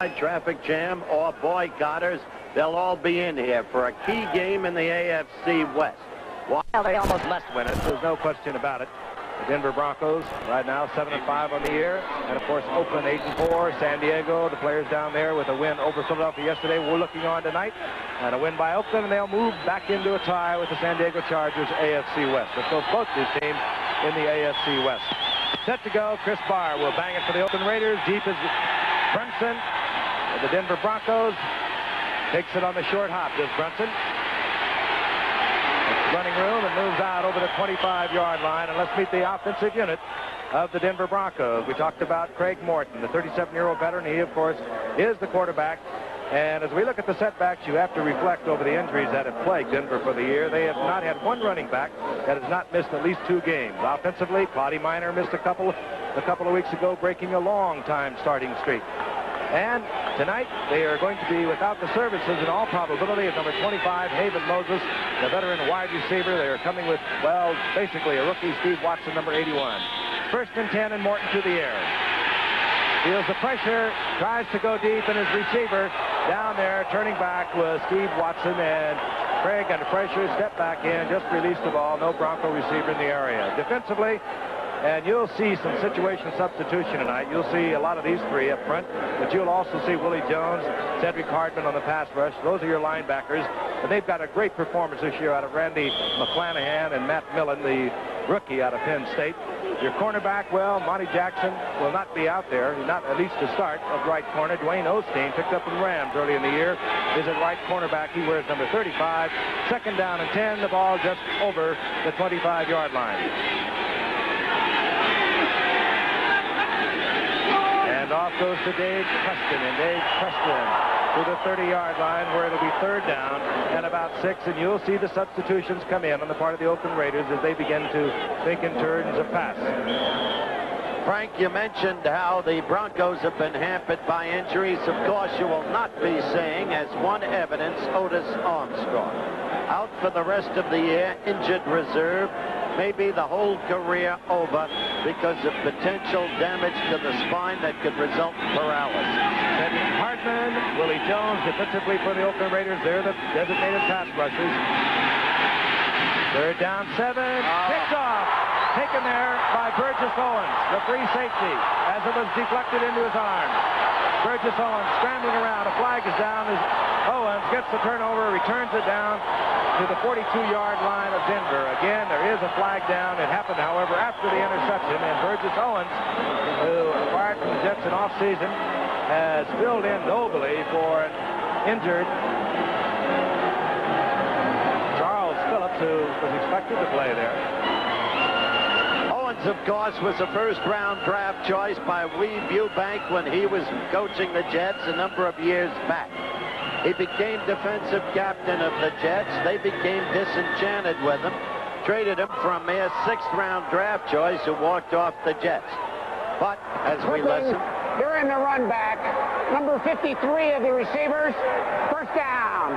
traffic jam or boycotters, they'll all be in here for a key game in the AFC West. Well, they almost must win it. There's no question about it. The Denver Broncos right now 7-5 on the year, and of course Oakland 8-4. San Diego, the players down there with a win over Philadelphia yesterday. We're looking on tonight, and a win by Oakland, and they'll move back into a tie with the San Diego Chargers AFC West. So both these teams in the AFC West. Set to go. Chris Barr will bang it for the Oakland Raiders. Deep is Brunson. The Denver Broncos takes it on the short hop. Does Brunson? Running room and moves out over the 25-yard line. And let's meet the offensive unit of the Denver Broncos. We talked about Craig Morton, the 37-year-old veteran. He, of course, is the quarterback. And as we look at the setbacks, you have to reflect over the injuries that have plagued Denver for the year. They have not had one running back that has not missed at least 2 games. Offensively, Claudia Minor missed a couple of weeks ago, breaking a long-time starting streak. And tonight, they are going to be without the services in all probability of number 25, Haven Moses, the veteran wide receiver. They are coming with, well, basically a rookie, Steve Watson, number 81. First and 10, and Morton to the air. Feels the pressure, tries to go deep, and his receiver down there turning back was Steve Watson, and Craig under pressure, stepped back in, just released the ball. No Bronco receiver in the area. Defensively, and you'll see some situation substitution tonight. You'll see a lot of these three up front, but you'll also see Willie Jones, Cedric Hardman on the pass rush. Those are your linebackers, and they've got a great performance this year out of Randy McClanahan and Matt Millen, the rookie out of Penn State. Your cornerback, well, Monty Jackson will not be out there, not at least to start, of right corner. Dwayne Osteen, picked up from Rams early in the year, is at right cornerback. He wears number 35. Second down and 10, the ball just over the 25-yard line. And off goes to Dave Preston, and Dave Preston to the 30-yard line where it'll be third down and about 6, and you'll see the substitutions come in on the part of the Oakland Raiders as they begin to think in terms of pass. Frank, you mentioned how the Broncos have been hampered by injuries. Of course, you will not be saying, as one evidence, Otis Armstrong. Out for the rest of the year, injured reserve, maybe the whole career over because of potential damage to the spine that could result in paralysis. Cedric Hardman, Willie Jones, defensively for the Oakland Raiders. They're the designated pass rushers. Third down 7, picked off. Taken there by Burgess Owens, the free safety, as it was deflected into his arm. Burgess Owens scrambling around. A flag is down as Owens gets the turnover, returns it down to the 42-yard line of Denver. Again, there is a flag down. It happened, however, after the interception, and Burgess Owens, who acquired from the Jets in offseason, has filled in nobly for an injured Charles Phillips, who was expected to play there. Of course, was a first-round draft choice by Weave Eubank when he was coaching the Jets a number of years back. He became defensive captain of the Jets. They became disenchanted with him, traded him for a mere 6th-round draft choice who walked off the Jets. But as we listen, here in the run back, number 53 of the receivers, first down.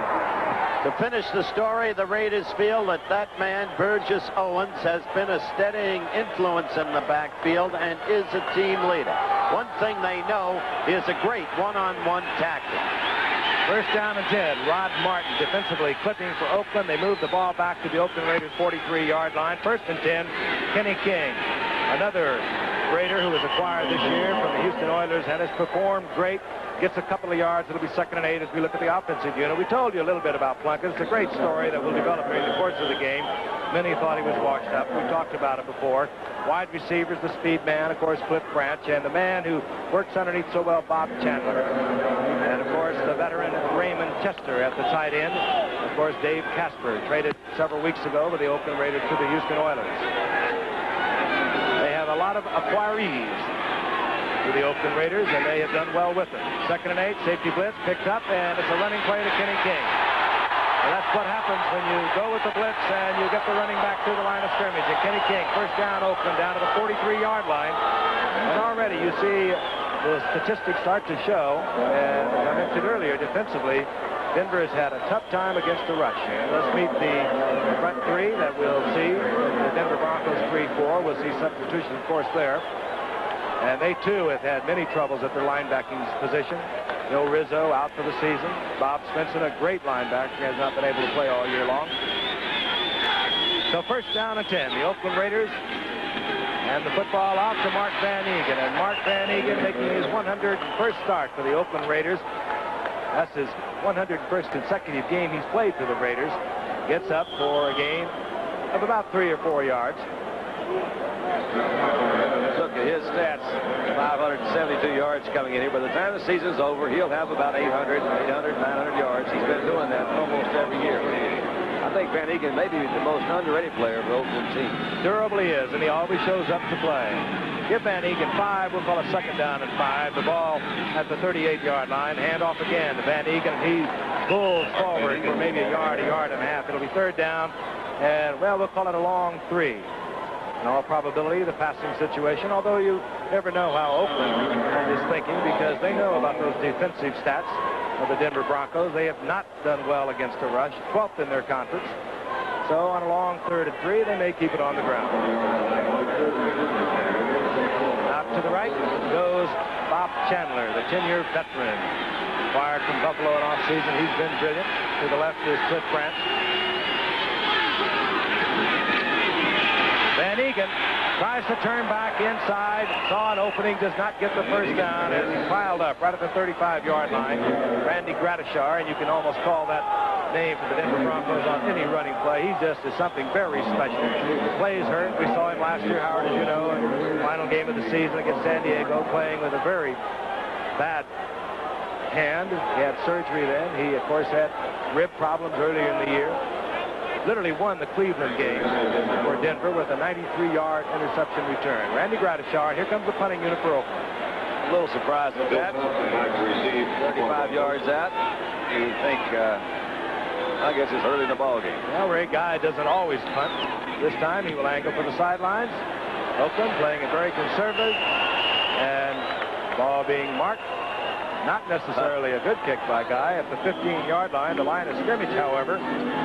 To finish the story, the Raiders feel that that man, Burgess Owens, has been a steadying influence in the backfield and is a team leader. One thing they know is a great one-on-one tackler. First down and 10. Rod Martin defensively clipping for Oakland. They move the ball back to the Oakland Raiders 43-yard line. First and 10, Kenny King, another Raider who was acquired this year from the Houston Oilers and has performed great. Gets a couple of yards. It'll be 2nd and 8 as we look at the offensive unit. We told you a little bit about Plunkett. It's a great story that will develop during the course of the game. Many thought he was washed up. We talked about it before. Wide receivers, the speed man, of course, Cliff Branch, and the man who works underneath so well, Bob Chandler. And, of course, the veteran Raymond Chester at the tight end. Of course, Dave Casper, traded several weeks ago with the Oakland Raiders to the Houston Oilers. They have a lot of acquirees to the Oakland Raiders, and they have done well with them. 2nd and 8, safety blitz, picked up, and it's a running play to Kenny King. Well, that's what happens when you go with the blitz and you get the running back through the line of scrimmage. And Kenny King, first down, Oakland, down to the 43-yard line. And already you see the statistics start to show, and as I mentioned earlier, defensively, Denver has had a tough time against the rush. And let's meet the front three that we'll see. The Denver Broncos 3-4. We'll see substitutions, of course, there. And they, too, have had many troubles at their linebacking position. Joe Rizzo out for the season. Bob Svensson, a great linebacker, has not been able to play all year long. So first down and 10. The Oakland Raiders. And the football out to Mark Van Eegen. And Mark Van Eegen making his 101st start for the Oakland Raiders. That's his 101st consecutive game he's played for the Raiders. Gets up for a gain of about 3 or 4 yards. Look at his stats. 572 yards coming in here. By the time the season's over, he'll have about 800, 900 yards. He's been doing that almost every year. I think Van Eegen may be the most underrated player of the Oakland team. Durably is, and he always shows up to play. Give Van Eegen 5. We'll call a second down and 5. The ball at the 38-yard line. Hand off again to Van Eegen. He pulls forward for maybe a yard and a half. It'll be third down, and, well, we'll call it a long 3. In all probability, the passing situation, although you never know how Oakland is thinking because they know about those defensive stats of the Denver Broncos. They have not done well against the rush, 12th in their conference. So on a long 3rd and 3, they may keep it on the ground. Out to the right goes Bob Chandler, the 10-year veteran. Acquired from Buffalo in offseason. He's been brilliant. To the left is Cliff Branch. Van Eegen tries to turn back inside, saw an opening, does not get the first down, and he's piled up right at the 35-yard line. Randy Gratishar, and you can almost call that name for the Denver Broncos on any running play. He just is something very special. Plays hurt. We saw him last year, Howard, as you know, in the final game of the season against San Diego, playing with a very bad hand. He had surgery then. He, of course, had rib problems earlier in the year. Literally won the Cleveland game for Denver with a 93-yard interception return. Randy Gratishar, here comes the punting unit for Oakland. A little surprised at that. 35 yards out. You think, I guess it's early in the ball game. Well, Ray Guy doesn't always punt. This time he will angle for the sidelines. Oakland playing it very conservative. And ball being marked. Not necessarily a good kick by Guy at the 15-yard line. The line of scrimmage, however,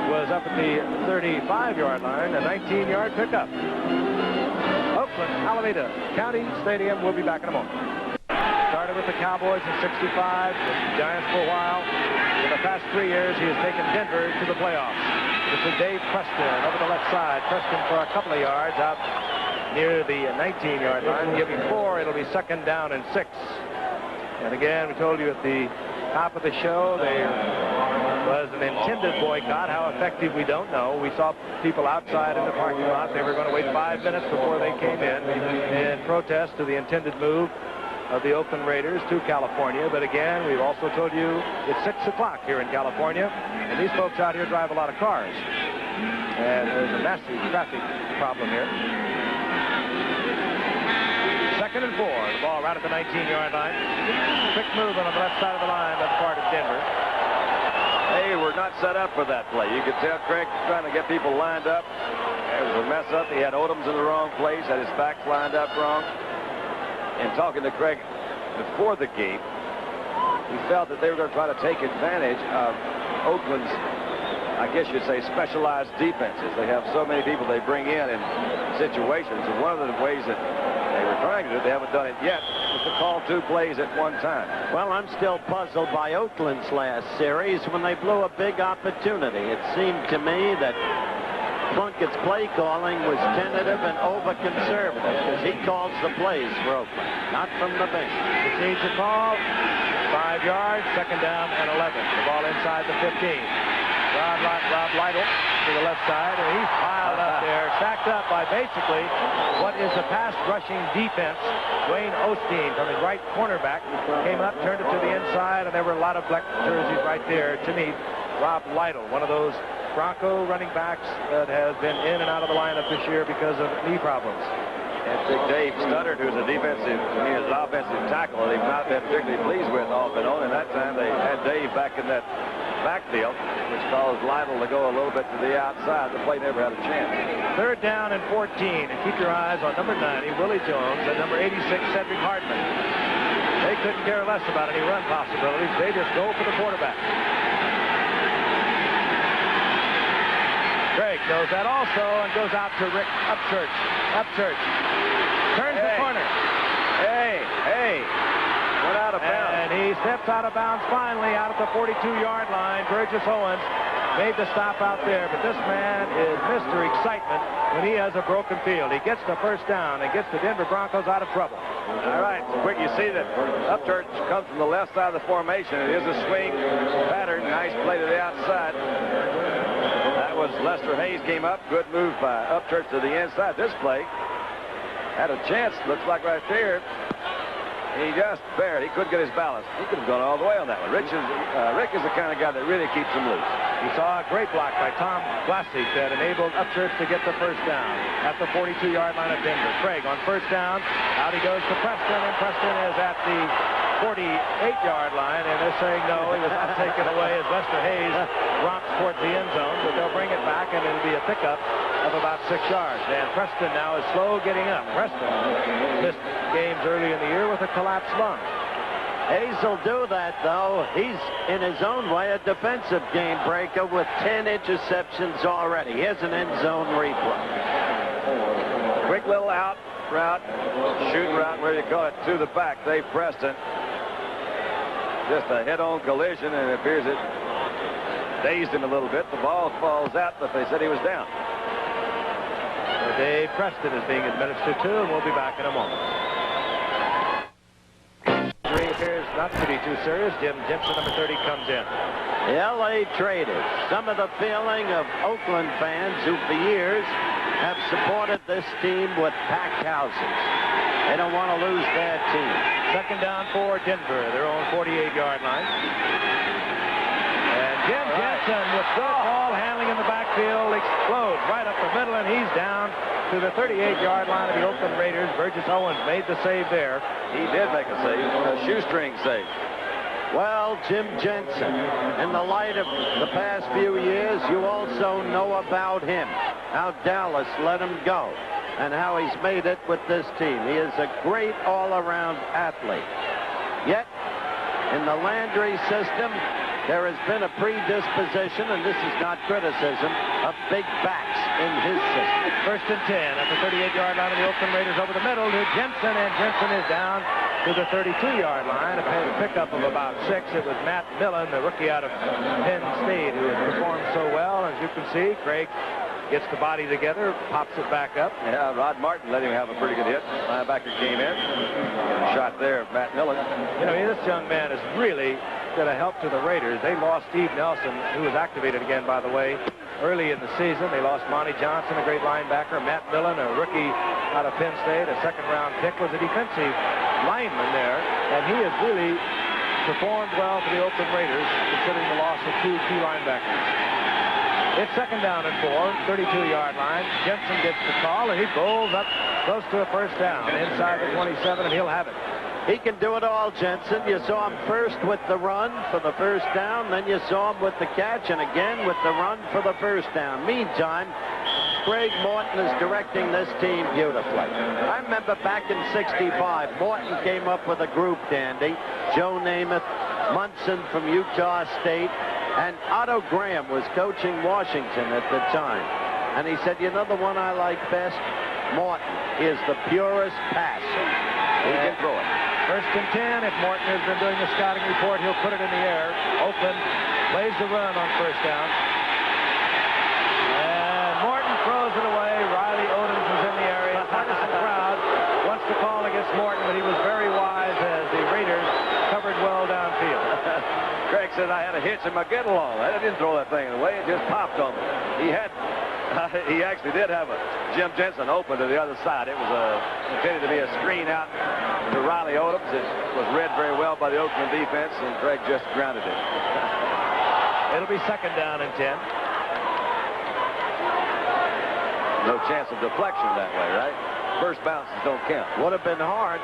was up at the 35-yard line, a 19-yard pickup. Oakland, Alameda County Stadium. We'll be back in a moment. Started with the Cowboys in '65, with the Giants for a while. In the past 3 years, he has taken Denver to the playoffs. This is Dave Preston over the left side. Preston for a couple of yards out near the 19-yard line. Give him 4. It'll be second down and 6. And again, we told you at the top of the show, there was an intended boycott. How effective, we don't know. We saw people outside in the parking lot. They were going to wait 5 minutes before they came in protest to the intended move of the Oakland Raiders to California. But again, we've also told you it's 6 o'clock here in California, and these folks out here drive a lot of cars. And there's a massive traffic problem here. Second and 4. The ball right at the 19-yard line. Quick movement on the left side of the line on the part of Denver. They were not set up for that play. You could tell Craig trying to get people lined up. It was a mess up. He had Odoms in the wrong place, had his backs lined up wrong. And talking to Craig before the game, he felt that they were going to try to take advantage of Oakland's, I guess you'd say, specialized defenses. They have so many people they bring in situations. And one of the ways that they were trying to do, they haven't done it yet, was to call 2 plays at one time. Well, I'm still puzzled by Oakland's last series when they blew a big opportunity. It seemed to me that Plunkett's play calling was tentative and over-conservative because he calls the plays for Oakland, not from the bench. It needs a call. 5 yards, second down and 11. The ball inside the 15. Rob Lytle to the left side, and he's piled up there, stacked up by basically what is the pass rushing defense. Dwayne Osteen from his right cornerback came up, turned it to the inside, and there were a lot of black jerseys right there to meet Rob Lytle, one of those Bronco running backs that has been in and out of the lineup this year because of knee problems. And Big Dave Studdard, who's an offensive tackle, they've not been particularly pleased with off and on. And that time they had Dave back in that backfield, which caused Lytle to go a little bit to the outside. The play never had a chance. Third down and 14. And keep your eyes on number 90, Willie Jones, and number 86, Cedric Hardman. They couldn't care less about any run possibilities. They just go for the quarterback. Craig knows that also and goes out to Rick Upchurch. Upchurch turns the corner. Hey, went out of bounds. And he steps out of bounds finally out at the 42-yard line. Burgess Owens made the stop out there, but this man is Mr. Excitement when he has a broken field. He gets the first down and gets the Denver Broncos out of trouble. All right, quick, you see that Upchurch comes from the left side of the formation. It is a swing pattern. Nice play to the outside. That was Lester Hayes came up. Good move by Upchurch to the inside. This play had a chance, looks like right there. He just barely. He couldn't get his balance. He could have gone all the way on that one. Rick is the kind of guy that really keeps him loose. He saw a great block by Tom Glassig that enabled Upchurch to get the first down at the 42-yard line of Denver. Craig on first down. Out he goes to Preston, and Preston is at the 48-yard line, and they're saying no, he was not taken away as Lester Hayes romps towards the end zone, but they'll bring it back, and it'll be a pickup of about 6 yards. And Preston now is slow getting up. Preston missed games early in the year with a collapsed lung. Hayes will do that, though. He's, in his own way, a defensive game breaker with 10 interceptions already. Here's an end zone replay. Quick little out route, shoot route, where you call it, to the back. Dave Preston. Just a head-on collision, and it appears it dazed him a little bit. The ball falls out, but they said he was down. So Dave Preston is being administered to, and we'll be back in a moment. Injury appears not to be too serious. Jim Jensen, number 30, comes in. The L.A. Traders, some of the feeling of Oakland fans who for years have supported this team with packed houses. They don't want to lose their team. Second down for Denver, their own 48-yard line. And Jim Jensen with good ball handling in the backfield explodes right up the middle, and he's down to the 38-yard line of the Oakland Raiders. Burgess Owens made the save there. He did make a save, a shoestring save. Well, Jim Jensen, in the light of the past few years, you also know about him, how Dallas let him go, and how he's made it with this team. He is a great all-around athlete. Yet, in the Landry system, there has been a predisposition, and this is not criticism, of big backs in his system. First and 10 at the 38-yard line of the Oakland Raiders over the middle to Jensen, and Jensen is down to the 32-yard line. A pickup of about 6. It was Matt Millen, the rookie out of Penn State, who has performed so well. As you can see, Craig gets the body together, pops it back up. Yeah, Rod Martin let him have a pretty good hit. Linebacker came in. Shot there of Matt Millen. You know, this young man is really going to help to the Raiders. They lost Steve Nelson, who was activated again, by the way, early in the season. They lost Monty Johnson, a great linebacker. Matt Millen, a rookie out of Penn State, a second-round pick, was a defensive lineman there, and he has really performed well for the Oakland Raiders, considering the loss of 2 key linebackers. It's second down and 4, 32-yard line. Jensen gets the call, and he bowls up close to a first down inside the 27, and he'll have it. He can do it all, Jensen. You saw him first with the run for the first down, then you saw him with the catch, and again with the run for the first down. Meantime, Craig Morton is directing this team beautifully. I remember back in '65, Morton came up with a group, Dandy. Joe Namath, Munson from Utah State, and Otto Graham was coaching Washington at the time. And he said, you know the one I like best? Morton is the purest passer. He can throw it. First and 10. If Morton has been doing the scouting report, he'll put it in the air. Oakland plays the run on first down. And Morton throws it away. Riley Odoms is in the area. Partisan crowd wants to call against Morton, but he was very wise as the Raiders covered well downfield. Craig said, I had a hitch in my get-along. I didn't throw that thing away. It just popped on me. He actually did have a Jim Jensen open to the other side. It was intended to be a screen out to Riley Odoms. It was read very well by the Oakland defense, and Craig just grounded it. It'll be second down and 10. No chance of deflection that way, right? First bounces don't count. Would have been hard.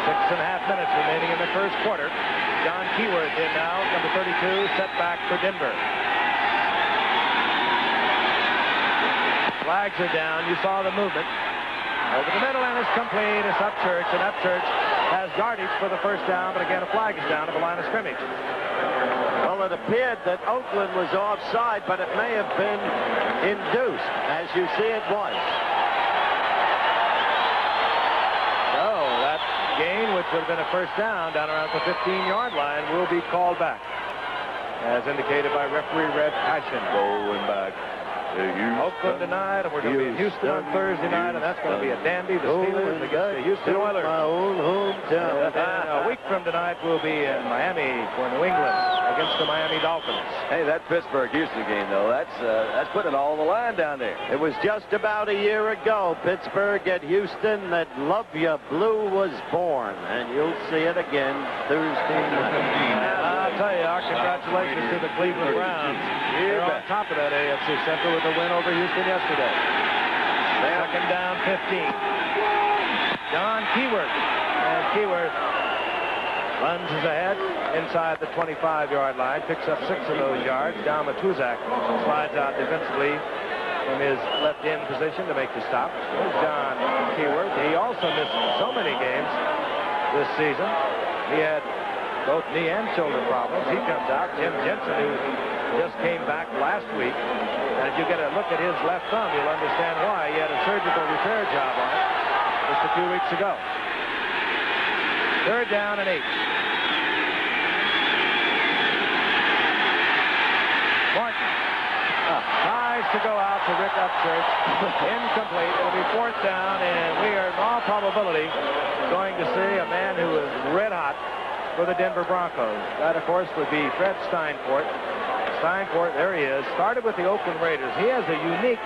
6.5 minutes remaining in the first quarter. John Keyworth in now, number 32, set back for Denver. Flags are down. You saw the movement. Over the middle, and it's complete. It's Upchurch, and Upchurch has yardage for the first down, but again, a flag is down at the line of scrimmage. Well, it appeared that Oakland was offside, but it may have been induced. As you see, it was. So that gain would which would have been a first down down around the 15-yard line, will be called back, as indicated by referee Red Passion. Going back. Oakland tonight, and we're going to be in Houston on Thursday night, and that's going to be a dandy. The Steelers against the Houston Oilers. My own hometown. And a week from tonight, we'll be in Miami for New England against the Miami Dolphins. Hey, that Pittsburgh-Houston game, though, that's putting it all on the line down there. It was just about a year ago, Pittsburgh at Houston, that Love Ya Blue was born, and you'll see it again Thursday night. I'll tell you, our congratulations to the Cleveland Browns. They're on top of that AFC Central with a win over Houston yesterday. Second down, 15. John Keyworth. And Keyworth lunges ahead inside the 25-yard line, picks up 6 of those yards. Don Matuzak slides out defensively from his left end position to make the stop. There's John Keyworth. He also missed so many games this season. He had both knee and shoulder problems. He comes out. Jim Jensen, who just came back last week, and if you get a look at his left thumb, you'll understand why. He had a surgical repair job on it just a few weeks ago. Third down and 8. Martin tries to go out to Rick Upchurch. Incomplete. It'll be fourth down, and we are in all probability going to see a man who is red hot for the Denver Broncos. That, of course, would be Fred Steinfort. Steinfort, there he is, started with the Oakland Raiders. He has the unique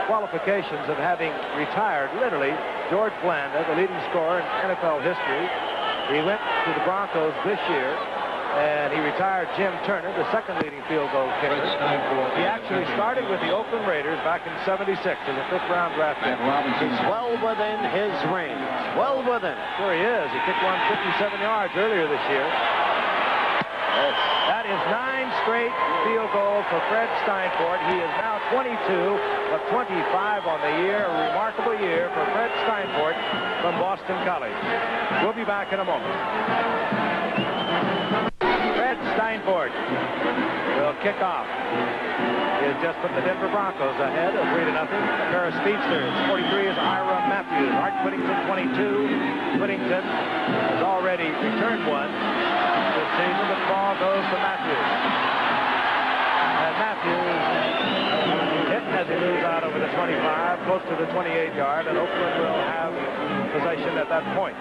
qualifications of having retired, literally, George Blanda, the leading scorer in NFL history. He went to the Broncos this year, and he retired Jim Turner, the second leading field goal kicker. He actually started with the Oakland Raiders back in '76 as a 5th-round draft pick. He's well within his range. Well within it. Sure he is. He kicked one 57 yards earlier this year. That is 9 straight field goals for Fred Steinfort. He is now 22 of 25 on the year. A remarkable year for Fred Steinfort from Boston College. We'll be back in a moment. Fred Steinfort will kick off. He has just put the Denver Broncos ahead of 3-0. A pair of speedsters. 43 is Ira Matthews. Art Whittington, 22. Whittington has already returned one this season. The ball goes to Matthews. And Matthews hit as he moves out over the 25, close to the 28-yard, and Oakland will have possession at that point.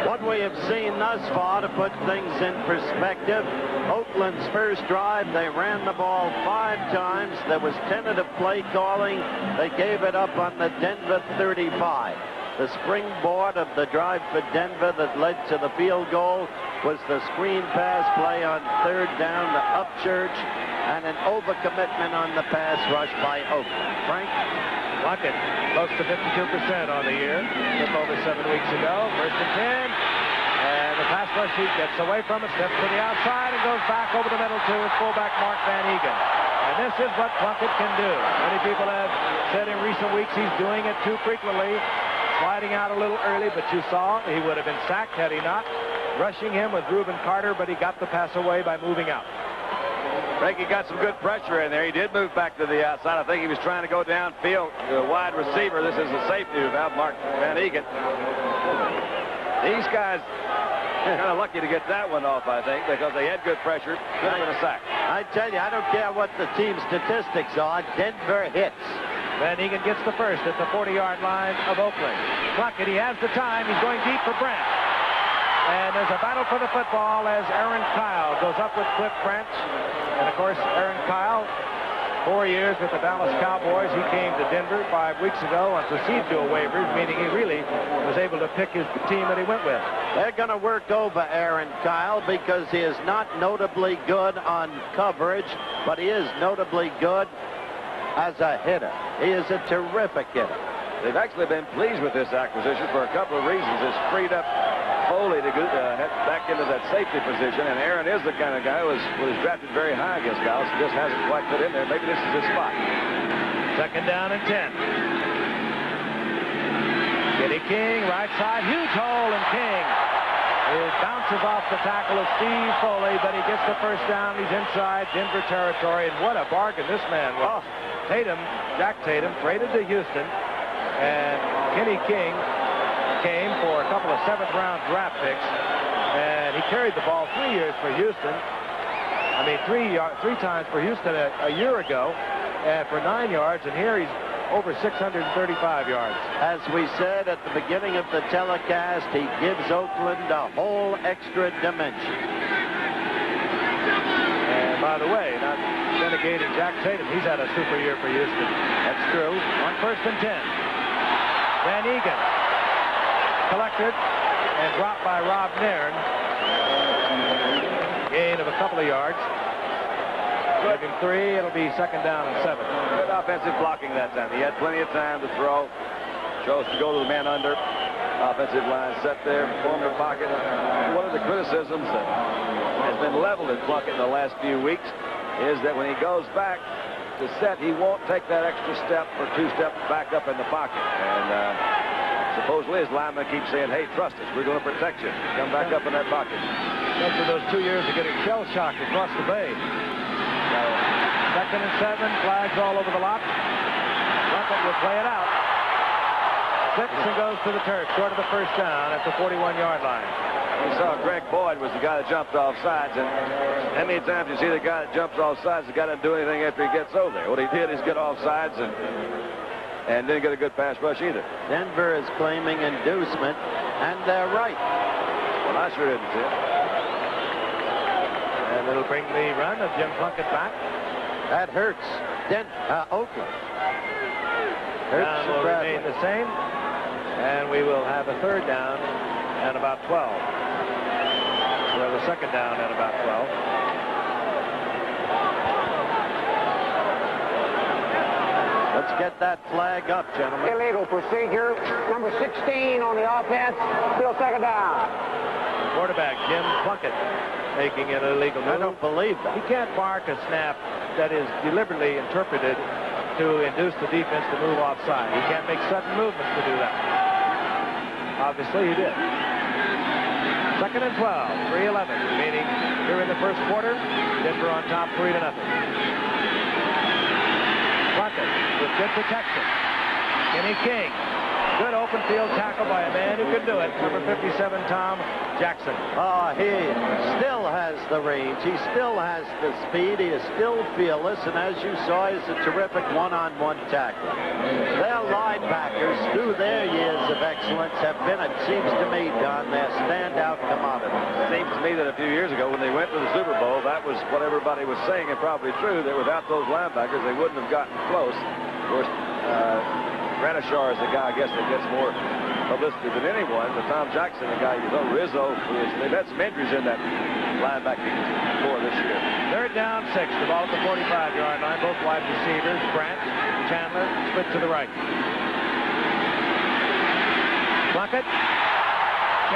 What we have seen thus far, to put things in perspective, Oakland's first drive, they ran the ball 5 times. There was tentative play calling. They gave it up on the Denver 35. The springboard of the drive for Denver that led to the field goal was the screen pass play on 3rd down to Upchurch, and an overcommitment on the pass rush by Oakland. Frank? Plunkett, close to 52% on the year. Took over 7 weeks ago. 1st and 10. And the pass rush, he gets away from it, steps to the outside, and goes back over the middle to his fullback, Mark Van Egan. And this is what Plunkett can do. Many people have said in recent weeks he's doing it too frequently, sliding out a little early, but you saw he would have been sacked had he not. Rushing him with Reuben Carter, but he got the pass away by moving out. Frankie got some good pressure in there. He did move back to the outside. I think he was trying to go downfield to a wide receiver. This is the safety about Mark Van Egan. These guys are kind of lucky to get that one off, I think, because they had good pressure. Could have been a sack. I tell you, I don't care what the team statistics are. Denver hits. Van Egan gets the first at the 40-yard line of Oakland. Plunkett, he has the time. He's going deep for Branch. And there's a battle for the football as Aaron Kyle goes up with Cliff Branch. And, of course, Aaron Kyle, 4 years with the Dallas Cowboys. He came to Denver 5 weeks ago on procedural waivers, meaning he really was able to pick his team that he went with. They're going to work over Aaron Kyle because he is not notably good on coverage, but he is notably good as a hitter. He is a terrific hitter. They've actually been pleased with this acquisition for a couple of reasons. It's freed up Foley to get back into that safety position, and Aaron is the kind of guy who was drafted very high against Dallas. Just hasn't quite fit in there. Maybe this is his spot. Second down and 10. Kenny King, right side, huge hole, and King bounces off the tackle of Steve Foley, but he gets the first down. He's inside Denver territory, and what a bargain this man was. Tatum, Jack Tatum, traded to Houston, and Kenny King came for a couple of 7th-round draft picks, and he carried the ball 3 years for Houston. I mean, three times for Houston a year ago for 9 yards, and here he's over 635 yards. As we said at the beginning of the telecast, he gives Oakland a whole extra dimension. And by the way, not denigrating Jack Tatum, he's had a super year for Houston. That's true. On 1st and 10. Van Egan collected and dropped by Rob Nairn. Gain of a couple of yards. Giving 3, it'll be 2nd down and 7. Good offensive blocking that time. He had plenty of time to throw. Chose to go to the man under. Offensive line set there, formed a pocket. One of the criticisms that has been leveled at Plunkett in the last few weeks is that when he goes back to set, he won't take that extra step or 2 steps back up in the pocket. And supposedly his lineman keeps saying, hey, trust us, we're going to protect you. Come back up in that pocket. After those 2 years of getting shell-shocked across the bay. So, 2nd and 7, flags all over the lot. Plunkett will play it out. 6 and goes to the turf, short of the 1st down at the 41-yard line. We saw Greg Boyd was the guy that jumped off sides, and how many times you see the guy that jumps off sides, the guy doesn't do anything after he gets over there. What he did is get off sides and didn't get a good pass rush either. Denver is claiming inducement, and they're right. Well, I sure didn't see it. And it'll bring the run of Jim Plunkett back. That hurts Oakland. Down will remain the same, and we will have a 3rd down and about 12. We'll have a 2nd down and about 12. Let's get that flag up, gentlemen. Illegal procedure. Number 16 on the offense. Still 2nd down. Quarterback Jim Plunkett making an illegal move. I don't believe that. He can't mark a snap that is deliberately interpreted to induce the defense to move offside. He can't make sudden movements to do that. Obviously, he did. 2nd and 12, 3:11 remaining here in the 1st quarter. Denver on top, 3-0. Plunkett with good protection. Kenny King. Good open field tackle by a man who can do it. Number 57, Tom Jackson. He still has the range. He still has the speed. He is still fearless. And as you saw, he's a terrific one-on-one tackler. Their linebackers, through their years of excellence, have been, it seems to me, Don, their standout commodity. It seems to me that a few years ago when they went to the Super Bowl, that was what everybody was saying, and probably true, that without those linebackers, they wouldn't have gotten close. Of course, Granishar is the guy, I guess, that gets more publicity than anyone. But Tom Jackson, the guy, Rizzo, they've had some injuries in that linebacking core this year. 3rd down, 6. The ball at the 45-yard line. Both wide receivers, Grant, Chandler, split to the right. Plunkett.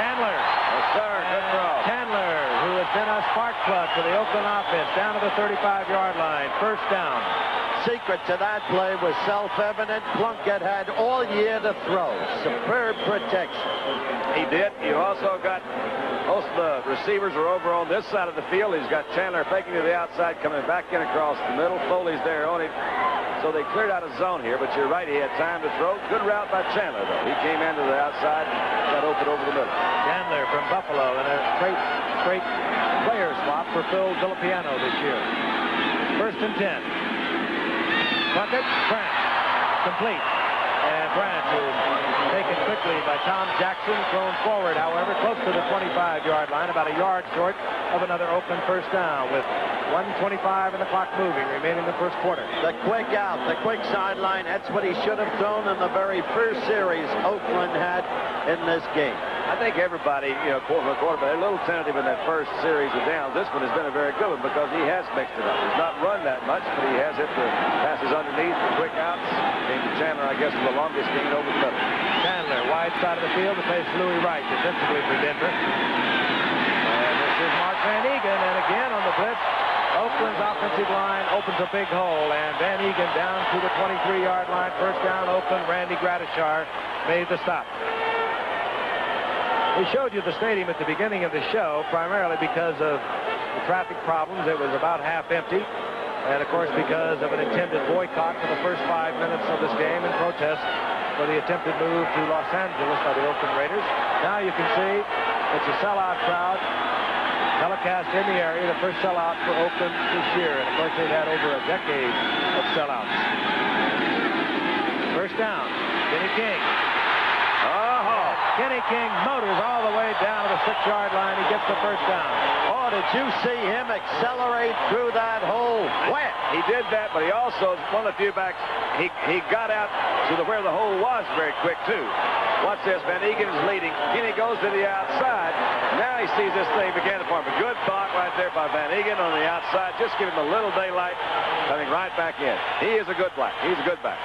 Chandler. Yes, sir. Good throw. Chandler, who has been a spark plug for the Oakland offense, down to the 35-yard line. 1st down. Secret to that play was self-evident. Plunkett had all year to throw. Superb protection. He did. You also got most of the receivers are over on this side of the field. He's got Chandler faking to the outside, coming back in across the middle. Foley's there on him. So they cleared out a zone here, but you're right. He had time to throw. Good route by Chandler, though. He came into the outside, got open over the middle. Chandler from Buffalo in a straight player swap for Phil Villapiano this year. 1st and 10. Plunkett, Branch, complete. And Branch is taken quickly by Tom Jackson, thrown forward, however, close to the 25-yard line, about a yard short of another Oakland 1st down with 1:25 and the clock moving, remaining the 1st quarter. The quick out, the quick sideline, that's what he should have thrown in the very first series Oakland had in this game. I think everybody, from the quarterback, a little tentative in that first series of downs. This one has been a very good one because he has mixed it up. He's not run that much, but he has hit the passes underneath, the quick outs. Came to Chandler, I guess, with the longest gain over the middle. Chandler, wide side of the field to face Louis Wright defensively for Denver. And this is Mark Van Egan, and again on the blitz, Oakland's offensive line opens a big hole, and Van Egan down to the 23-yard line. 1st down, Oakland. Randy Gradishar made the stop. We showed you the stadium at the beginning of the show, primarily because of the traffic problems. It was about half empty. And, of course, because of an intended boycott for the first 5 minutes of this game in protest for the attempted move to Los Angeles by the Oakland Raiders. Now you can see it's a sellout crowd. Telecast in the area, the first sellout for Oakland this year. And of course, they've had over a decade of sellouts. First down, Kenny King. Oh, Kenny King motors all the way down to the 6-yard line. He gets the first down. Oh, did you see him accelerate through that hole? Wet. He did that, but he also, one of the few backs, he got out to where the hole was very quick, too. Watch this. Van Egan is leading. Kenny goes to the outside. Now he sees this thing begin to form. A good block right there by Van Egan on the outside. Just give him a little daylight. Coming right back in. He is a good back. He's a good back.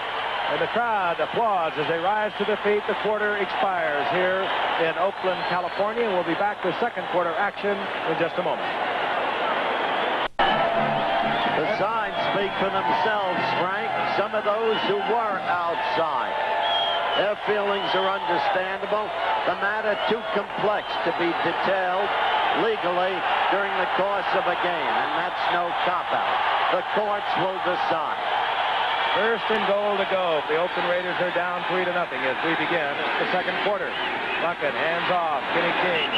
And the crowd applauds as they rise to their feet. The quarter expires here in Oakland, California. We'll be back with second quarter action in just a moment. The signs speak for themselves, Frank. Some of those who were outside. Their feelings are understandable. The matter too complex to be detailed legally during the course of a game, and that's no cop-out. The courts will decide. First and goal to go. The Oakland Raiders are down 3-0 as we begin the second quarter. Plunkett hands off. Kenny King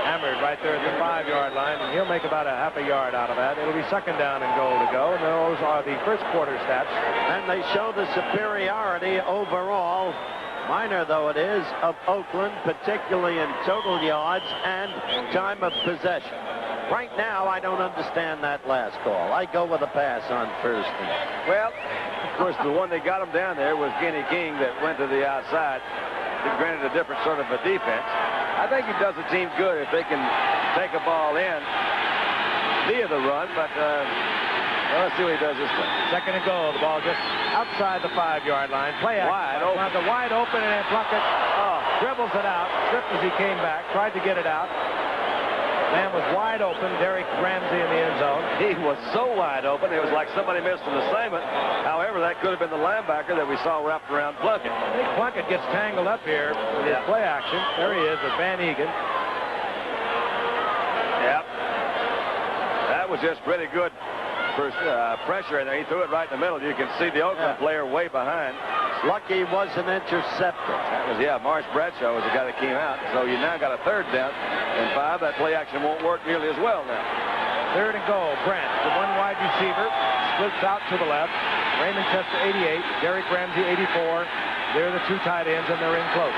hammered right there at the 5-yard line, and he'll make about a half a yard out of that. It'll be second down and goal to go, and those are the first quarter stats. And they show the superiority overall, minor though it is, of Oakland, particularly in total yards and time of possession. Right now, I don't understand that last call. I go with a pass on first. Well, of course, the one that got him down there was Kenny King that went to the outside. Granted, a different sort of a defense. I think it does the team good if they can take a ball in via the run, but well, let's see what he does this time. Second and goal. The ball just outside the 5-yard line. Play action. Wide open. The wide open, and Plunkett dribbles it out. Tripped as he came back. Tried to get it out. Man was wide open. Derek Ramsey in the end zone. He was so wide open, it was like somebody missed an assignment. However, that could have been the linebacker that we saw wrapped around Plunkett. I think Plunkett gets tangled up here with his play action. There he is with Van Egan. Yep. That was just pretty good first pressure in there. He threw it right in the middle. You can see the Oakland player way behind. Lucky wasn't intercepted. That was, Marsh Bradshaw was the guy that came out. So you now got a third down and 5. That play action won't work nearly as well now. Third and goal. Brent, the one wide receiver, splits out to the left. Raymond Chester, 88. Derek Ramsey, 84. They're the two tight ends, and they're in close.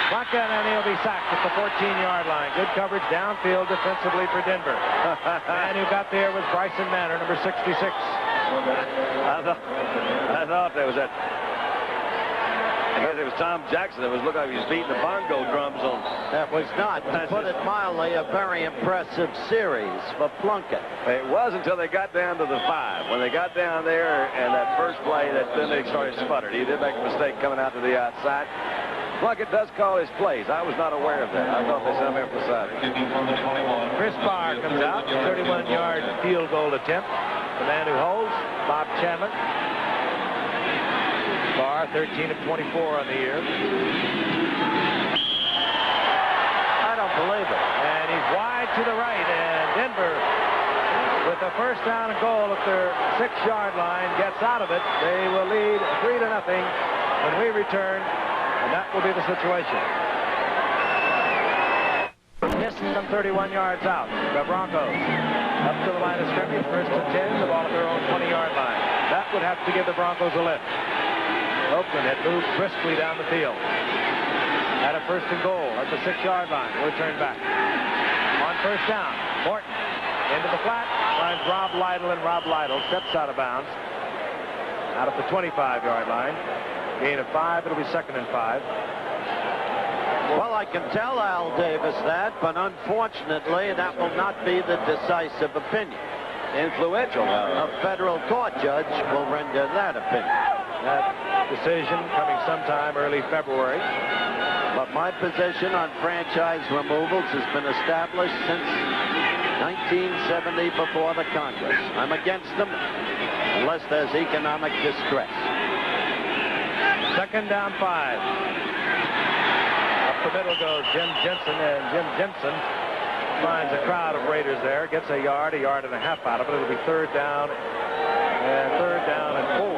Plunkett, and he'll be sacked at the 14-yard line. Good coverage downfield defensively for Denver. And who got there was Bryson Manor, number 66. I thought there was that. I guess it was Tom Jackson that was looking like he was beating the bongo drums on. That was not, to put it mildly, a very impressive series for Plunkett. It was until they got down to the 5. When they got down there and that first play, then they started sputtering. He did make a mistake coming out to the outside. Plunkett does call his plays. I was not aware of that. I thought they sent him in for side. Chris Barr comes out, 31-yard field goal attempt. The man who holds, Bob Chapman. Barr, 13 of 24 on the year. I don't believe it. And he's wide to the right, and Denver, with the first down and goal at their 6-yard line, gets out of it. They will lead 3-0 when we return. And that will be the situation. Missing them 31 yards out. The Broncos up to the line of scrimmage, first and 10, the ball at their own 20-yard line. That would have to give the Broncos a lift. Oakland had moved briskly down the field. Had a first and goal at the 6-yard line. We'll turn back. On first down, Morton into the flat, finds Rob Lytle, and Rob Lytle steps out of bounds. Out at the 25-yard line. Gain of 5, it'll be second and 5. Well, I can tell Al Davis that, but unfortunately, that will not be the decisive opinion. Influential. A federal court judge will render that opinion. That decision coming sometime early February. But my position on franchise removals has been established since 1970 before the Congress. I'm against them unless there's economic distress. Second down 5. Up the middle goes Jim Jensen, and Jim Jensen finds a crowd of Raiders there, gets a yard and a half out of it. It'll be third down and third down and 4.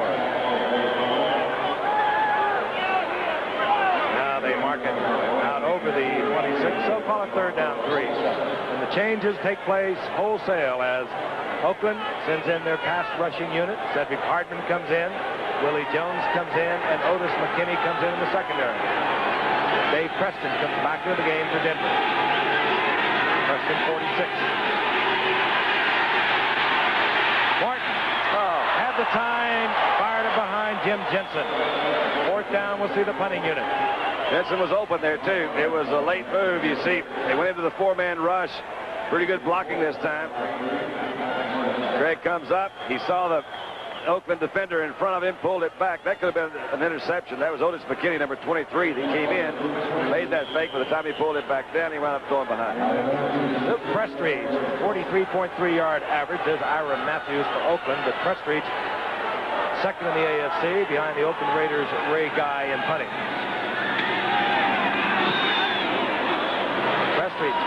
Now they mark it out over the 26, so call it third down 3. And the changes take place wholesale as Oakland sends in their pass rushing unit. Cedric Hardman comes in, Willie Jones comes in, and Otis McKinney comes in the secondary. Dave Preston comes back into the game for Denver. Preston 46. Martin had the time, fired it behind Jim Jensen. Fourth down, we'll see the punting unit. Jensen was open there, too. It was a late move, you see. They went into the 4-man rush. Pretty good blocking this time. Craig comes up. He saw the Oakland defender in front of him, pulled it back. That could have been an interception. That was Otis McKinney, number 23. He came in, made that fake. By the time he pulled it back down, he wound up going behind. Luke Prestridge, 43.3-yard average. There's Ira Matthews for Oakland, but Prestridge second in the AFC behind the Oakland Raiders' Ray Guy in punting. Prestridge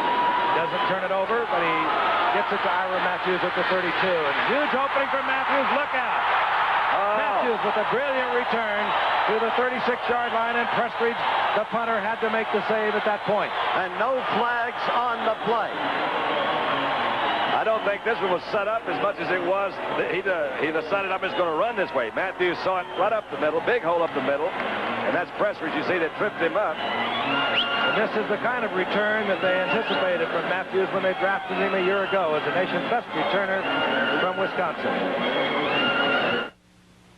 doesn't turn it over, but he gets it to Ira Matthews at the 32. And huge opening for Matthews. Look out. Matthews with a brilliant return to the 36-yard line, and Prestridge, the punter, had to make the save at that point. And no flags on the play. I don't think this one was set up as much as it was. He decided I'm just going to run this way. Matthews saw it right up the middle, big hole up the middle. And that's Prestridge, you see, that tripped him up. And this is the kind of return that they anticipated from Matthews when they drafted him a year ago as the nation's best returner from Wisconsin.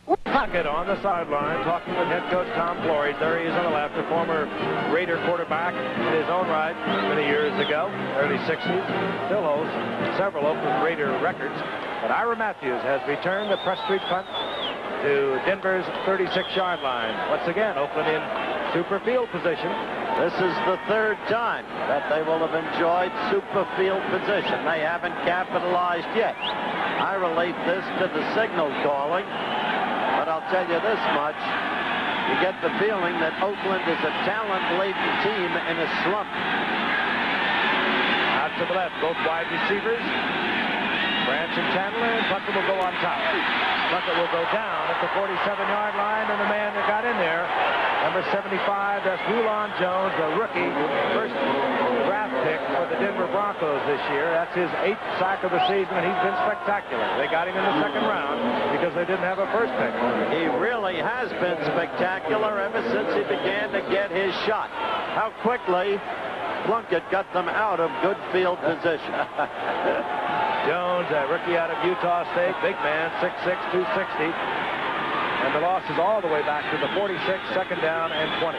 Puckett on the sideline talking with head coach Tom Flory. There he is on the left, the former Raider quarterback in his own right many years ago, early 60s. Still holds several Oakland Raider records. But Ira Matthews has returned the Prestridge punt to Denver's 36-yard line. Once again, Oakland in super field position. This is the third time that they will have enjoyed super field position. They haven't capitalized yet. I relate this to the signal calling, but I'll tell you this much. You get the feeling that Oakland is a talent-laden team in a slump. Out to the left, both wide receivers. Branch and Chandler, and Puckett will go on top. Puckett will go down at the 47-yard line, and the man that got in there, number 75, that's Rulon Jones, the rookie, first draft pick for the Denver Broncos this year. That's his 8th sack of the season, and he's been spectacular. They got him in the second round because they didn't have a first pick. He really has been spectacular ever since he began to get his shot. How quickly Plunkett got them out of good field position. Jones, a rookie out of Utah State, big man, 6'6", 260. And the loss is all the way back to the 46, second down and 20.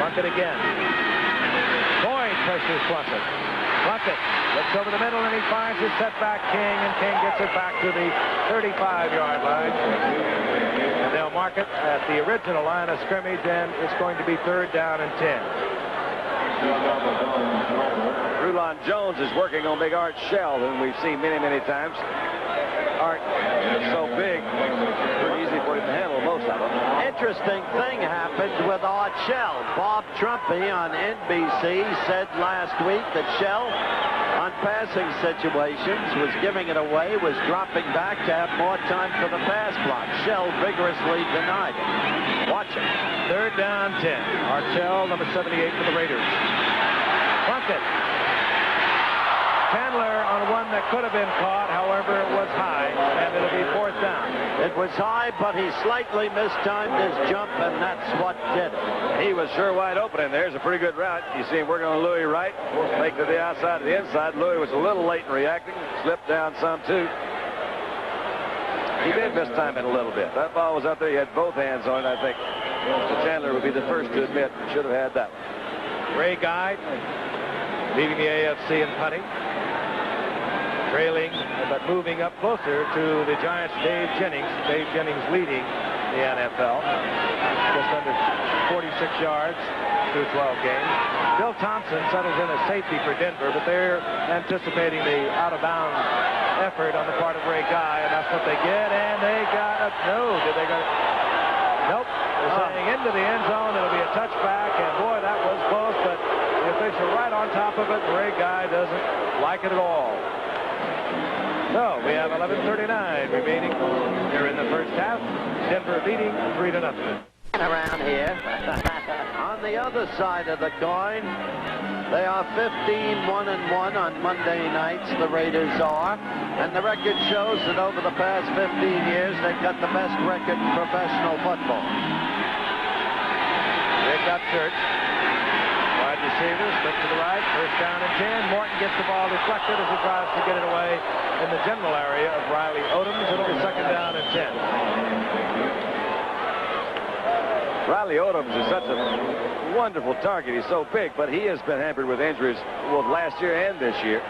Plunkett again. Boyd pressures Plunkett. Plunkett looks over the middle, and he finds his setback King, and King gets it back to the 35-yard line. And they'll mark it at the original line of scrimmage, and it's going to be third down and 10. Rulon Jones is working on big Art Shell, whom we've seen many, many times. Art is so big, pretty easy for him to handle most of them. Interesting thing happened with Art Shell. Bob Trumpy on NBC said last week that Shell, on passing situations, was giving it away, was dropping back to have more time for the pass block. Shell vigorously denied it. Watch it. Third down, 10. Art Shell, number 78 for the Raiders. Plunkett. Chandler on one that could have been caught, however, it was high, and it'll be fourth down. It was high, but he slightly mistimed his jump, and that's what did it. He was sure wide open in there. It's a pretty good route. You see him working on Louis right, make to the outside to the inside. Louis was a little late in reacting, slipped down some too. He did mistime it a little bit. That ball was out there. He had both hands on it, I think. So Chandler would be the first to admit he should have had that one. Ray Guy leading the AFC in punting. Trailing, but moving up closer to the Giants' Dave Jennings. Dave Jennings leading the NFL. Just under 46 yards through 12 games. Bill Thompson settles in as safety for Denver, but they're anticipating the out-of-bounds effort on the part of Ray Guy, and that's what they get. And they got a no. Did they go? Nope. They're saying into the end zone. It'll be a touchback, and boy, that was close, but the official right on top of it. Ray Guy doesn't like it at all. So we have 11:39 remaining here in the first half. Denver leading 3-0. Around here. On the other side of the coin, they are 15-1-1 on Monday nights, the Raiders are. And the record shows that over the past 15 years, they've got the best record in professional football. They've got Church. Wide receiver, split to the right, first down and 10. Morton gets the ball deflected as he tries to get it away in the general area of Riley Odoms. It'll be second down and 10. Riley Odoms is such a wonderful target. He's so big, but he has been hampered with injuries both last year and this year.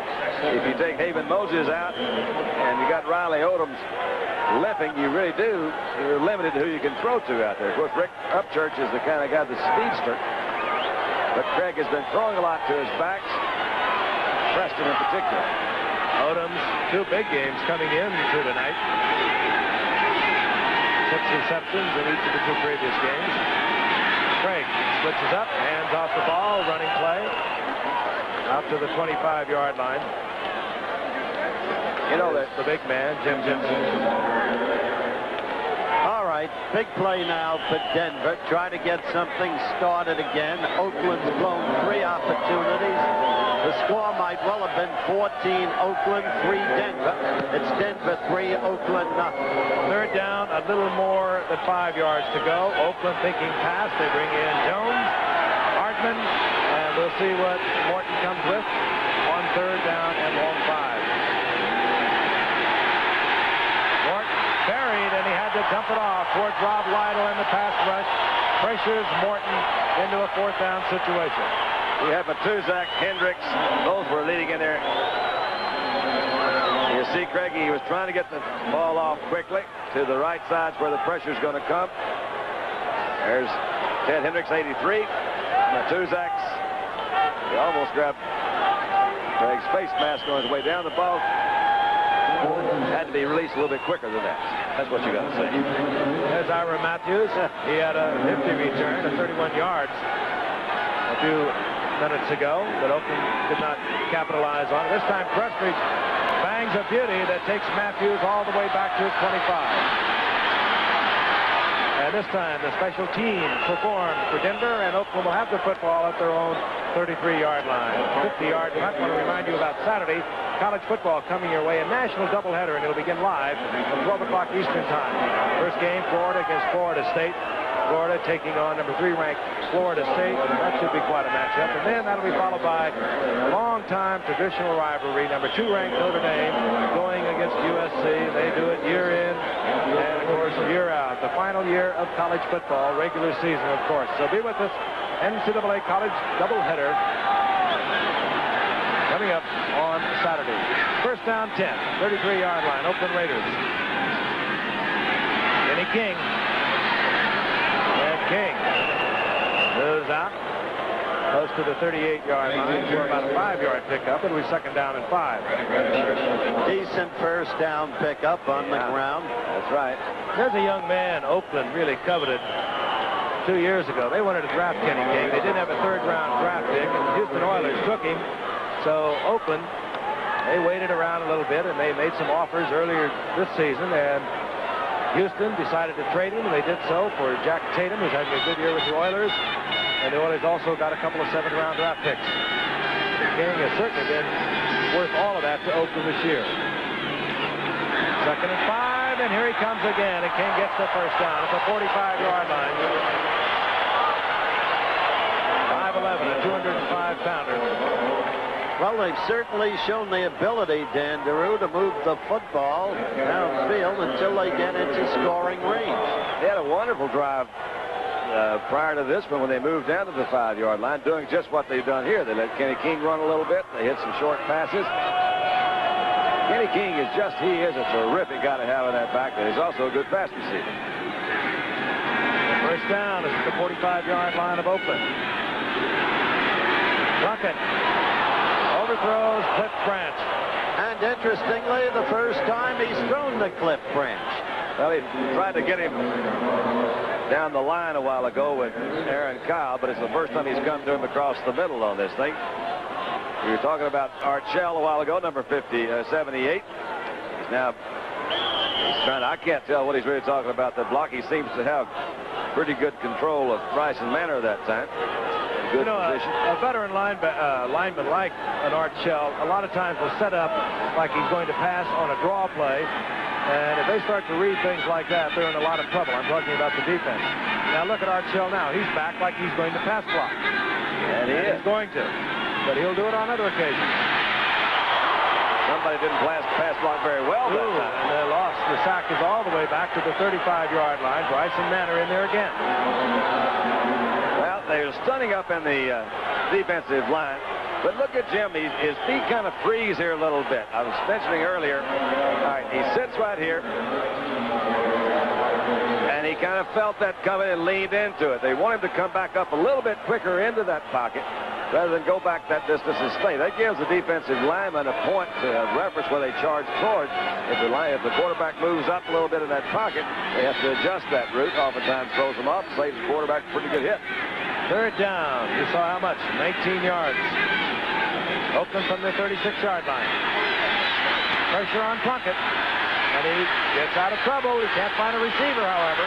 If you take Haven Moses out and you got Riley Odoms limping, you really do. You're limited to who you can throw to out there. Of course, Rick Upchurch is the kind of guy, the speedster. But Craig has been throwing a lot to his backs, Preston in particular. Odoms, 2 big games coming into tonight. 6 receptions in each of the 2 previous games. Craig switches up, hands off the ball, running play. Out to the 25-yard line. You know that the big man, Jim Jensen. All right, big play now for Denver. Try to get something started again. Oakland's blown 3 opportunities. The score might well have been 14 Oakland, 3 Denver. It's Denver 3, Oakland nothing. Third down, a little more than 5 yards to go. Oakland thinking pass. They bring in Jones, Hartman, and we'll see what Morton comes with on third down and long 5. Morton buried, and he had to dump it off towards Rob Lytle in the pass rush. Pressures Morton into a 4th down situation. we have Matuzak, Hendricks. Those were leading in there. You see, Craig, he was trying to get the ball off quickly to the right side where the pressure's going to come. There's Ted Hendricks, 83. Matuzak's. He almost grabbed Craig's face mask on his way down. The ball had to be released a little bit quicker than that. That's what you got to say. There's Ira Matthews. He had a nifty return of 31 yards a few minutes ago, but Oakland did not capitalize on it. This time, Prestridge bangs a beauty that takes Matthews all the way back to his 25. And this time, the special team performed for Denver, and Oakland will have the football at their own 33-yard line. 50-yard punt. I want to remind you about Saturday. College football coming your way, a national doubleheader, and it'll begin live at 12 o'clock Eastern time. First game, Florida against Florida State. Florida taking on number 3 ranked Florida State. That should be quite a matchup. And then that'll be followed by a long-time traditional rivalry. Number 2 ranked Notre Dame going against USC. They do it year in and, of course, year out. The final year of college football, regular season, of course. So be with us. NCAA college doubleheader coming up on Saturday. First down 10, 33-yard line, Oakland Raiders. Kenny King. And King moves out close to the 38-yard line for about a 5-yard pickup. It'll be second down and 5. Decent first down pickup on the ground. That's right. There's a young man Oakland really coveted 2 years ago. They wanted to draft Kenny King. They didn't have a third-round draft pick, and the Houston Oilers took him. So Oakland, they waited around a little bit, and they made some offers earlier this season, and Houston decided to trade him, and they did so for Jack Tatum, who's having a good year with the Oilers, and the Oilers also got a couple of 7th-round draft picks. King has certainly been worth all of that to Oakland this year. Second and 5, and here he comes again, and King gets the first down at the 45-yard line. 5'11", a 205-pounder. Well, they've certainly shown the ability, Dan DeRue, to move the football downfield until they get into scoring range. They had a wonderful drive prior to this one when they moved down to the 5-yard line, doing just what they've done here. They let Kenny King run a little bit. They hit some short passes. Kenny King is just, he is a terrific guy to have in that back there. He's also a good pass receiver. First down is at the 45-yard line of Oakland. Luckett overthrows Cliff Branch. And interestingly, the first time he's thrown to Cliff Branch. Well, he tried to get him down the line a while ago with Aaron Kyle, but it's the first time he's come to him across the middle on this thing. We were talking about Art Shell a while ago, number 78. Now, he's trying. I can't tell what he's really talking about. The block, he seems to have pretty good control of Bryson Manor that time. Good position. A veteran lineman like an Art Shell a lot of times will set up like he's going to pass on a draw play. And if they start to read things like that, they're in a lot of trouble. I'm talking about the defense. Now look at Art Shell now. He's back like he's going to pass block. And he is. He's going to. But he'll do it on other occasions. Somebody didn't pass block very well that time. And they lost. The sack is all the way back to the 35-yard line. Bryson Manor in there again. Well, they're stunning up in the defensive line. But look at Jim. His feet kind of freeze here a little bit. I was mentioning earlier. All right, he sits right here. And he kind of felt that coming and leaned into it. They want him to come back up a little bit quicker into that pocket rather than go back that distance and stay. That gives the defensive lineman a point to reference where they charge towards. If the quarterback moves up a little bit in that pocket, they have to adjust that route. Oftentimes throws them off, saves the quarterback a pretty good hit. Third down. You saw how much? 19 yards. Oakland from the 36-yard line. Pressure on Plunkett. And he gets out of trouble. He can't find a receiver, however.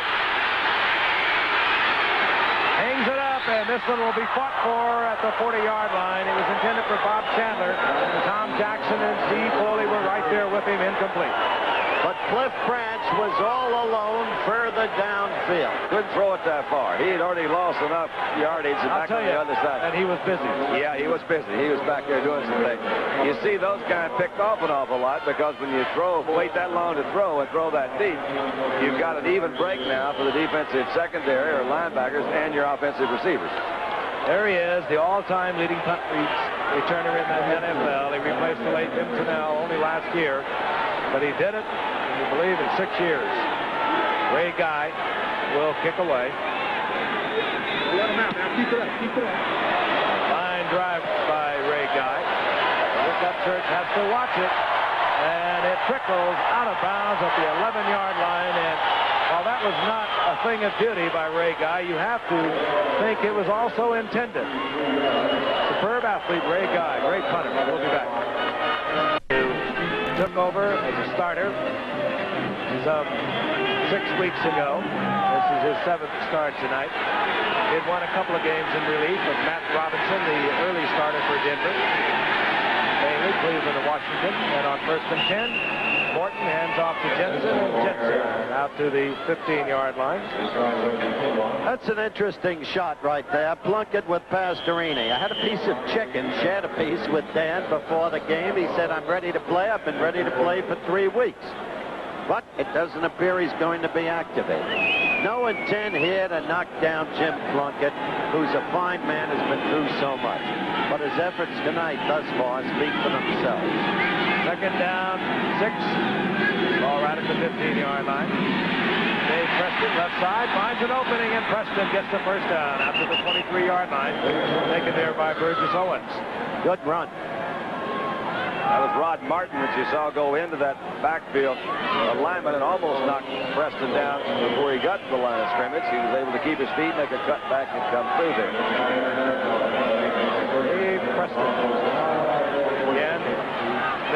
Hangs it up, and this one will be fought for at the 40-yard line. It was intended for Bob Chandler. Tom Jackson and Steve Foley were right there with him, incomplete. But Cliff Branch was all alone further downfield. Couldn't throw it that far. He had already lost enough yardage back on the other side. And he was busy. Yeah, he was busy. He was back there doing some things. You see those guys picked off an awful lot because when you wait that long to throw and throw that deep, you've got an even break now for the defensive secondary or linebackers and your offensive receivers. There he is, the all-time leading punt returner in the NFL. He replaced the late Jim Tunnell only last year. But he did it, you believe, in 6 years. Ray Guy will kick away. Let him out now. Keep it up. Keep it up. Fine drive by Ray Guy. Rick Upchurch has to watch it. And it trickles out of bounds at the 11-yard line. And while that was not a thing of beauty by Ray Guy, you have to think it was also intended. Superb athlete, Ray Guy. Great punter. We'll be back. Took over as a starter some 6 weeks ago. This is his 7th start tonight. He had won a couple of games in relief with Matt Robinson, the early starter for Denver. Bailey, Cleveland, and Washington. And on 1st and 10, Morton hands off to Jensen, and Jensen out to the 15-yard line. That's an interesting shot right there. Plunkett with Pastorini. I had a piece of chicken, shared a piece with Dan before the game. He said, I'm ready to play. I've been ready to play for 3 weeks. But it doesn't appear he's going to be activated. No intent here to knock down Jim Plunkett, who's a fine man, has been through so much. But his efforts tonight thus far speak for themselves. Second down, 6. Ball right at the 15-yard line. Dave Preston, left side, finds an opening, and Preston gets the first down after the 23-yard line. Taken there by Burgess Owens. Good run. That was Rod Martin that you saw go into that backfield alignment and almost knocked Preston down before he got to the line of scrimmage. He was able to keep his feet, make a cut back, and come through there. Dave Preston. Again,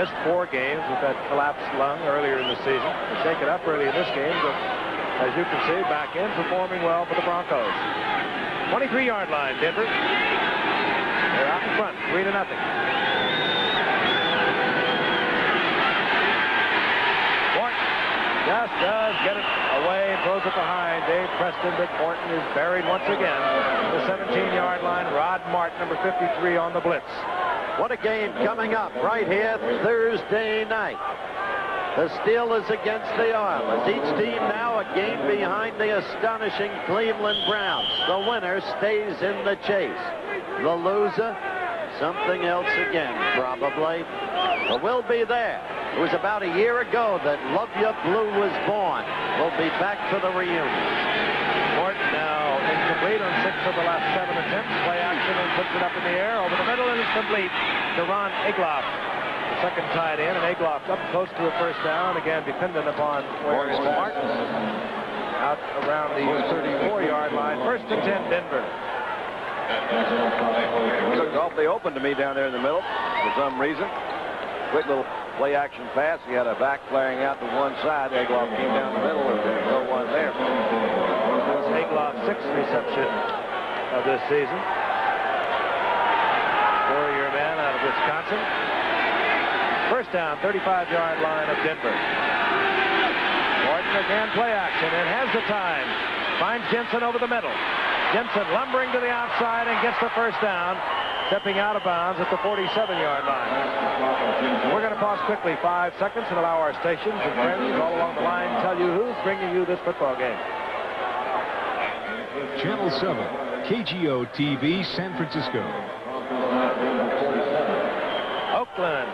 missed 4 games with that collapsed lung earlier in the season. Shake it up early in this game, but as you can see, back in, performing well for the Broncos. 23-yard line, Denver. They're out in front, 3-0. Just does get it away and throws it behind Dave Preston, but Morton is buried once again. The 17-yard line, Rod Martin, number 53 on the blitz. What a game coming up right here Thursday night. The Steelers against the Oilers. Each team now a game behind the astonishing Cleveland Browns. The winner stays in the chase. The loser, something else again, probably. But we'll be there. It was about a year ago that Love Your Blue was born. We'll be back for the reunion. Morton now incomplete on 6 of the last 7 attempts. Play action and puts it up in the air over the middle, and it's complete to Ron Egloff. The second tight end, and Egloff up close to a first down. Again, dependent upon where it's Martin. Out around the 34-yard line. 1st and 10, Denver. Looked awfully open to me down there in the middle for some reason. Quick little play action pass. He had a back flaring out to one side. Egloff came down the middle, and there's no one there. Egloff's 6th reception of this season. Four-year man out of Wisconsin. First down, 35-yard line of Denver. Morton again, play action, and has the time. Finds Jensen over the middle. Jensen lumbering to the outside and gets the first down, stepping out of bounds at the 47-yard line. We're going to pause quickly 5 seconds and allow our stations and friends all along the line tell you who's bringing you this football game. Channel 7, KGO TV, San Francisco. Oakland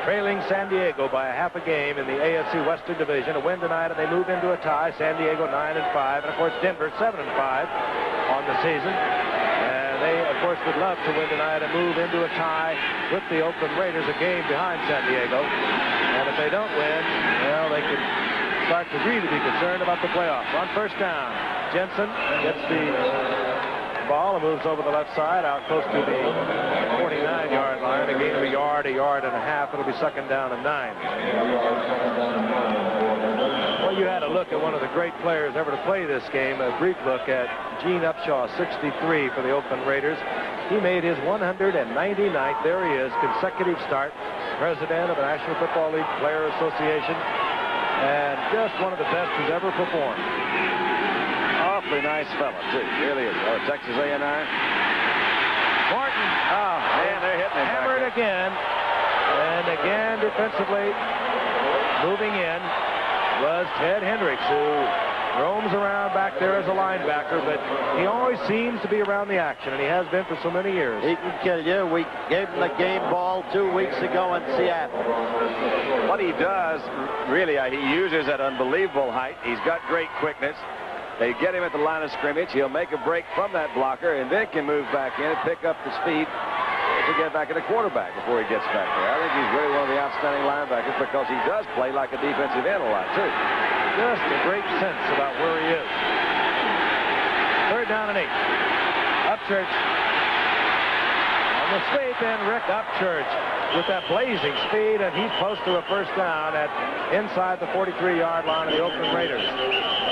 trailing San Diego by a half a game in the AFC Western Division. A win tonight, and they move into a tie. San Diego 9-5, and of course Denver 7-5 on the season. And they, of course, would love to win tonight and move into a tie with the Oakland Raiders, a game behind San Diego. And if they don't win, well, they could start to really be concerned about the playoffs. On first down, Jensen gets the ball and moves over the left side out close to the 49-yard line. A gain of a yard and a half. It'll be second down and 9. Well, you had a look at one of the great players ever to play this game, a brief look at Gene Upshaw, 63 for the Oakland Raiders. He made his 199th, there he is, consecutive start, president of the National Football League Player Association, and just one of the best who's ever performed. Awfully nice fella, too. Really is. Oh, Texas A&M. Morton. Oh, man, they're hitting him. Hammered again. And again, defensively, moving in was Ted Hendricks, who roams around back there as a linebacker, but he always seems to be around the action, and he has been for so many years. He can kill you. We gave him the game ball 2 weeks ago in Seattle. What he does, really, he uses that unbelievable height. He's got great quickness. They get him at the line of scrimmage. He'll make a break from that blocker and then can move back in and pick up the speed to get back at the quarterback before he gets back there. I think he's really one of the outstanding linebackers because he does play like a defensive end a lot, too. Just a great sense about where he is. Third down and 8. Upchurch on the sweep, and Rick Upchurch with that blazing speed, and he's close to a first down at inside the 43-yard line of the Oakland Raiders.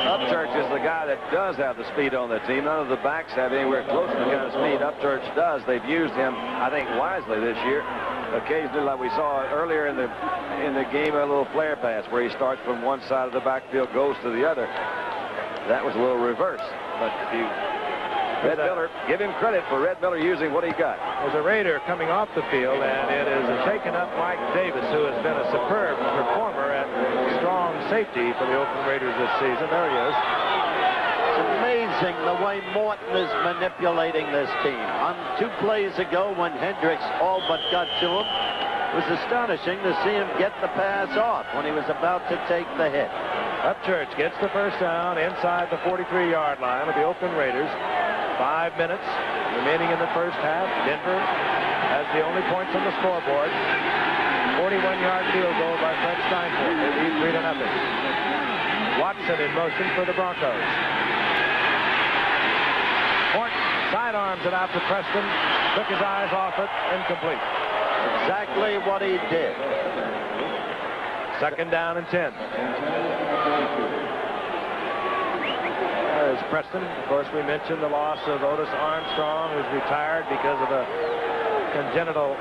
Upchurch is the guy that does have the speed on the team. None of the backs have anywhere close to the kind of speed Upchurch does. They've used him, I think, wisely this year. Occasionally, like we saw earlier in the game, a little flare pass where he starts from one side of the backfield, goes to the other. That was a little reverse. But Red Miller, give him credit for Red Miller using what he got. There's a Raider coming off the field, and it is a shaken up Mike Davis, who has been a superb performer at strong safety for the Oakland Raiders this season. There he is. It's amazing the way Morton is manipulating this team. On 2 plays ago when Hendricks all but got to him, it was astonishing to see him get the pass off when he was about to take the hit. Upchurch gets the first down inside the 43-yard line of the Oakland Raiders. 5 minutes remaining in the first half. Denver has the only points on the scoreboard. 41-yard field goal by Fred Steinfeld. They lead 3-0. Watson in motion for the Broncos. Morton sidearms it out to Preston. Took his eyes off it. Incomplete. Exactly what he did. Second down and 10. There's Preston. Of course, we mentioned the loss of Otis Armstrong, who's retired because of a congenital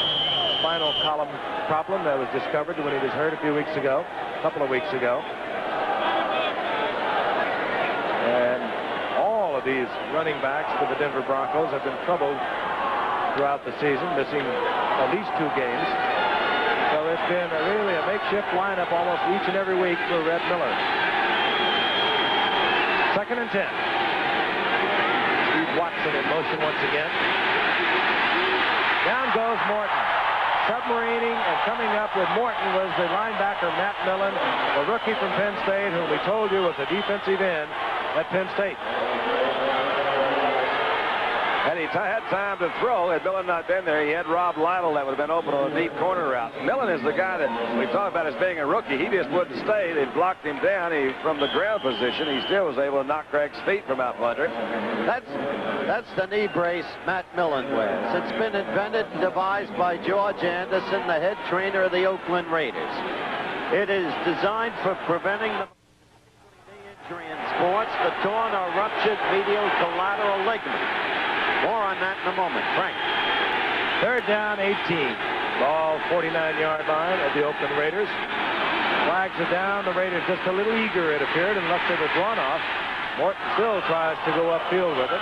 spinal column problem that was discovered when he was hurt a couple of weeks ago. And all of these running backs for the Denver Broncos have been troubled throughout the season, missing at least 2 games. So it's been really a makeshift lineup almost each and every week for Red Miller. Second and 10. Steve Watson in motion once again. Down goes Morton. Submarining and coming up with Morton was the linebacker Matt Millen, the rookie from Penn State, whom we told you was a defensive end at Penn State. Had he had time to throw, had Millen not been there, he had Rob Lytle that would have been open on a deep corner route. Millen is the guy that we talk about as being a rookie. He just wouldn't stay. They blocked him down. From the ground position, he still was able to knock Craig's feet from out from under him. That's the knee brace Matt Millen wears. It's been invented and devised by George Anderson, the head trainer of the Oakland Raiders. It is designed for preventing the injury in sports, the torn or ruptured medial collateral ligament. More on that in a moment. Frank. Third down, 18. Ball 49-yard line of the Oakland Raiders. Flags are down. The Raiders just a little eager, it appeared, unless they were drawn off. Morton still tries to go upfield with it.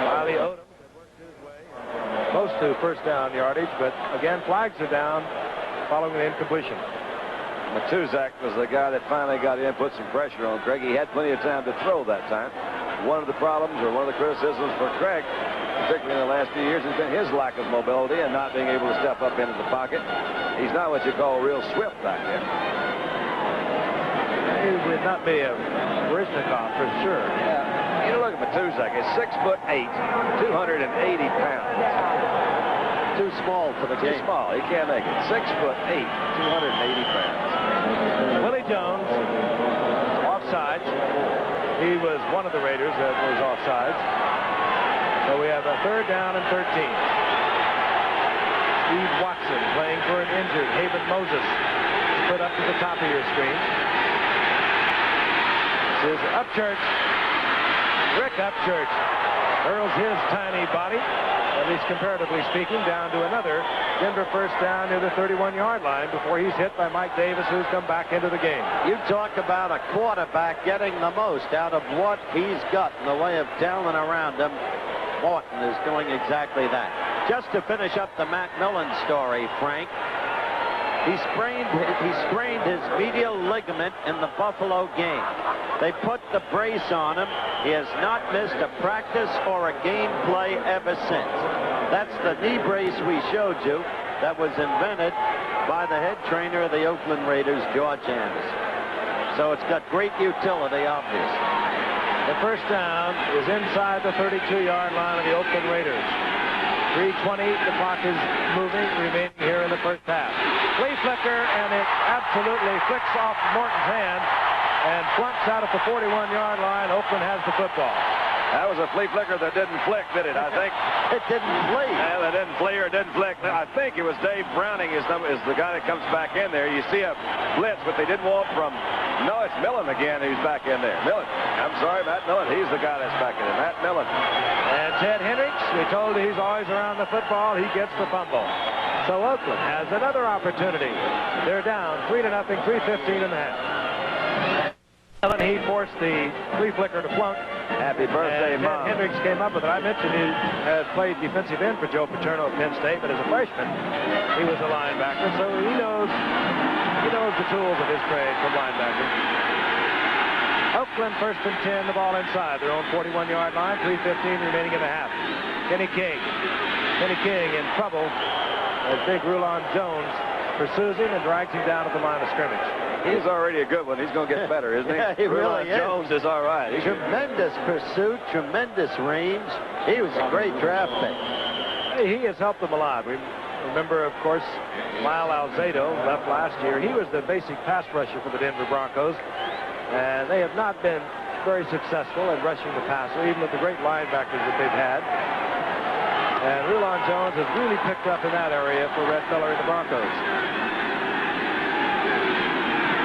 Wiley Odom worked his way close to first down yardage, but again, flags are down following the incompletion. Matuzak was the guy that finally got in, put some pressure on Craig. He had plenty of time to throw that time. One of the problems, or one of the criticisms for Craig, particularly in the last few years, has been his lack of mobility and not being able to step up into the pocket. He's not what you call real swift back there. He would not be a Baryshnikov for sure. Yeah. You know, look at Matuzak. He's 6'8", 280 pounds. Too small for the game. Too small. He can't make it. 6'8", 280 pounds. Willie Jones, offsides. He was one of the Raiders that was offsides. So we have a third down and 13. Steve Watson playing for an injured Haven Moses. Put up to the top of your screen. This is Upchurch. Rick Upchurch hurls his tiny body, at least comparatively speaking, down to another Denver first down near the 31-yard line before he's hit by Mike Davis, who's come back into the game. You talk about a quarterback getting the most out of what he's got in the way of talent around him. Morton is doing exactly that. Just to finish up the Matt Millen story, Frank, he sprained his medial ligament in the Buffalo game. They put the brace on him. He has not missed a practice or a game play ever since. That's the knee brace we showed you that was invented by the head trainer of the Oakland Raiders, George Anderson. So it's got great utility, obviously. The first down is inside the 32-yard line of the Oakland Raiders. 3:20, the clock is moving, remaining here in the first half. Flea flicker, and it absolutely flicks off Morton's hand and flunks out at the 41-yard line. Oakland has the football. That was a flea flicker that didn't flick, did it? I think it didn't flee. Yeah, that didn't flee or didn't flick. I think it was Dave Browning is the guy that comes back in there. You see a blitz, but they didn't want from. No, it's Millen again who's back in there. Millen. I'm sorry, Matt Millen. He's the guy that's back in there. Matt Millen. And Ted Hendricks, we told you he's always around the football. He gets the fumble. So Oakland has another opportunity. They're down 3-0, 3:15 in the half. He forced the flea flicker to flunk. Happy birthday, and Mom. Ted Hendricks came up with it. I mentioned he has played defensive end for Joe Paterno at Penn State, but as a freshman, he was a linebacker, so he knows the tools of his trade from linebacker. Oakland first and 10, the ball inside their own 41-yard line, 3:15 remaining in the half. Kenny King in trouble as big Rulon Jones pursues him and drags him down at the line of scrimmage. He's already a good one. He's going to get better, isn't he? Yeah, he really is. Jones is all right. Tremendous pursuit, tremendous range. He was a great draft pick. He has helped them a lot. We remember, of course, Lyle Alzado left last year. He was the basic pass rusher for the Denver Broncos, and they have not been very successful in rushing the passer, even with the great linebackers that they've had. And Rulon Jones has really picked up in that area for Red Miller and the Broncos.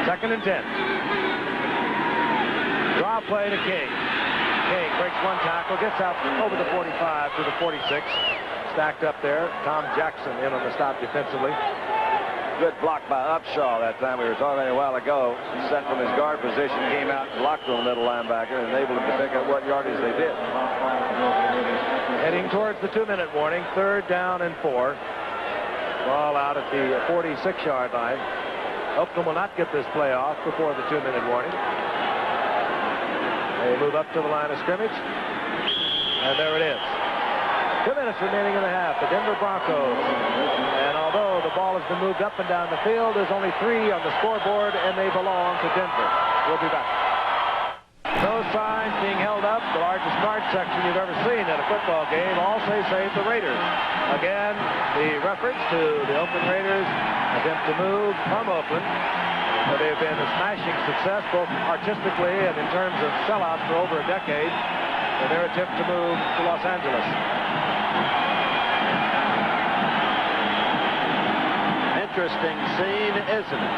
Second and 10. Draw play to King. King breaks one tackle, gets out over the 45 to the 46. Stacked up there. Tom Jackson in on the stop defensively. Good block by Upshaw that time. We were talking a while ago. Set from his guard position, came out and blocked the middle linebacker and enabled him to pick up what yardage they did. Heading towards the 2-minute warning. Third down and 4. Ball out at the 46-yard line. Oakland will not get this play off before the 2-minute warning. They move up to the line of scrimmage. And there it is. 2 minutes remaining in the half. The Denver Broncos. And although the ball has been moved up and down the field, there's only 3 on the scoreboard, and they belong to Denver. We'll be back. No signs being held up. The largest guard section you've ever seen at a football game. All say save the Raiders. Again, the reference to the Oakland Raiders attempt to move from Oakland. So they've been a smashing success, both artistically and in terms of sellouts for over a decade, in their attempt to move to Los Angeles. Interesting scene, isn't it?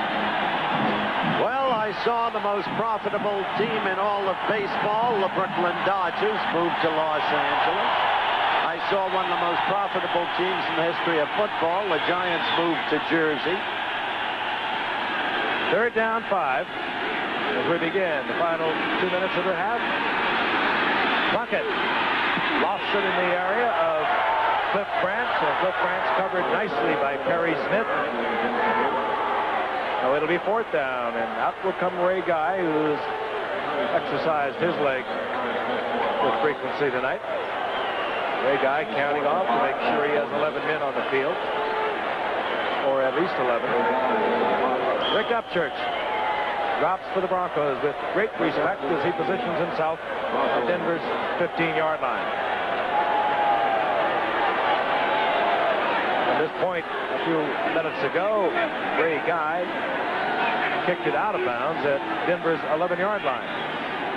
Well, I saw the most profitable team in all of baseball, the Brooklyn Dodgers, move to Los Angeles. I saw one of the most profitable teams in the history of football, the Giants, move to Jersey. Third down, 5. As we begin the final 2 minutes of the half. Plunkett lost it in the area of Cliff Branch. Cliff Branch covered nicely by Perry Smith. So it'll be 4th down, and out will come Ray Guy, who's exercised his leg with frequency tonight. Ray Guy counting off to make sure he has 11 men on the field, or at least 11. Rick Upchurch drops for the Broncos with great respect as he positions himself at Denver's 15-yard line. At this point, a few minutes ago, Ray Guy kicked it out of bounds at Denver's 11-yard line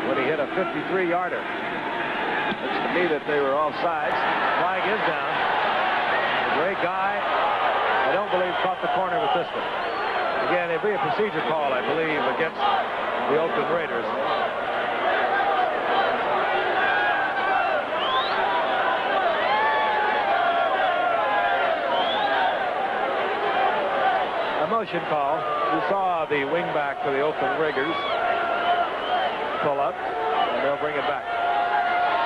when he hit a 53-yarder. Looks to me that they were offsides. Flag is down. Ray Guy, I don't believe, caught the corner with this one. Again, it'd be a procedure call, I believe, against the Oakland Raiders. A motion call. We saw the wingback for the Oakland Raiders pull up, and they'll bring it back.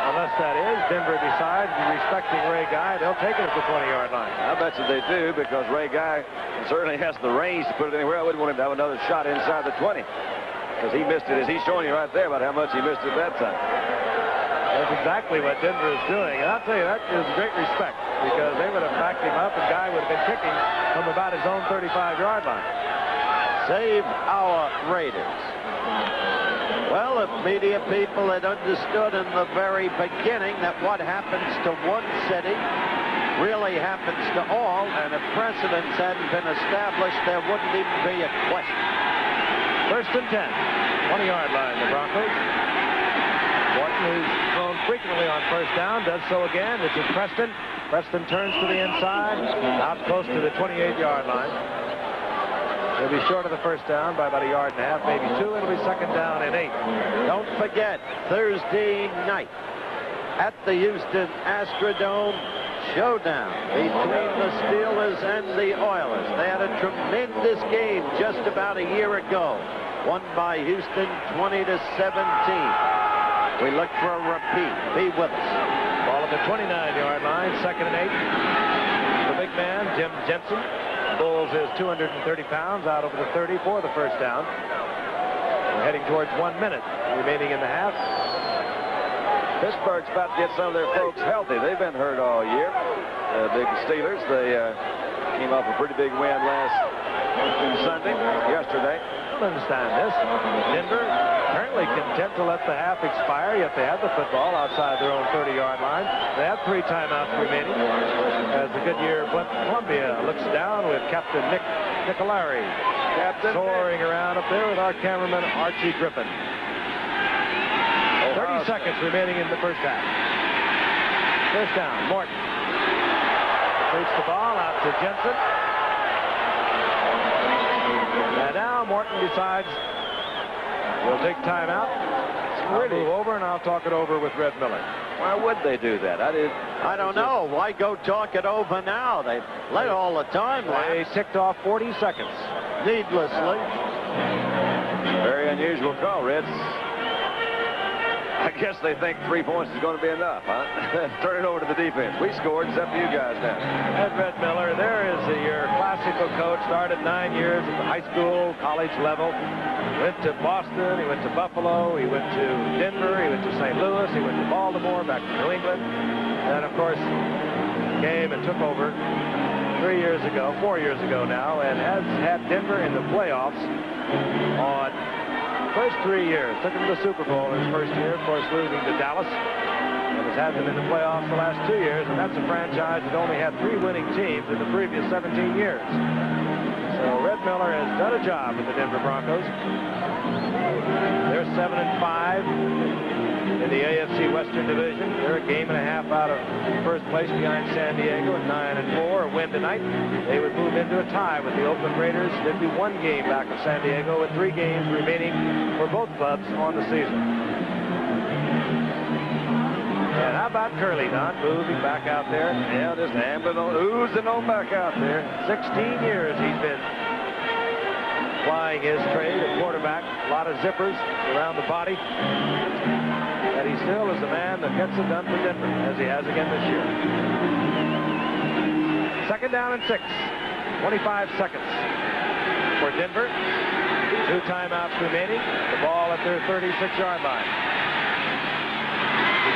Unless that is, Denver decides, respecting Ray Guy, they'll take it at the 20-yard line. I bet you they do, because Ray Guy certainly has the range to put it anywhere. I wouldn't want him to have another shot inside the 20, because he missed it, as he's showing you right there about how much he missed it that time. That's exactly what Denver is doing, and I'll tell you, that is great respect, because they would have backed him up, and Guy would have been kicking from about his own 35-yard line. Save our Raiders. Well, if media people had understood in the very beginning that what happens to one city really happens to all, and if precedents hadn't been established, there wouldn't even be a question. 1st and 10, 20-yard line, the Broncos. Morton, who's thrown frequently on 1st down, does so again. This is Preston. Preston turns to the inside, out close to the 28-yard line. He'll be short of the 1st down by about a yard and a half, maybe 2. It'll be 2nd down and 8. Don't forget, Thursday night at the Houston Astrodome, showdown between the Steelers and the Oilers. They had a tremendous game just about a year ago, won by Houston 20-17. We look for a repeat. Be with us. Ball at the 29-yard line, 2nd and 8. The big man, Jim Jensen, Bulls is 230 pounds, out over the 30 for the 1st down. We're heading towards 1 minute remaining in the half. Pittsburgh's about to get some of their folks healthy. They've been hurt all year. Big Steelers, they came off a pretty big win yesterday. I don't understand this. Denver apparently content to let the half expire, yet they have the football outside their own 30-yard line. They have 3 timeouts remaining as the Goodyear Columbia looks down with Captain Nick Nicolari soaring around up there with our cameraman Archie Griffin. 30 seconds remaining in the 1st half. 1st down, Morton shoots the ball out to Jensen. And now Morton decides we'll take timeout. I'll move over and I'll talk it over with Red Miller. Why would they do that? I don't know. Why go talk it over now? They let all the time lapse. They ticked off 40 seconds. Needlessly. Very unusual call, Reds. I guess they think 3 points is going to be enough, huh? Turn it over to the defense. We scored. It's up to you guys now. Ed Red Miller, there is your classical coach. Started 9 years at the high school, college level. Went to Boston. He went to Buffalo. He went to Denver. He went to St. Louis. He went to Baltimore, back to New England. And, of course, came and took over 4 years ago now, and has had Denver in the playoffs on first 3 years. Took him to the Super Bowl in his first year, of course, losing to Dallas. And has had them in the playoffs the last 2 years, and that's a franchise that only had 3 winning teams in the previous 17 years. So Red Miller has done a job with the Denver Broncos. They're 7-5 in the AFC Western Division. They're a game and a half out of first place behind San Diego at 9-4. A win tonight, they would move into a tie with the Oakland Raiders. They'd be 1 game back of San Diego with 3 games remaining for both clubs on the season. And how about Curly, Don, moving back out there? Yeah, just ambling on, oozing on back out there. 16 years he's been plying his trade at quarterback. A lot of zippers around the body. And he still is the man that gets it done for Denver, as he has again this year. 2nd down and 6. 25 seconds for Denver. 2 timeouts remaining. The ball at their 36-yard line.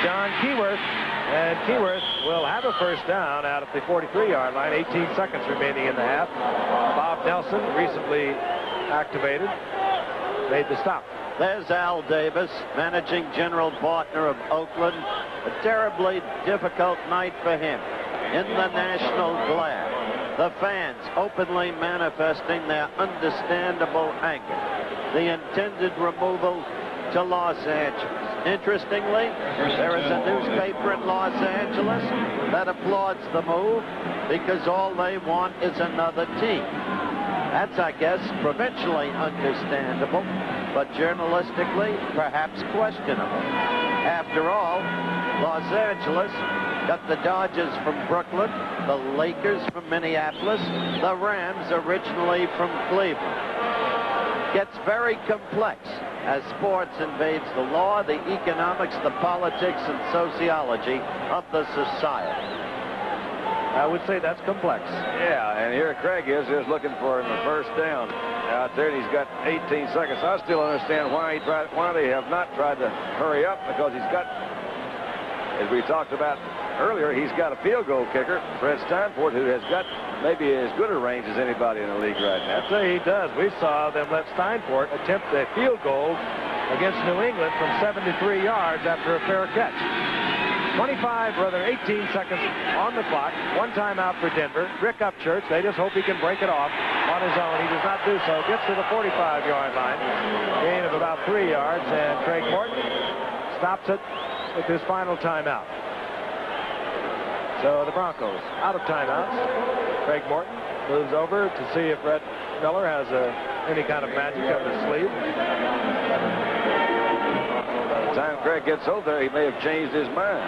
John Keyworth, and Keyworth will have a first down out of the 43-yard line. 18 seconds remaining in the half. Bob Nelson, recently activated, made the stop. There's Al Davis, managing general partner of Oakland. A terribly difficult night for him in the national glare. The fans openly manifesting their understandable anger. The intended removal to Los Angeles. Interestingly, there is a newspaper in Los Angeles that applauds the move because all they want is another team. That's, I guess, provincially understandable, but journalistically, perhaps questionable. After all, Los Angeles got the Dodgers from Brooklyn, the Lakers from Minneapolis, the Rams originally from Cleveland. Gets very complex as sports invades the law, the economics, the politics, and sociology of the society. I would say that's complex. Yeah, and here Craig is just looking for him a first down out there, and he's got 18 seconds. I still understand why they have not tried to hurry up, because he's got, as we talked about earlier, he's got a field goal kicker, Fred Steinfort, who has got maybe as good a range as anybody in the league right now. I'd say he does. We saw them let Steinfort attempt a field goal against New England from 73 yards after a fair catch. 18 seconds on the clock. 1 timeout for Denver. Rick Upchurch, they just hope he can break it off on his own. He does not do so. Gets to the 45-yard line. Gain of about 3 yards, and Craig Morton stops it with his final timeout. So the Broncos out of timeouts. Craig Morton moves over to see if Red Miller has any kind of magic up his sleeve. By the time Craig gets over there, he may have changed his mind.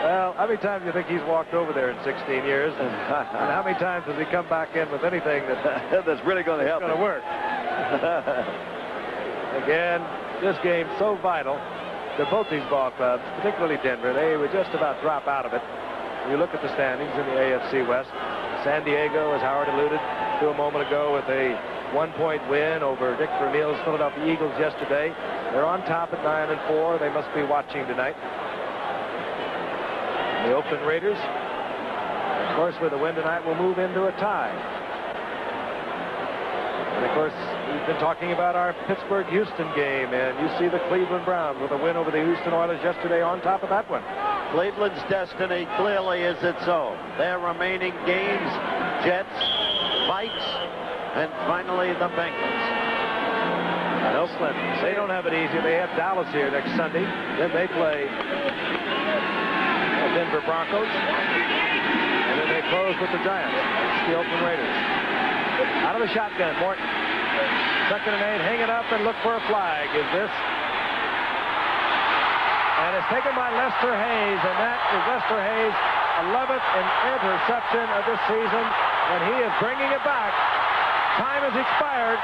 Well, how many times do you think he's walked over there in 16 years? And how many times has he come back in with anything that's really going to help? Going to work. Again, this game's so vital to both these ball clubs, particularly Denver. They would just about drop out of it. You look at the standings in the AFC West. San Diego, as Howard alluded to a moment ago, with a 1-point win over Dick Vermeil's Philadelphia Eagles yesterday. They're on top at 9-4. They must be watching tonight. The Oakland Raiders, of course, with a win tonight, will move into a tie. And of course, we've been talking about our Pittsburgh-Houston game, and you see the Cleveland Browns with a win over the Houston Oilers yesterday on top of that one. Cleveland's destiny clearly is its own. Their remaining games, Jets, Vikes, and finally the Bengals. And Oakland, they don't have it easy. They have Dallas here next Sunday. Then they play the Denver Broncos. And then they close with the Giants. It's the Oakland Raiders. Out of the shotgun, Morton. 2nd and 8, hang it up and look for a flag. Is this? And it's taken by Lester Hayes, and that is Lester Hayes' 11th interception of this season, and he is bringing it back. Time has expired.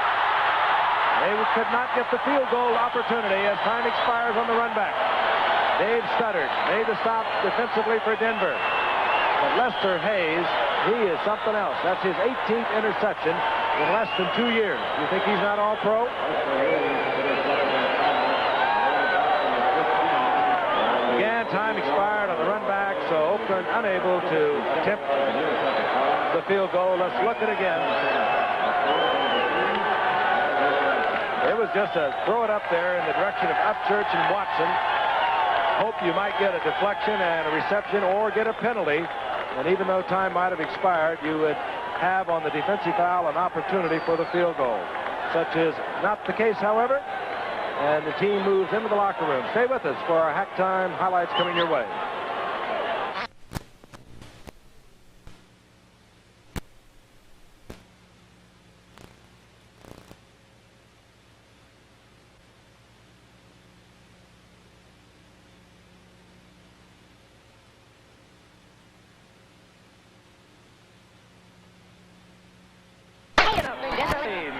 They could not get the field goal opportunity as time expires on the run back. Dave Studdard made the stop defensively for Denver. But Lester Hayes, he is something else. That's his 18th interception in less than 2 years. You think he's not all pro? Again, time expired on the run back, so Oakland unable to attempt the field goal. Let's look at it again. It was just a throw it up there in the direction of Upchurch and Watson. Hope you might get a deflection and a reception or get a penalty. And even though time might have expired, you would have on the defensive foul an opportunity for the field goal. Such is not the case, however. And the team moves into the locker room. Stay with us for our halftime highlights coming your way.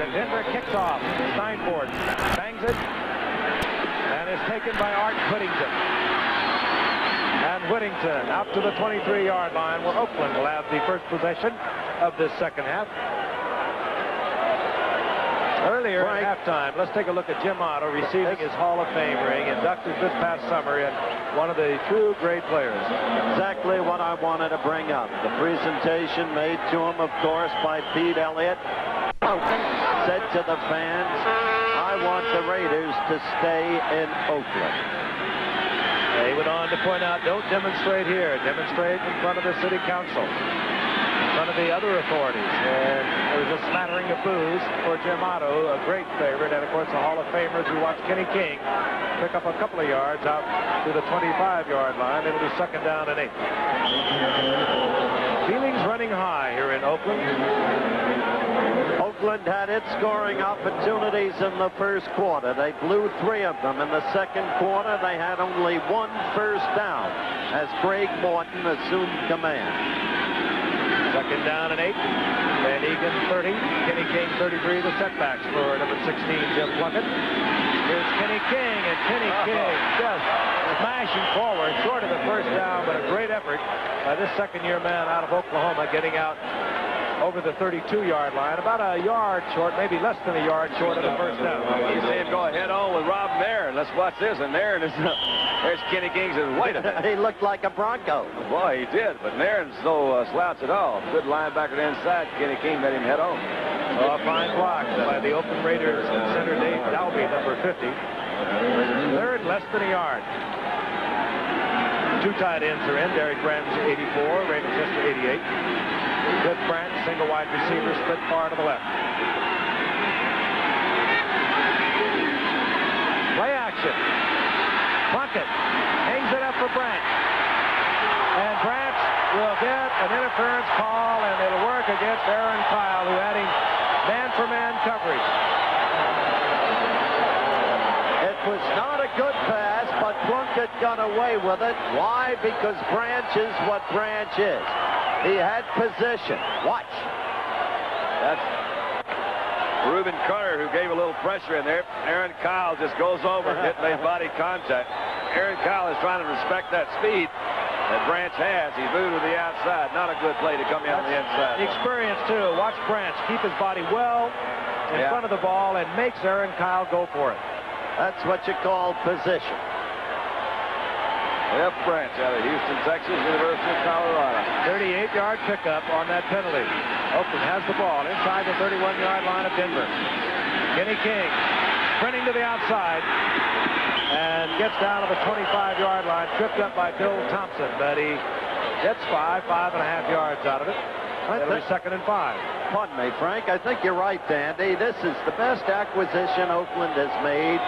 Denver kicks off. Steinford bangs it and is taken by Art Whittington. And Whittington out to the 23-yard line where Oakland will have the first possession of this second half. Earlier at halftime, let's take a look at Jim Otto receiving his Hall of Fame ring, inducted this past summer, and one of the true great players. Exactly what I wanted to bring up. The presentation made to him, of course, by Pete Elliott. Oakland said to the fans, I want the Raiders to stay in Oakland. He went on to point out, don't demonstrate here. Demonstrate in front of the city council, in front of the other authorities. And there was a smattering of boos for Jim Otto, a great favorite. And, of course, the Hall of Famers who watched Kenny King pick up a couple of yards out to the 25-yard line. It'll be second down and 8. Feelings running high here in Oakland. Oakland had its scoring opportunities in the first quarter. They blew 3 of them. In the second quarter, they had only 1 first down as Craig Morton assumed command. Second down and 8. Van Egan 30. Kenny King 33. The setbacks for number 16, Jim Plunkett. Here's Kenny King, and Kenny King just smashing forward, short of the first down, but a great effort by this second-year man out of Oklahoma, getting out over the 32-yard line, about a yard short, maybe less than a yard short of the first down. You see him go head on with Rob Nairn. Let's watch this. And Nairn is, there's Kenny King. Says, wait a minute. He looked like a Bronco. Boy, he did. But Nairn's no slouch at all. Good linebacker to inside. Kenny King made him head on. A fine block by the Oakland Raiders center Dave Dalby, number 50. Third, less than a yard. 2 tight ends are in. Derek Branch, 84. Raymond Chester, 88. Good Branch, single wide receiver, split far to the left. Play action. Plunkett hangs it up for Branch. And Branch will get an interference call, and it'll work against Aaron Kyle, who had him man-for-man coverage. It was not a good pass, but Plunkett got away with it. Why? Because Branch is what Branch is. He had position. Watch. That's Reuben Carter, who gave a little pressure in there. Aaron Kyle just goes over and made body contact. Aaron Kyle is trying to respect that speed that Branch has. He's moved to the outside. Not a good play to come in on the inside. The experience, too. Watch Branch keep his body well in front of the ball and makes Aaron Kyle go for it. That's what you call position. F. Branch out of Houston, Texas, University of Colorado. 38-yard pickup on that penalty. Oakland has the ball inside the 31-yard line of Denver. Kenny King sprinting to the outside and gets down to the 25-yard line, tripped up by Bill Thompson, but he gets 5.5 yards out of it. It'll be second and 5. Pardon me, Frank. I think you're right, Dandy. This is the best acquisition Oakland has made.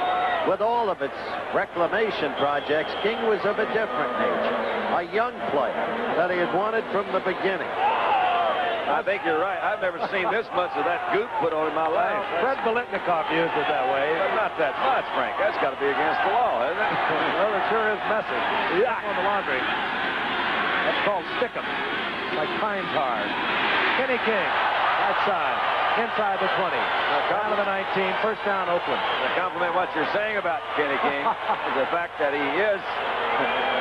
With all of its reclamation projects, King was of a different nature. A young player that he had wanted from the beginning. I think you're right. I've never seen this much of that goop put on in my life. Fred Biletnikoff used it that way. But not that much, Frank. That's got to be against the law, isn't it? Well, it sure is messy. Yeah. On the laundry. That's called stickum. Like pine tar. Kenny King, outside. Inside the 20. Down to the 19. First down, Oakland. To compliment what you're saying about Kenny King is the fact that he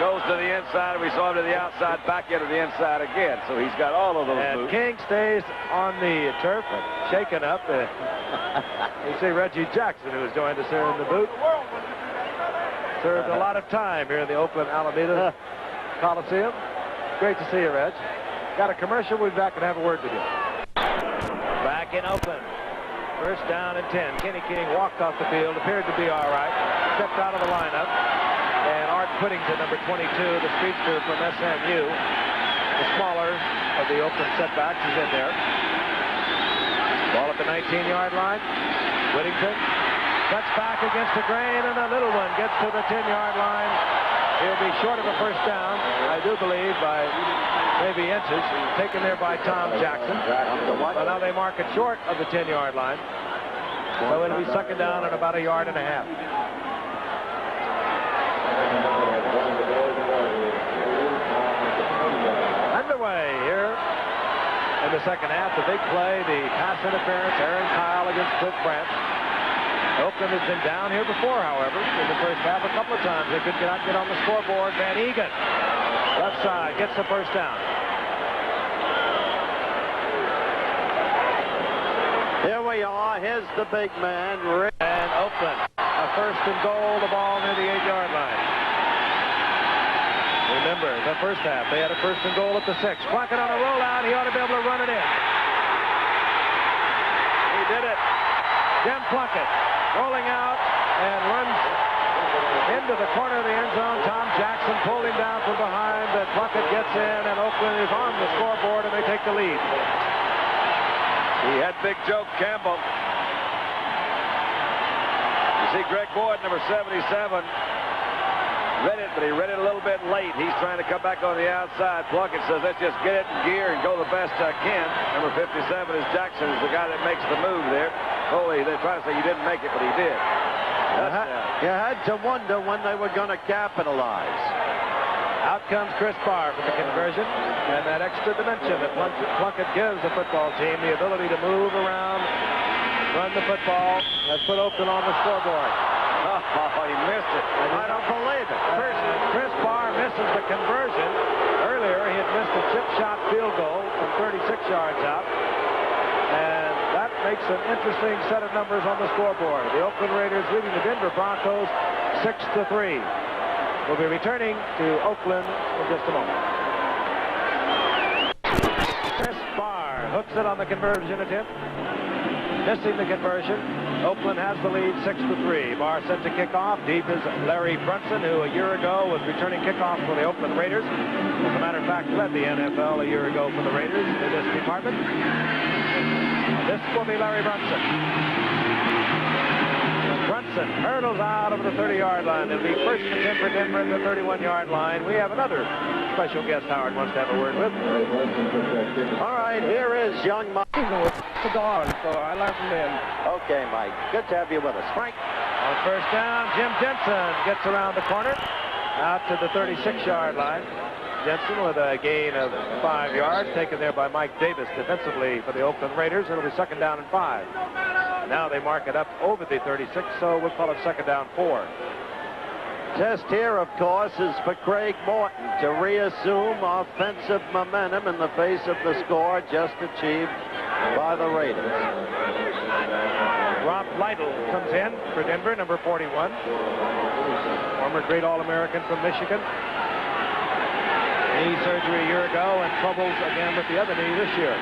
goes to the inside. We saw him to the outside, back into the inside again. So he's got all of those and moves. King stays on the turf and shaken up. You see Reggie Jackson, who has joined us here in the booth. Served a lot of time here in the Oakland Alameda Coliseum. Great to see you, Reg. Got a commercial. We'll be back and have a word with you. Back in Oakland. First down and 10. Kenny King walked off the field, appeared to be all right, stepped out of the lineup, and Art Whittington, number 22, the speedster from SMU, the smaller of the Oakland setbacks, is in there. Ball at the 19-yard line. Whittington cuts back against the grain, and the little one gets to the 10-yard line. He'll be short of a first down, I do believe, by maybe inches, taken there by Tom Jackson. But now they mark it short of the 10-yard line. So it'll be second down at about 1.5 yards. Underway here in the second half. The big play, the pass interference, Aaron Kyle against Cliff Brandt. Oakland has been down here before, however, in the first half a couple of times. They could not get on the scoreboard. Van Egan, left side, gets the first down. Here we are. Here's the big man. And Oakland, a first and goal, the ball near the 8-yard line. Remember, the first half, they had a first and goal at the 6. Plunkett on a rollout. He ought to be able to run it in. He did it. Jim Plunkett rolling out and runs into the corner of the end zone. Tom Jackson pulled him down from behind, but Plunkett gets in, and Oakland is on the scoreboard, and they take the lead. He had Big Joe Campbell. You see Greg Boyd, number 77, read it, but he read it a little bit late. He's trying to come back on the outside. Plunkett says, let's just get it in gear and go the best I can. Number 57 is Jackson, is the guy that makes the move there. Oh, they try to say you didn't make it, but he did. You had to wonder when they were going to capitalize. Out comes Chris Barr for the conversion, and that extra dimension that Plunkett gives the football team, the ability to move around, run the football, has put Oakland on the scoreboard. Oh, he missed it. I don't believe it. First, Chris Barr misses the conversion. Earlier, he had missed a chip shot field goal from 36 yards out, and that makes an interesting set of numbers on the scoreboard. The Oakland Raiders leading the Denver Broncos 6-3. We'll be returning to Oakland in just a moment. Chris Barr hooks it on the conversion attempt. Missing the conversion. Oakland has the lead 6-3. Barr set to kick off. Deep is Larry Brunson, who a year ago was returning kickoff for the Oakland Raiders. As a matter of fact, led the NFL a year ago for the Raiders in this department. This will be Larry Brunson. Brunson hurdles out over the 30-yard line. It'll be first and 10 for Denver at the 31-yard line. We have another special guest Howard wants to have a word with. All right, here is young Mike. Cigars, so I learned from them. Okay, Mike. Good to have you with us. Frank. On first down, Jim Jensen gets around the corner, out to the 36-yard line. Jensen with a gain of 5 yards, taken there by Mike Davis defensively for the Oakland Raiders. It'll be second down and 5. Now they mark it up over the 36, so we'll call it second down 4. Test here, of course, is for Craig Morton to reassume offensive momentum in the face of the score just achieved by the Raiders. Rob Lytle comes in for Denver, number 41. Former great All-American from Michigan. Knee surgery a year ago and troubles again with the other knee this year.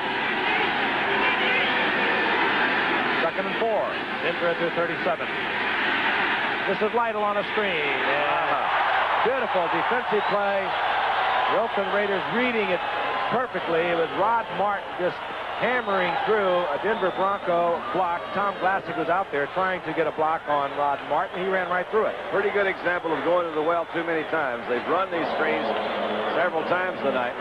Second and 4. Denver at their 37. This is Lytle on a screen. Beautiful defensive play. The Oakland Raiders reading it perfectly. It was Rod Martin just hammering through a Denver Bronco block. Tom Glassick was out there trying to get a block on Rod Martin. He ran right through it. Pretty good example of going to the well too many times. They've run these screens several times tonight.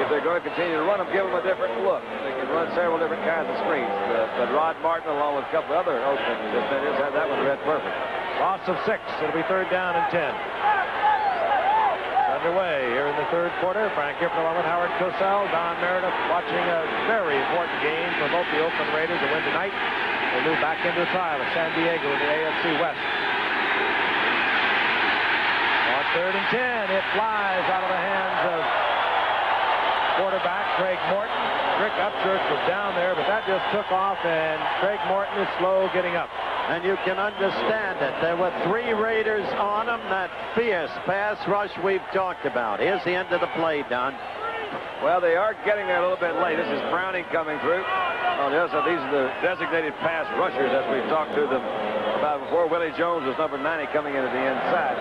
If they're going to continue to run them, give them a different look. They can run several different kinds of screens. But Rod Martin, along with a couple other Oakland defenders, had that one read perfect. Loss of 6. It'll be third down and 10. Underway here in the third quarter. Frank Gifford along with Howard Cosell, Don Meredith watching a very important game for both the Oakland Raiders to win tonight. They move back into a tie with San Diego in the AFC West. On third and 10, it flies out of the hands of quarterback Craig Morton. Rick Upchurch was down there, but that just took off, and Craig Morton is slow getting up. And you can understand it. There were 3 Raiders on him. That fierce pass rush we've talked about. Here's the end of the play, Don. Well, they are getting there a little bit late. This is Browning coming through. On the other side, these are the designated pass rushers, as we've talked to them about before. Willie Jones was number 90 coming into the inside.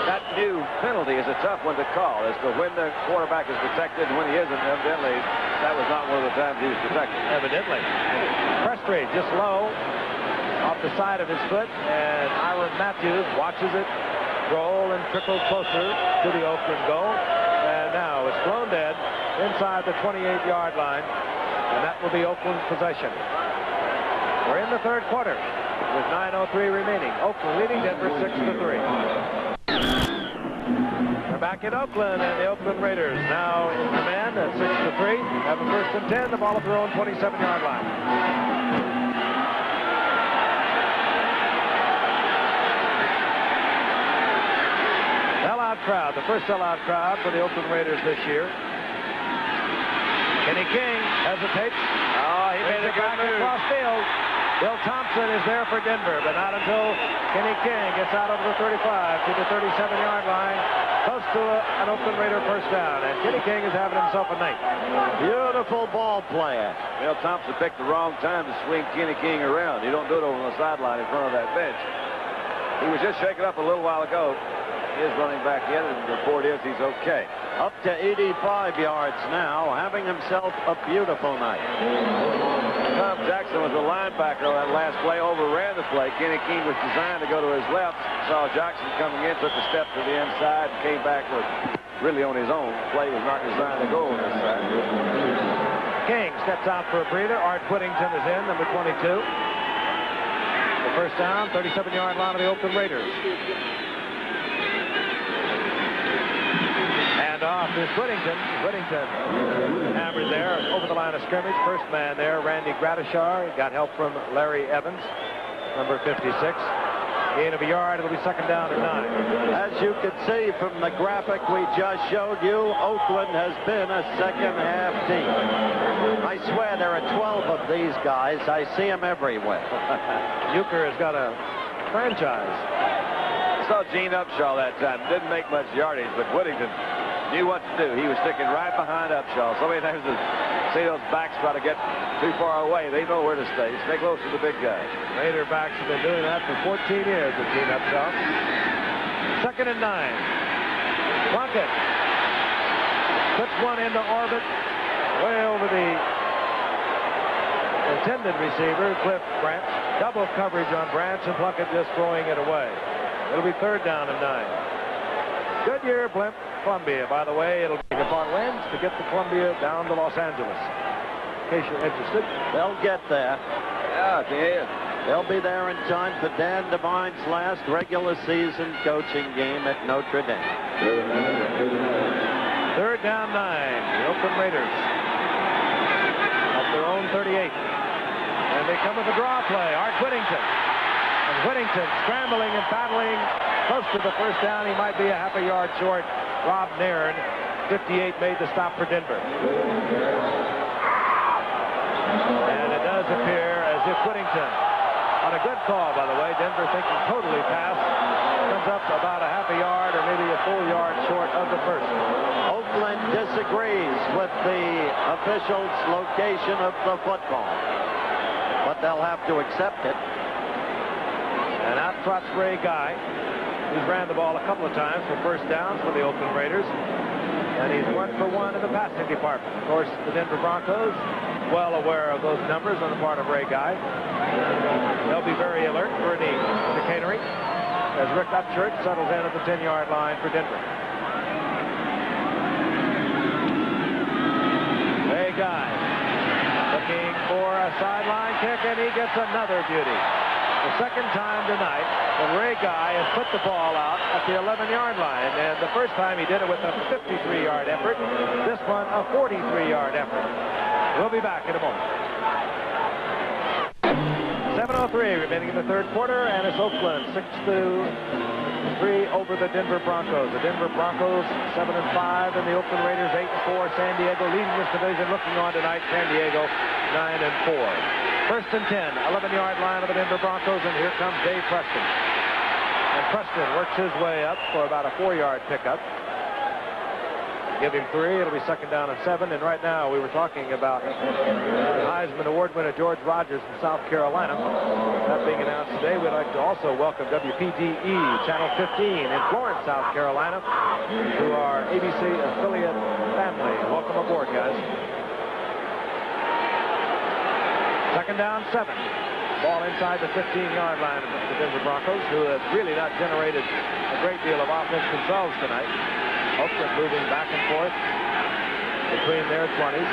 That new penalty is a tough one to call as to when the quarterback is protected and when he isn't. Evidently, that was not one of the times he was protected. Evidently. Press rate just low off the side of his foot, and Iron Matthews watches it roll and trickle closer to the Oakland goal. And now it's thrown dead inside the 28-yard line, and that will be Oakland's possession. We're in the third quarter with 9:03 remaining. Oakland leading Denver 6-3. We're back in Oakland, and the Oakland Raiders now in command at 6-3. Have a 1st and 10, the ball at their own 27-yard line. Sellout crowd, the first sellout crowd for the Oakland Raiders this year. Kenny King hesitates. Oh, he made a good move. Across field. Bill Thompson is there for Denver, but not until Kenny King gets out over the 35 to the 37-yard line, close to an Oakland Raider first down. And Kenny King is having himself a night. Beautiful ball player. Bill Thompson picked the wrong time to swing Kenny King around. You don't do it over on the sideline in front of that bench. He was just shaken up a little while ago. He is running back in, and the report is he's okay. Up to 85 yards now, having himself a beautiful night. Tom Jackson was a linebacker on that last play, overran the play. Kenny King was designed to go to his left. Saw Jackson coming in, took a step to the inside, and came back with really on his own. The play was not designed to go on this side. King steps out for a breather. Art Whittington is in, number 22. The first down, 37-yard line of the Oakland Raiders. Off is Whittington. Whittington hammered there over the line of scrimmage. First man there, Randy Gradishar. Got help from Larry Evans, number 56. Gain of a yard. It'll be 2nd down and 9. As you can see from the graphic we just showed you, Oakland has been a second-half team. I swear there are 12 of these guys. I see them everywhere. Euchre has got a franchise. I saw Gene Upshaw that time. Didn't make much yardage, but Whittington knew what to do. He was sticking right behind Upshaw. So many times to see those backs try to get too far away. They know where to stay. Stay close to the big guys. Raider backs have been doing that for 14 years with Gene Upshaw. 2nd and 9. Plunkett puts one into orbit way over the intended receiver, Cliff Branch. Double coverage on Branch, and Plunkett just throwing it away. It'll be 3rd down and 9. Goodyear, Blimp, Columbia. By the way, it'll take upon Lens to get the Columbia down to Los Angeles. In case you're interested. They'll get there. Yeah, at the end. They'll be there in time for Dan Devine's last regular season coaching game at Notre Dame. 3rd down 9. The Oakland Raiders up their own 38. And they come with a draw play. Art Whittington. And Whittington scrambling and battling close to the first down. He might be a half a yard short. Rob Nairn, 58, made the stop for Denver. And it does appear as if Whittington, on a good call, by the way, Denver thinking totally pass, comes up about a half a yard or maybe a full yard short of the first. Oakland disagrees with the official's location of the football, but they'll have to accept it. And out trots Ray Guy. He's ran the ball a couple of times for first downs for the Oakland Raiders. And he's 1 for 1 in the passing department. Of course, the Denver Broncos, well aware of those numbers on the part of Ray Guy. They'll be very alert for any chicanery as Rick Upchurch settles in at the 10-yard line for Denver. Ray Guy looking for a sideline kick, and he gets another beauty. The second time tonight that Ray Guy has put the ball out at the 11-yard line. And the first time he did it with a 53-yard effort. This one a 43-yard effort. We'll be back in a moment. 7:03 remaining in the third quarter, and it's Oakland 6-3 over the Denver Broncos. The Denver Broncos 7-5, and the Oakland Raiders 8-4. San Diego leading this division. Looking on tonight, San Diego 9-4. 1st and 10, 11-yard line of the Denver Broncos, and here comes Dave Preston. And Preston works his way up for about a 4-yard pickup. Give him 3. It'll be second down and 7. And right now, we were talking about Heisman Award winner George Rogers from South Carolina. That being announced today, we'd like to also welcome WPDE Channel 15 in Florence, South Carolina, to our ABC affiliate family. Welcome aboard, guys. Second down, 7. Ball inside the 15-yard line of the Denver Broncos, who have really not generated a great deal of offense themselves tonight. Oakland moving back and forth between their 20s.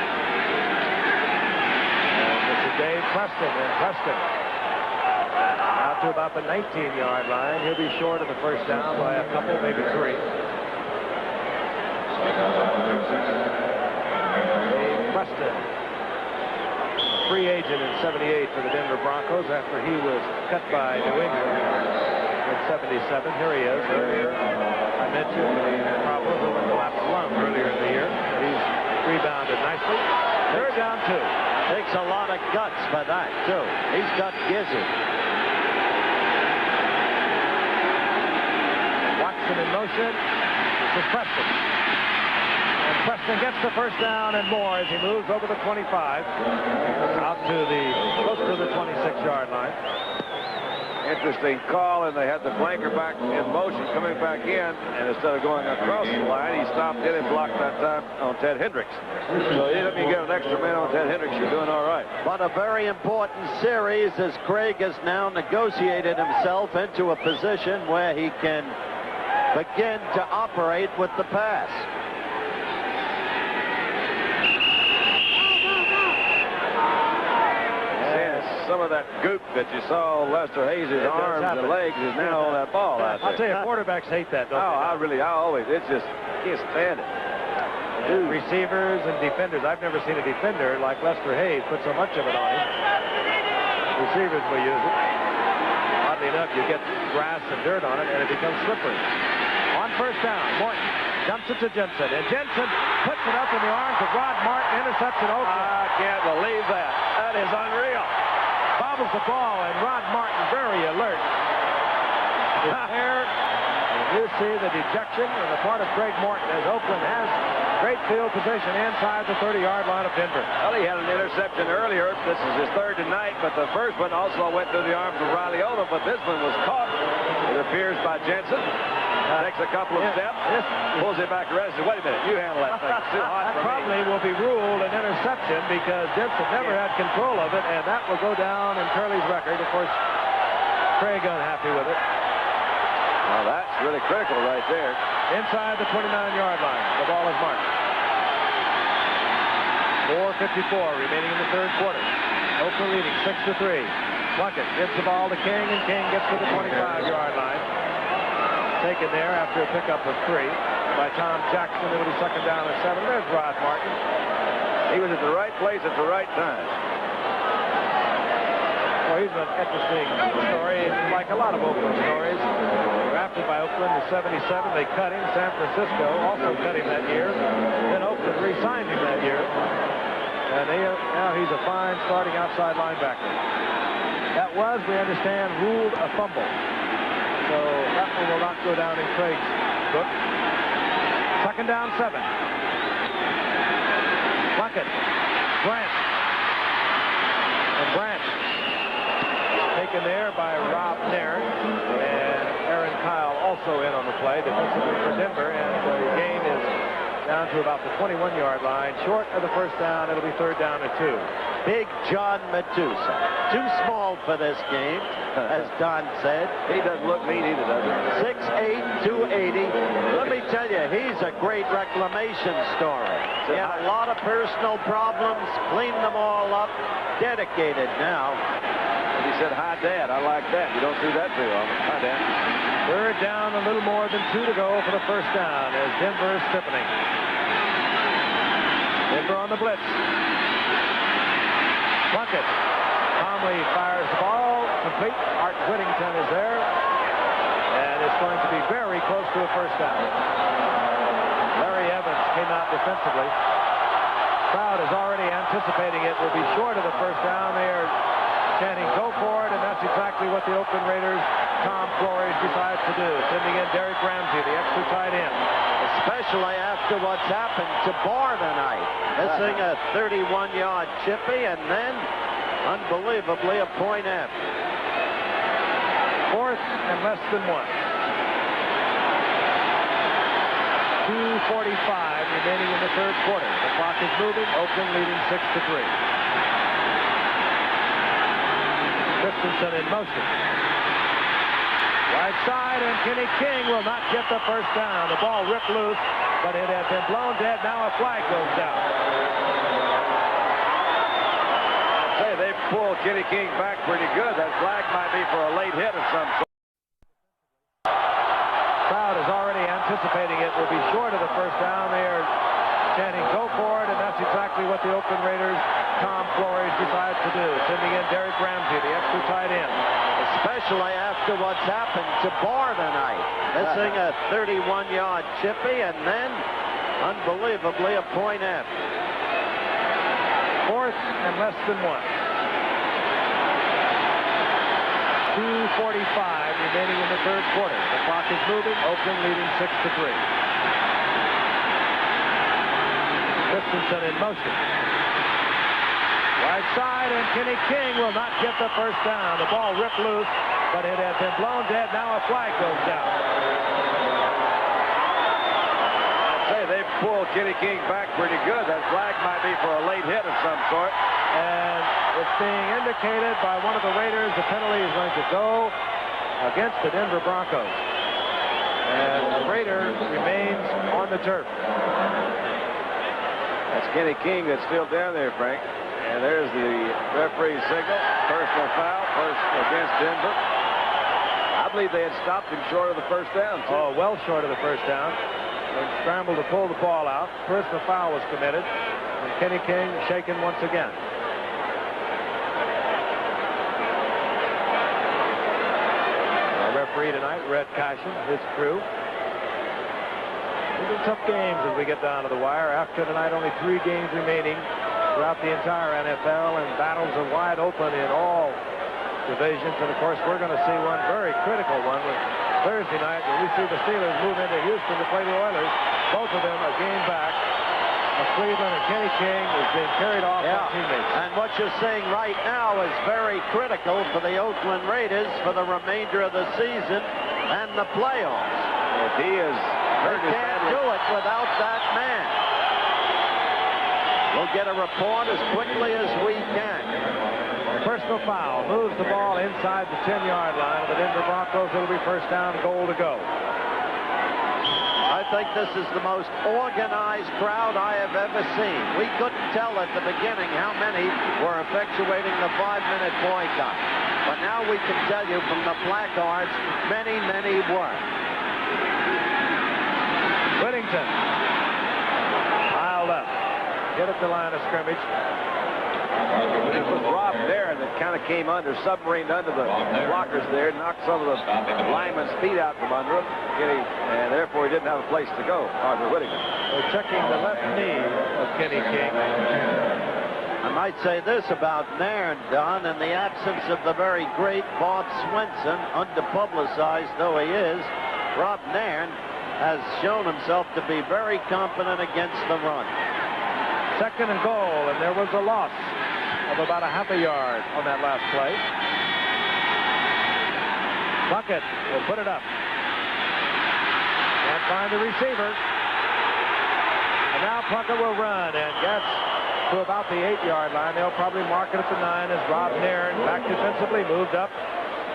And this is Dave Preston. And Preston out to about the 19-yard line. He'll be short of the first down by a couple, maybe 3. Dave Preston, free agent in '78 for the Denver Broncos after he was cut by New England in '77. Here he is. I mentioned problems with a collapsed lung earlier in the year. He's rebounded nicely. Third down 2. Takes a lot of guts for that, too. He's got gizzard. Watson in motion. This is Preston. And Preston gets the first down and more as he moves over the 25 out to the close to the 26-yard line. Interesting call, and they had the flanker back in motion coming back in, and instead of going across the line, he stopped in and blocked that time on Ted Hendricks. So even if you get an extra man on Ted Hendricks, you're doing all right. But a very important series as Craig has now negotiated himself into a position where he can begin to operate with the pass. Some of that goop that you saw Lester Hayes' arms and legs is now on that ball out there. I'll tell you, quarterbacks hate that, don't they? I always, it's just, can't stand it. Receivers and defenders. I've never seen a defender like Lester Hayes put so much of it on him. Receivers will use it. Oddly enough, you get grass and dirt on it, and it becomes slippery. On first down, Morton dumps it to Jensen, and Jensen puts it up in the arms of Rod Martin, interception Oakland. I can't believe that. That is unreal. Bobbles the ball, and Rod Martin very alert. There, and you see the dejection on the part of Craig Morton as Oakland has great field position inside the 30-yard line of Denver. Well, he had an interception earlier. This is his third tonight, but the first one also went through the arms of Riley Odom, but this one was caught, it appears, by Jensen. Takes a couple of steps, pulls it back around and says, wait a minute, you handle that thing. It's too hot for me. Probably will be ruled an interception because Jensen never had control of it, and that will go down in Curley's record. Of course, Craig unhappy with it. Well, that's really critical right there. Inside the 29-yard line, the ball is marked. 4:54 remaining in the third quarter. Oakland leading 6-3. Plunkett gives the ball to King, and King gets to the 25-yard line. Taken there after a pickup of 3 by Tom Jackson. It'll be second down and 7. There's Rod Martin. He was at the right place at the right time. Well, he's an interesting story, like a lot of Oakland stories. Drafted by Oakland in '77. They cut him. San Francisco also cut him that year. Then Oakland re-signed him that year. And now he's a fine starting outside linebacker. That was, we understand, ruled a fumble. So that one will not go down in Craig's book. Second down, 7. Plunkett. Branch. And Branch taken there by Rob Nairn. And Aaron Kyle also in on the play defensively for Denver. And the game is down to about the 21-yard line. Short of the first down. It'll be third down and 2. Big John Matusa. Too small for this game, as Don said. He doesn't look mean either, does he? 6'8", 280. Let me tell you, he's a great reclamation story. He had a lot of personal problems, cleaned them all up, dedicated now. And he said, hi, Dad. I like that. You don't see that too often. Hi, Dad. Third down, a little more than 2 to go for the first down as Denver is stiffening. Denver on the blitz. Plunkett calmly fires the ball, complete. Art Whittington is there, and it's going to be very close to a first down. Larry Evans came out defensively. Crowd is already anticipating it will be short of the first down. They are chanting, go for it, and that's exactly what the Oakland Raiders Tom Flores decides to do, sending in Derek Ramsey, the extra tight end. Especially after what's happened to Barr tonight. Missing a 31-yard chippy and then, unbelievably, a point after. 4th and less than 1. 2:45 remaining in the third quarter. The clock is moving. Oakland leading 6-3. Christensen in motion. Right side, and Kenny King will not get the first down. The ball ripped loose, but it had been blown dead. Now a flag goes down. I'd say they pulled Kenny King back pretty good. That flag might be for a late hit of some sort. Crowd is already anticipating it will be short of the first down. They are chanting, "Go for it," and that's exactly what the Oakland Raiders' Tom Flores decides to do, sending in Derek Ramsey, the extra tight end. Especially after what's happened to Barr tonight. Missing a 31-yard chippy and then, unbelievably, a point after. 4th and less than 1. 2:45 remaining in the third quarter. The clock is moving. Oakland leading 6-3. Christensen in motion. Right side, and Kenny King will not get the first down. The ball ripped loose, but it had been blown dead. Now a flag goes down. I'd say they pulled Kenny King back pretty good. That flag might be for a late hit of some sort. And it's being indicated by one of the Raiders. The penalty is going to go against the Denver Broncos. And the Raider remains on the turf. That's Kenny King that's still down there, Frank. And there's the referee's signal. Personal foul, first against Denver. I believe they had stopped him short of the first down, too. Oh, well short of the first down. And scrambled to pull the ball out. Personal foul was committed. And Kenny King shaken once again. Our referee tonight, Red Cashin, his crew. These are tough games as we get down to the wire. After tonight, only 3 games remaining throughout the entire NFL, and battles are wide open in all divisions. And of course, we're going to see one very critical one with Thursday night when we see the Steelers move into Houston to play the Oilers. Both of them a game back of Cleveland, and Kenny King is being carried off by teammates. And what you're saying right now is very critical for the Oakland Raiders for the remainder of the season and the playoffs. If he is hurt, they can't do it without that man. We'll get a report as quickly as we can. Personal foul moves the ball inside the 10-yard line of the Denver Broncos. It'll be first down, goal to go. I think this is the most organized crowd I have ever seen. We couldn't tell at the beginning how many were effectuating the 5-minute boycott. But now we can tell you from the placards, many, many were. Whittington piled up. Get at the line of scrimmage. It was Rob Darren that kind of came under, submarined under the blockers there, knocked some of the linemen's feet out from under him, and therefore he didn't have a place to go, Arthur Whittington. They're checking the left knee of Kenny King. I might say this about Nairn, Don, in the absence of the very great Bob Swenson, underpublicized though he is, Rob Nairn has shown himself to be very competent against the run. 2nd and goal, and there was a loss of about a half a yard on that last play. Puckett will put it up. Can't find the receiver. And now Puckett will run and gets to about the 8-yard line. They'll probably mark it at the 9 as Rob Nairn, back defensively, moved up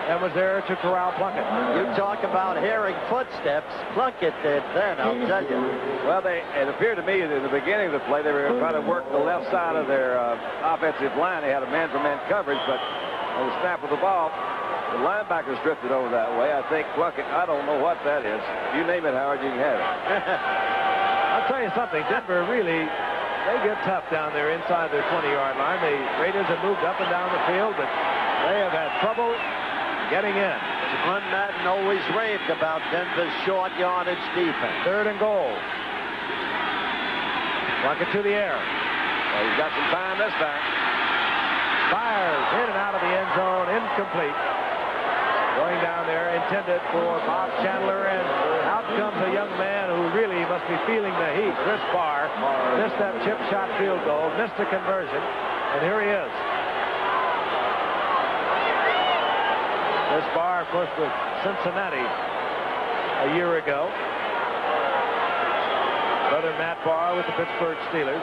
and was there to corral Plunkett. You talk about hearing footsteps. Plunkett did then, I'll tell you. Well, it appeared to me that in the beginning of the play, they were trying to work the left side of their offensive line. They had a man-for-man coverage, but on the snap of the ball, the linebackers drifted over that way. I think Plunkett, I don't know what that is. You name it, Howard, you can have it. I'll tell you something. Denver really, they get tough down there inside their 20-yard line. The Raiders have moved up and down the field, but they have had trouble getting in. Glenn Madden always raved about Denver's short yardage defense. 3rd and goal. Plunkett to the air. Well, he's got some time this time. Fires in and out of the end zone, incomplete. Going down there, intended for Bob Chandler, and out comes a young man who really must be feeling the heat. Chris Barr missed that chip shot field goal, missed the conversion, and here he is. Chris Barr, of course, with Cincinnati a year ago. Brother Matt Barr with the Pittsburgh Steelers.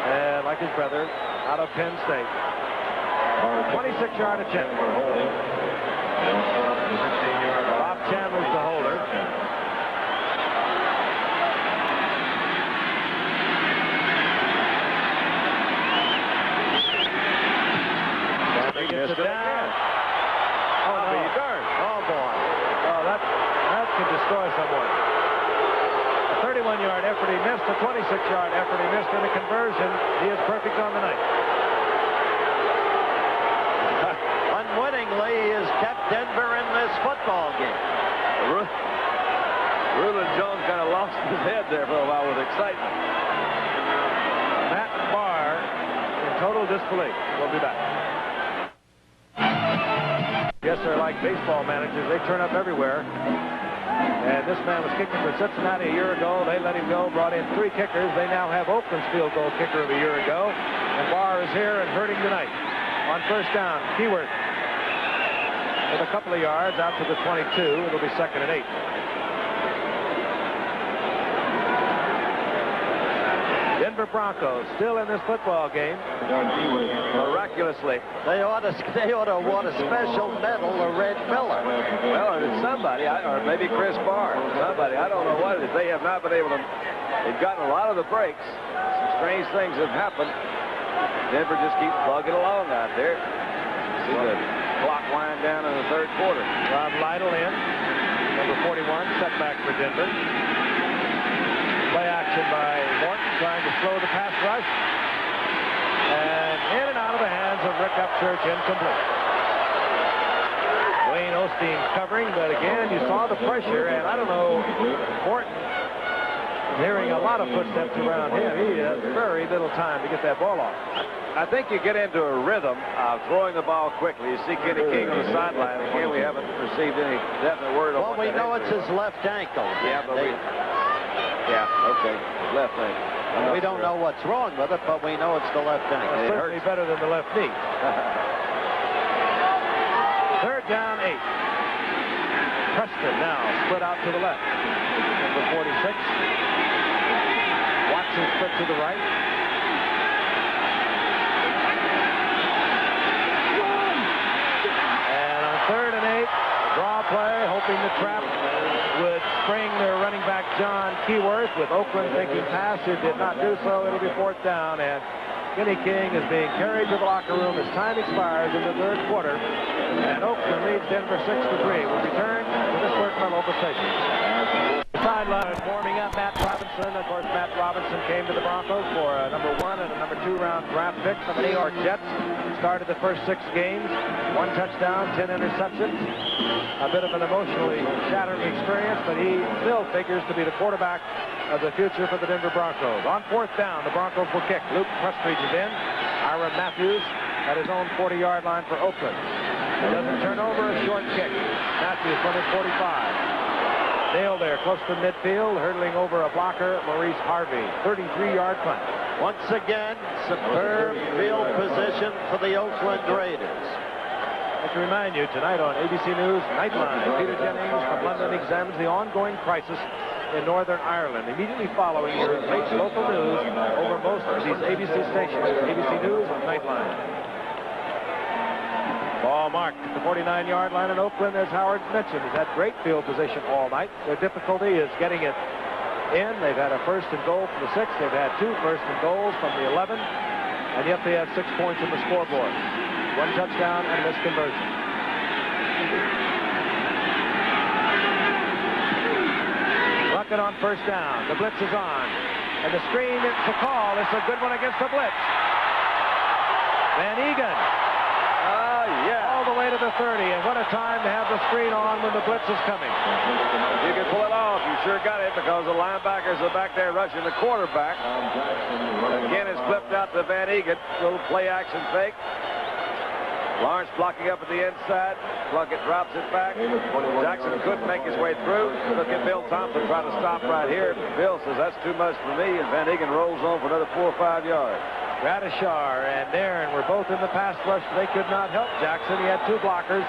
And like his brother, out of Penn State. 26-yard attempt. Bob Chandler's the holder. He gets it down. Oh, no. Oh, boy. Oh, that could destroy someone. A 31-yard effort he missed, a 26-yard effort he missed, and a conversion. He is perfect on the night. Unwittingly, he has kept Denver in this football game. Reuben Jones kind of lost his head there for a while with excitement. Matt Barr in total disbelief. We'll be back. Yes, they're like baseball managers. They turn up everywhere. And this man was kicking for Cincinnati a year ago. They let him go, brought in 3 kickers. They now have Oakland's field goal kicker of a year ago. And Barr is here and hurting tonight. On first down, Keyworth with a couple of yards out to the 22. It'll be 2nd and 8. Denver Broncos still in this football game. Miraculously. They ought to award a special medal to Red Miller. Well, it's somebody, or maybe Chris Barr. Somebody, I don't know what it is. They have not been able to. They've gotten a lot of the breaks. Some strange things have happened. Denver just keeps plugging along out there. See the clock wind down in the 3rd quarter. Rob Lytle in, number 41, setback for Denver. Play action by Morton, trying to slow the pass rush. And in and out of the hands of Rick Upchurch, incomplete. Wayne Osteen covering, but again, you saw the pressure, and I don't know, Morton hearing a lot of footsteps around him. He has very little time to get that ball off. I think you get into a rhythm of throwing the ball quickly. You see Kenny King on the sideline. Again, we haven't received any definite word on Well, we know it's his left ankle. Yeah, but okay. Left ankle. We don't know what's wrong with it, but we know it's the left ankle. It's certainly better than the left knee. 3rd down, 8. Preston now split out to the left. Number 46. Watson split to the right. And on 3rd and 8, draw play, hoping the trap would spring their running back John Keyworth, with Oakland thinking pass. It did not do so. It'll be 4th down, and Kenny King is being carried to the locker room as time expires in the 3rd quarter, and Oakland leads Denver 6-3. We'll return to this Burt Local station. Sideline warming up Matt Robinson. Of course, Matt Robinson came to the Broncos for a number 1 and a number 2 round draft pick from the New York Jets. Started the first 6 games, 1 touchdown, 10 interceptions. A bit of an emotionally shattering experience, but he still figures to be the quarterback of the future for the Denver Broncos. On 4th down, the Broncos will kick. Luke Prestridge is in. Ira Matthews at his own 40-yard line for Oakland. He doesn't turn over, a short kick. Matthews from his 45. Nailed there, close to midfield, hurdling over a blocker, Maurice Harvey. 33-yard punt. Once again, superb field position for the Oakland Raiders. I'd like to remind you, tonight on ABC News Nightline, Peter Jennings from London examines the ongoing crisis in Northern Ireland. Immediately following your great local news over most of these ABC stations. ABC News Nightline. Ball marked at the 49-yard line in Oakland, as Howard mentioned. Has had great field position all night. Their difficulty is getting it in. They've had a 1st and goal from the 6. They've had 2 first and goals from the 11. And yet they have 6 points on the scoreboard. 1 touchdown and a missed conversion. Ruckett on 1st down. The blitz is on. And the screen, it's a call. It's a good one against the blitz. Van Egan. All the way to the 30, and what a time to have the screen on when the blitz is coming. If you can pull it off, you sure got it, because the linebackers are back there rushing the quarterback. Again, it's flipped out to Van Egan. Little play action fake. Lawrence blocking up at the inside. Plunkett drops it back. Jackson couldn't make his way through. Look at Bill Thompson trying to stop right here. Bill says that's too much for me, and Van Egan rolls on for another 4 or 5 yards. Gradishar and Nairn were both in the pass rush. They could not help Jackson. He had 2 blockers.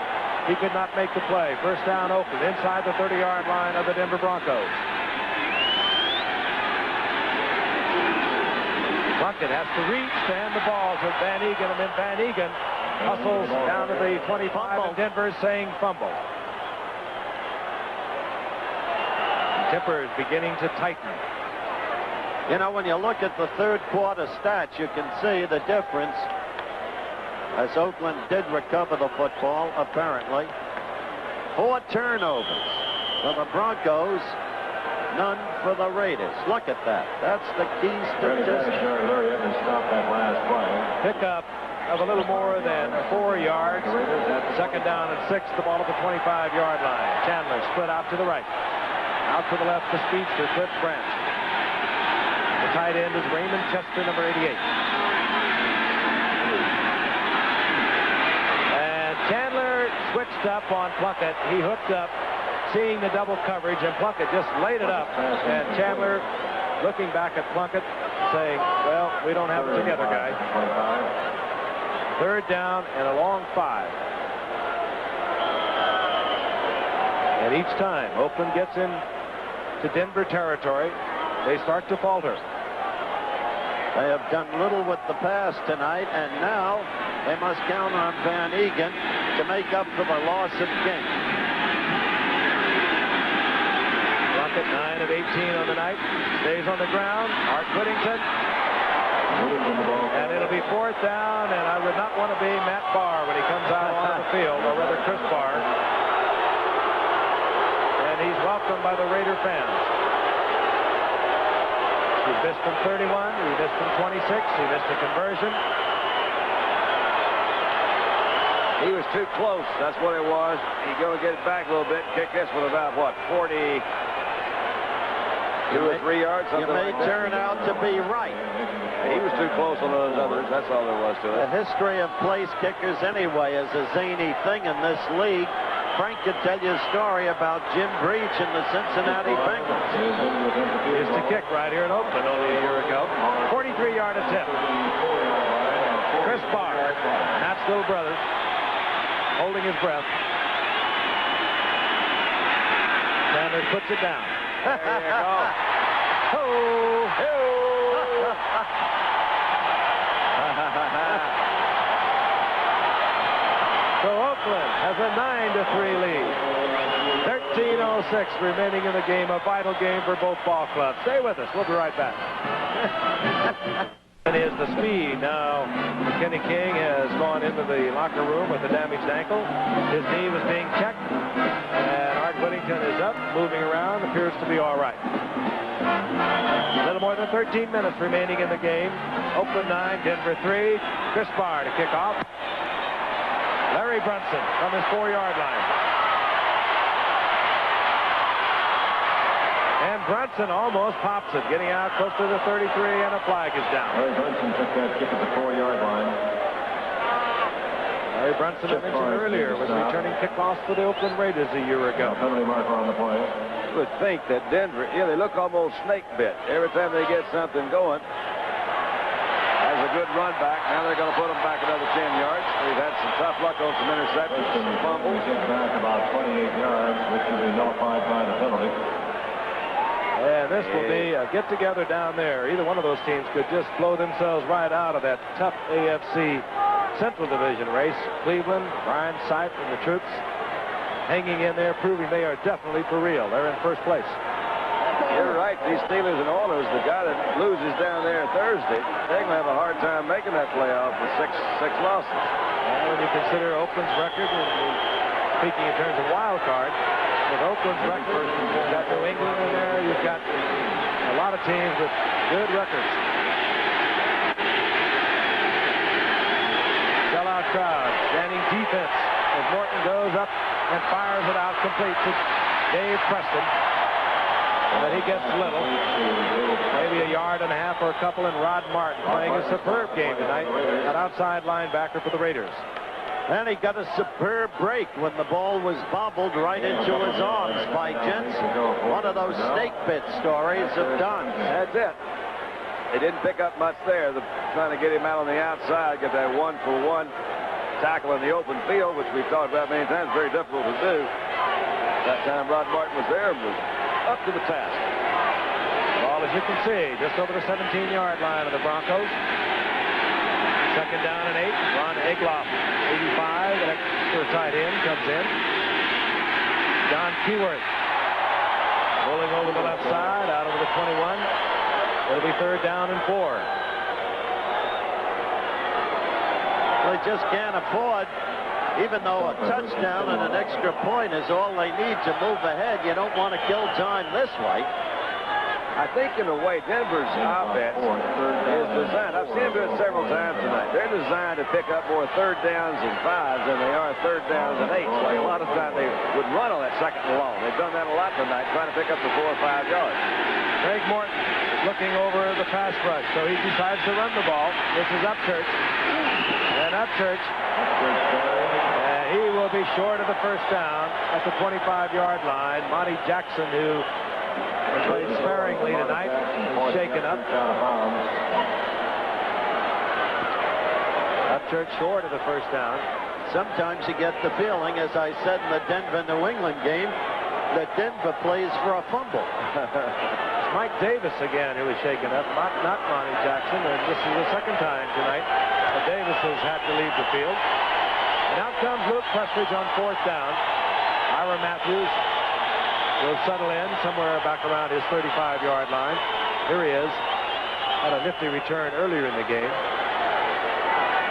He could not make the play. First down, Oakland, inside the 30-yard line of the Denver Broncos. Plunkett has to reach to hand the ball to Van Egan, and then Van Egan hustles down to the 25, and Denver saying fumble. Tempers beginning to tighten. You know, when you look at the third quarter stats, you can see the difference as Oakland did recover the football, apparently. 4 turnovers for the Broncos, none for the Raiders. Look at that. That's the key statistic. Pickup of a little more than 4 yards. Second down and 6, the ball at the 25-yard line. Chandler split out to the right. Out to the left, the speedster, Cliff Branch. The tight end is Raymond Chester, number 88. And Chandler switched up on Plunkett. He hooked up, seeing the double coverage, and Plunkett just laid it up. And Chandler looking back at Plunkett, saying, well, we don't have it together, guy. Third down and a long 5. And each time Oakland gets into Denver territory, they start to falter. They have done little with the pass tonight, and now they must count on Van Egan to make up for the loss of King. Plunkett 9 of 18 on the night. Stays on the ground. Art Whittington. And it'll be 4th down, and I would not want to be Matt Barr when he comes out on the field, or rather Chris Barr. And he's welcomed by the Raider fans. He missed from 31, he missed from 26, he missed a conversion. He was too close. That's what it was. He's going to get it back a little bit. Kick this with about, what, 42 or 3 yards? You may turn out to be right. He was too close on those others. That's all there was to it. The history of place kickers anyway is a zany thing in this league. Frank could tell you a story about Jim Breach and the Cincinnati Bengals. He used to kick right here in Oakland only a year ago. 43-yard attempt. Chris Barr, Matt's little brother, holding his breath. Sanders puts it down. There you go. Ho! So Oakland has a 9-3 lead. 13:06 remaining in the game, a vital game for both ball clubs. Stay with us. We'll be right back. It is the speed. Now, Kenny King has gone into the locker room with a damaged ankle. His knee was being checked, and Art Whittington is up, moving around, appears to be all right. A little more than 13 minutes remaining in the game. Oakland 9, Denver 3. Chris Barr to kick off. Larry Brunson from his 4-yard line. And Brunson almost pops it, getting out close to the 33, and a flag is down. Larry Brunson took that kick at the 4-yard line. Larry Brunson, I mentioned earlier, was returning kickoffs for the Oakland Raiders a year ago. Penalty marker on the play. You would think that Denver, they look almost snake bit every time they get something going. Has a good run back. Now they're going to put them back another 10 yards. They've had some tough luck on some interceptions, some fumbles. They get back about 28 yards, which will be nullified by the penalty. And this will be a get-together down there. Either one of those teams could just blow themselves right out of that tough AFC Central Division race. Cleveland, Brian Sipe and the troops hanging in there, proving they are definitely for real. They're in first place. You're right. These Steelers and Oilers, the guy that loses down there Thursday, they're going to have a hard time making that playoff with six losses. And when you consider Oakland's record, speaking in terms of wild card, with Oakland's record, you've got New England in there, you've got a lot of teams with good records. Sellout crowd, standing defense as Morton goes up and fires it out complete to Dave Preston. But he gets little, maybe a yard and a half or a couple, and Rod Martin playing a superb game tonight, an outside linebacker for the Raiders. And he got a superb break when the ball was bobbled right into his arms by Jensen. One of those snake bit stories of Don. That's it. They didn't pick up much there. Trying to get him out on the outside, get that 1-for-1 tackle in the open field, which we've talked about many times, very difficult to do. That time Rod Martin was there and was up to the task. Ball, as you can see, just over the 17-yard line of the Broncos. Second down and 8. Ron Egloff, 85, an extra tight end, comes in. John Keyworth rolling over the left side, out over the 21. It'll be third down and 4. They just can't afford, even though a touchdown and an extra point is all they need to move ahead. You don't want to kill time this way. I think in a way Denver's offense is designed. I've seen them do it several times tonight. They're designed to pick up more third downs and 5s than they are third downs and 8s. Like a lot of times they would run on that second and long. They've done that a lot tonight, trying to pick up the 4 or 5 yards. Craig Morton looking over the pass rush, so he decides to run the ball. This is Upchurch. And Upchurch, he will be short of the first down at the 25-yard line. Monty Jackson, who played sparingly tonight, is shaken up. Upchurch short of the first down. Sometimes you get the feeling, as I said in the Denver-New England game, that Denver plays for a fumble. It's Mike Davis again who is shaken up, not Monty Jackson, and this is the second time tonight that Davis has had to leave the field. And out comes Luke Prestridge on fourth down. Ira Matthews will settle in somewhere back around his 35-yard line. Here he is. Had a nifty return earlier in the game.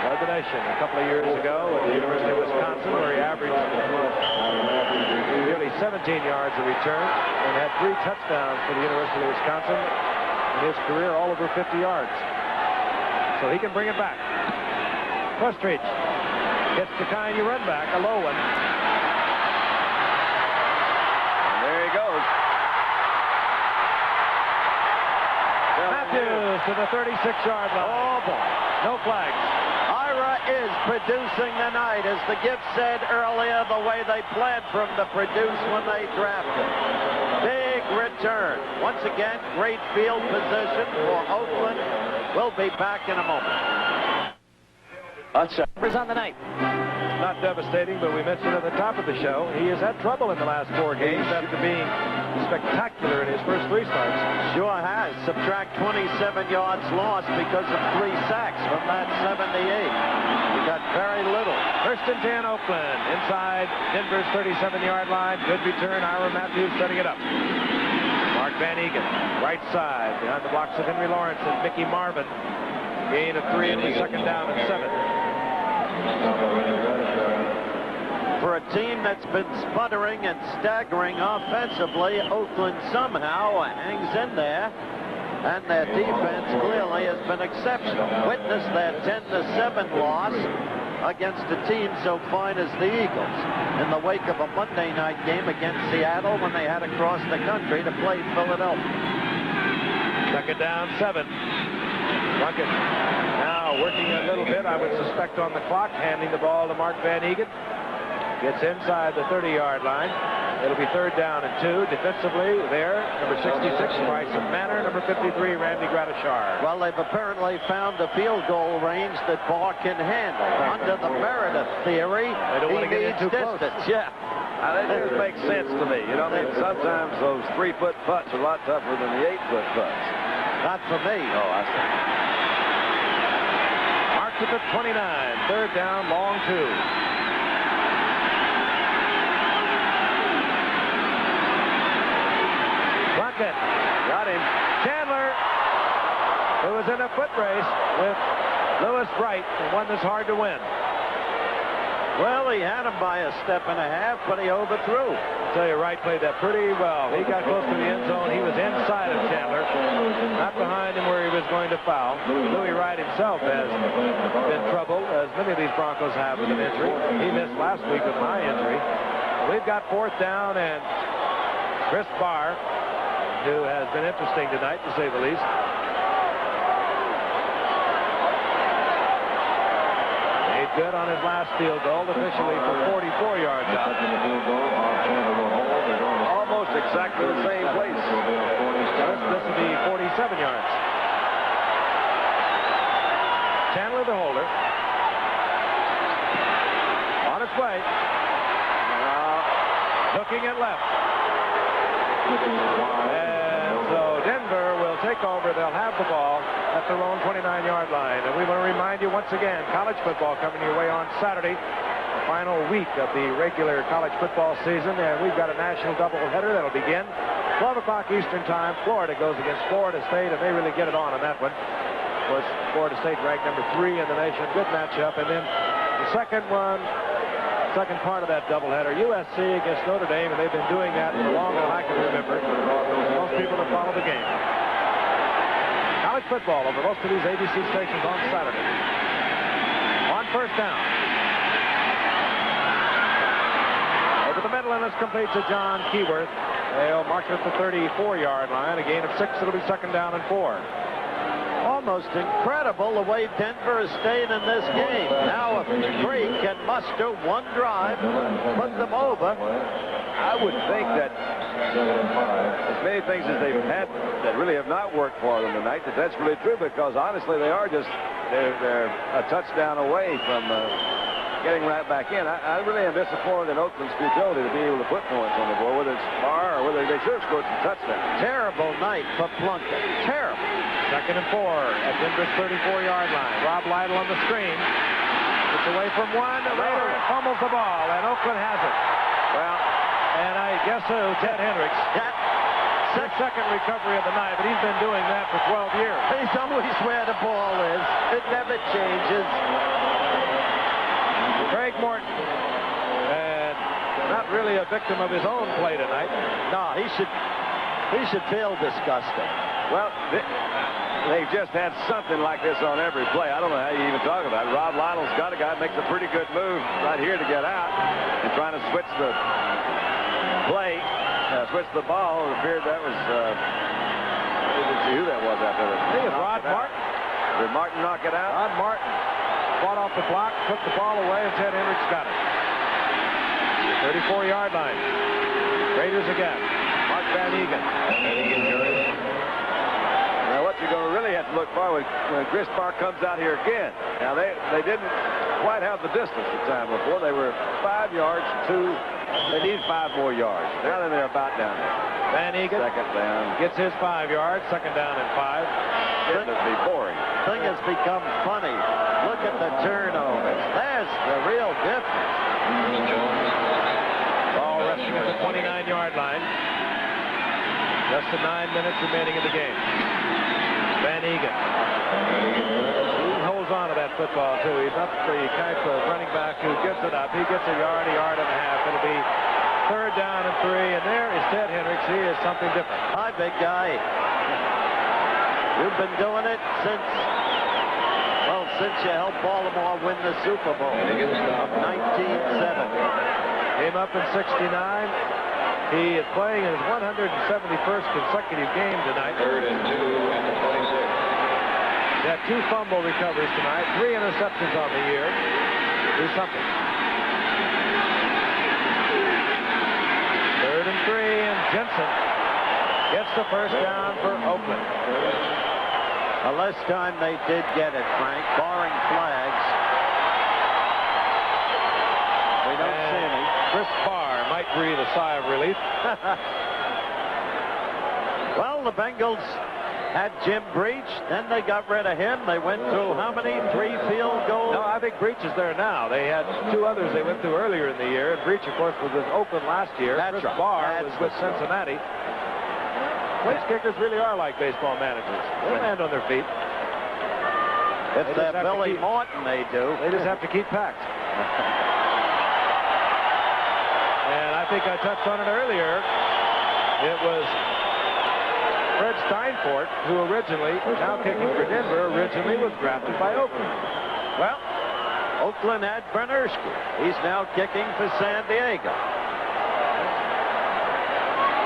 Led the nation a couple of years ago at the University of Wisconsin, where he averaged nearly 17 yards a return and had 3 touchdowns for the University of Wisconsin in his career, all over 50 yards. So he can bring it back. Prestridge gets the kind you run back, a low one. And there he goes. Matthews to the 36-yard line. Oh, boy. No flags. Ira is producing tonight, as the gift said earlier, the way they planned for him to produce when they drafted. Big return. Once again, great field position for Oakland. We'll be back in a moment. Numbers on the night. Not devastating, but we mentioned at the top of the show, he has had trouble in the last 4 games after being spectacular in his first 3 starts. Sure has. Subtract 27 yards lost because of 3 sacks from that 78. He got very little. First and 10, Oakland. Inside Denver's 37-yard line. Good return. Ira Matthews setting it up. Mark Van Egan, right side, behind the blocks of Henry Lawrence and Mickey Marvin. Gain of 3 in the second down and 7. For a team that's been sputtering and staggering offensively, Oakland somehow hangs in there, and their defense clearly has been exceptional. Witness that 10-7 loss against a team so fine as the Eagles in the wake of a Monday night game against Seattle when they had to cross the country to play Philadelphia. Second down, 7. Plunkett now working a little bit, I would suspect, on the clock, handing the ball to Mark Van Egan. Gets inside the 30-yard line. It'll be third down and 2. Defensively there, number 66, Bryson Manor, number 53, Randy Gratishar. Well, they've apparently found a field goal range that Barr can handle. Under the Meredith theory, they don't want to get in too distance. Close. Yeah. Now, that just makes sense to me. You know, I mean, sometimes those 3-foot putts are a lot tougher than the 8-foot putts. Not for me. Oh, I see. Marked at the 29. Third down, long 2. Got him. Chandler, who was in a foot race with Lewis Bright, and one that's hard to win. Well, he had him by a step and a half, but he overthrew. I'll tell you, Wright played that pretty well. He got close to the end zone. He was inside of Chandler, not behind him where he was going to foul. Louis Wright himself has been troubled, as many of these Broncos have with an injury. He missed last week with my injury. We've got fourth down, and Chris Barr, who has been interesting tonight, to say the least. good on his last field goal, officially for 44 yards out. Almost exactly the same place. This will be 47 yards. Chandler, the holder. On its way. Looking at left. And so Denver will take over. They'll have the ball at their own 29-yard line. And we want to remind you once again, college football coming your way on Saturday, the final week of the regular college football season. And we've got a national doubleheader that'll begin 12 o'clock Eastern time. Florida goes against Florida State, and they really get it on that one. Of course, Florida State ranked number 3 in the nation. Good matchup. And then the second part of that doubleheader, USC against Notre Dame, and they've been doing that for longer than I can remember. Most people that follow the game. College football over most of these ABC stations on Saturday. On first down. Over the middle, and it's complete to John Keyworth. They'll mark it at the 34-yard line. A gain of 6. It'll be second down and 4. Almost incredible the way Denver is staying in this game. Now if Craig can muster one drive, put them over. I would think that as many things as they've had that really have not worked for them tonight, that's really true, because honestly they're a touchdown away from getting right back in. I really am disappointed in Oakland's futility to be able to put points on the board, whether it's far or whether they should have scored some touchdowns. Terrible night for Plunkett. Terrible. Second and 4 at Denver's 34-yard line. Rob Lytle on the screen. It's away from one. Later it fumbles the ball, and Oakland has it. Well, and I guess who? Ted Hendricks. His second recovery of the night, but he's been doing that for 12 years. He's always where the ball is. It never changes. Craig Morton, and not really a victim of his own play tonight. No, he should feel disgusted. Well, they've just had something like this on every play. I don't know how you even talk about it. Rob Lytle's got a guy who makes a pretty good move right here to get out and trying to switch the play, switch the ball. It appeared that was, I didn't see who that was out there. I think it's Rod Martin. Did Martin knock it out? Rod Martin fought off the block, took the ball away, and Ted Hendricks got it. 34-yard line. Raiders again. Mark Van Egan. Now what you're going to really have to look for when Chris Park comes out here again. Now they didn't quite have the distance the time before. They were 5 yards to, they need 5 more yards. Now then they're about down there. Van Egan second down. Gets his 5 yards, second down and 5. Getting to be boring. Thing has become funny. Look at the turnovers. There's the real difference. Ball resting at the 29-yard line. Just 9 minutes remaining in the game. Van Egan. He holds on to that football, too. He's not the type of running back who gives it up. He gets a yard and a half. It'll be third down and 3, and there is Ted Hendricks. He is something different. Hi, big guy. You've been doing it since you helped Baltimore win the Super Bowl of 1970. Came up in 69. He is playing in his 171st consecutive game tonight. Third and 2 and the 26. He had 2 fumble recoveries tonight, 3 interceptions on the year. Do something. Third and 3, and Jensen gets the first down for Oakland. Well, last time they did get it, Frank, barring flags. We don't see any. Chris Barr might breathe a sigh of relief. Well, the Bengals had Jim Breach, then they got rid of him. They went through how many? 3 field goals? No, I think Breach is there now. They had 2 others they went through earlier in the year. And Breach, of course, was with Oakland last year. That's Chris right. Barr was with Cincinnati. Place kickers really are like baseball managers. They land on their feet. If they're Billy Morton, they do. They just have to keep packed. And I think I touched on it earlier. It was Fred Steinfort, who originally, now kicking for Denver, originally was drafted by Oakland. Well, Oakland had Bernersky. He's now kicking for San Diego.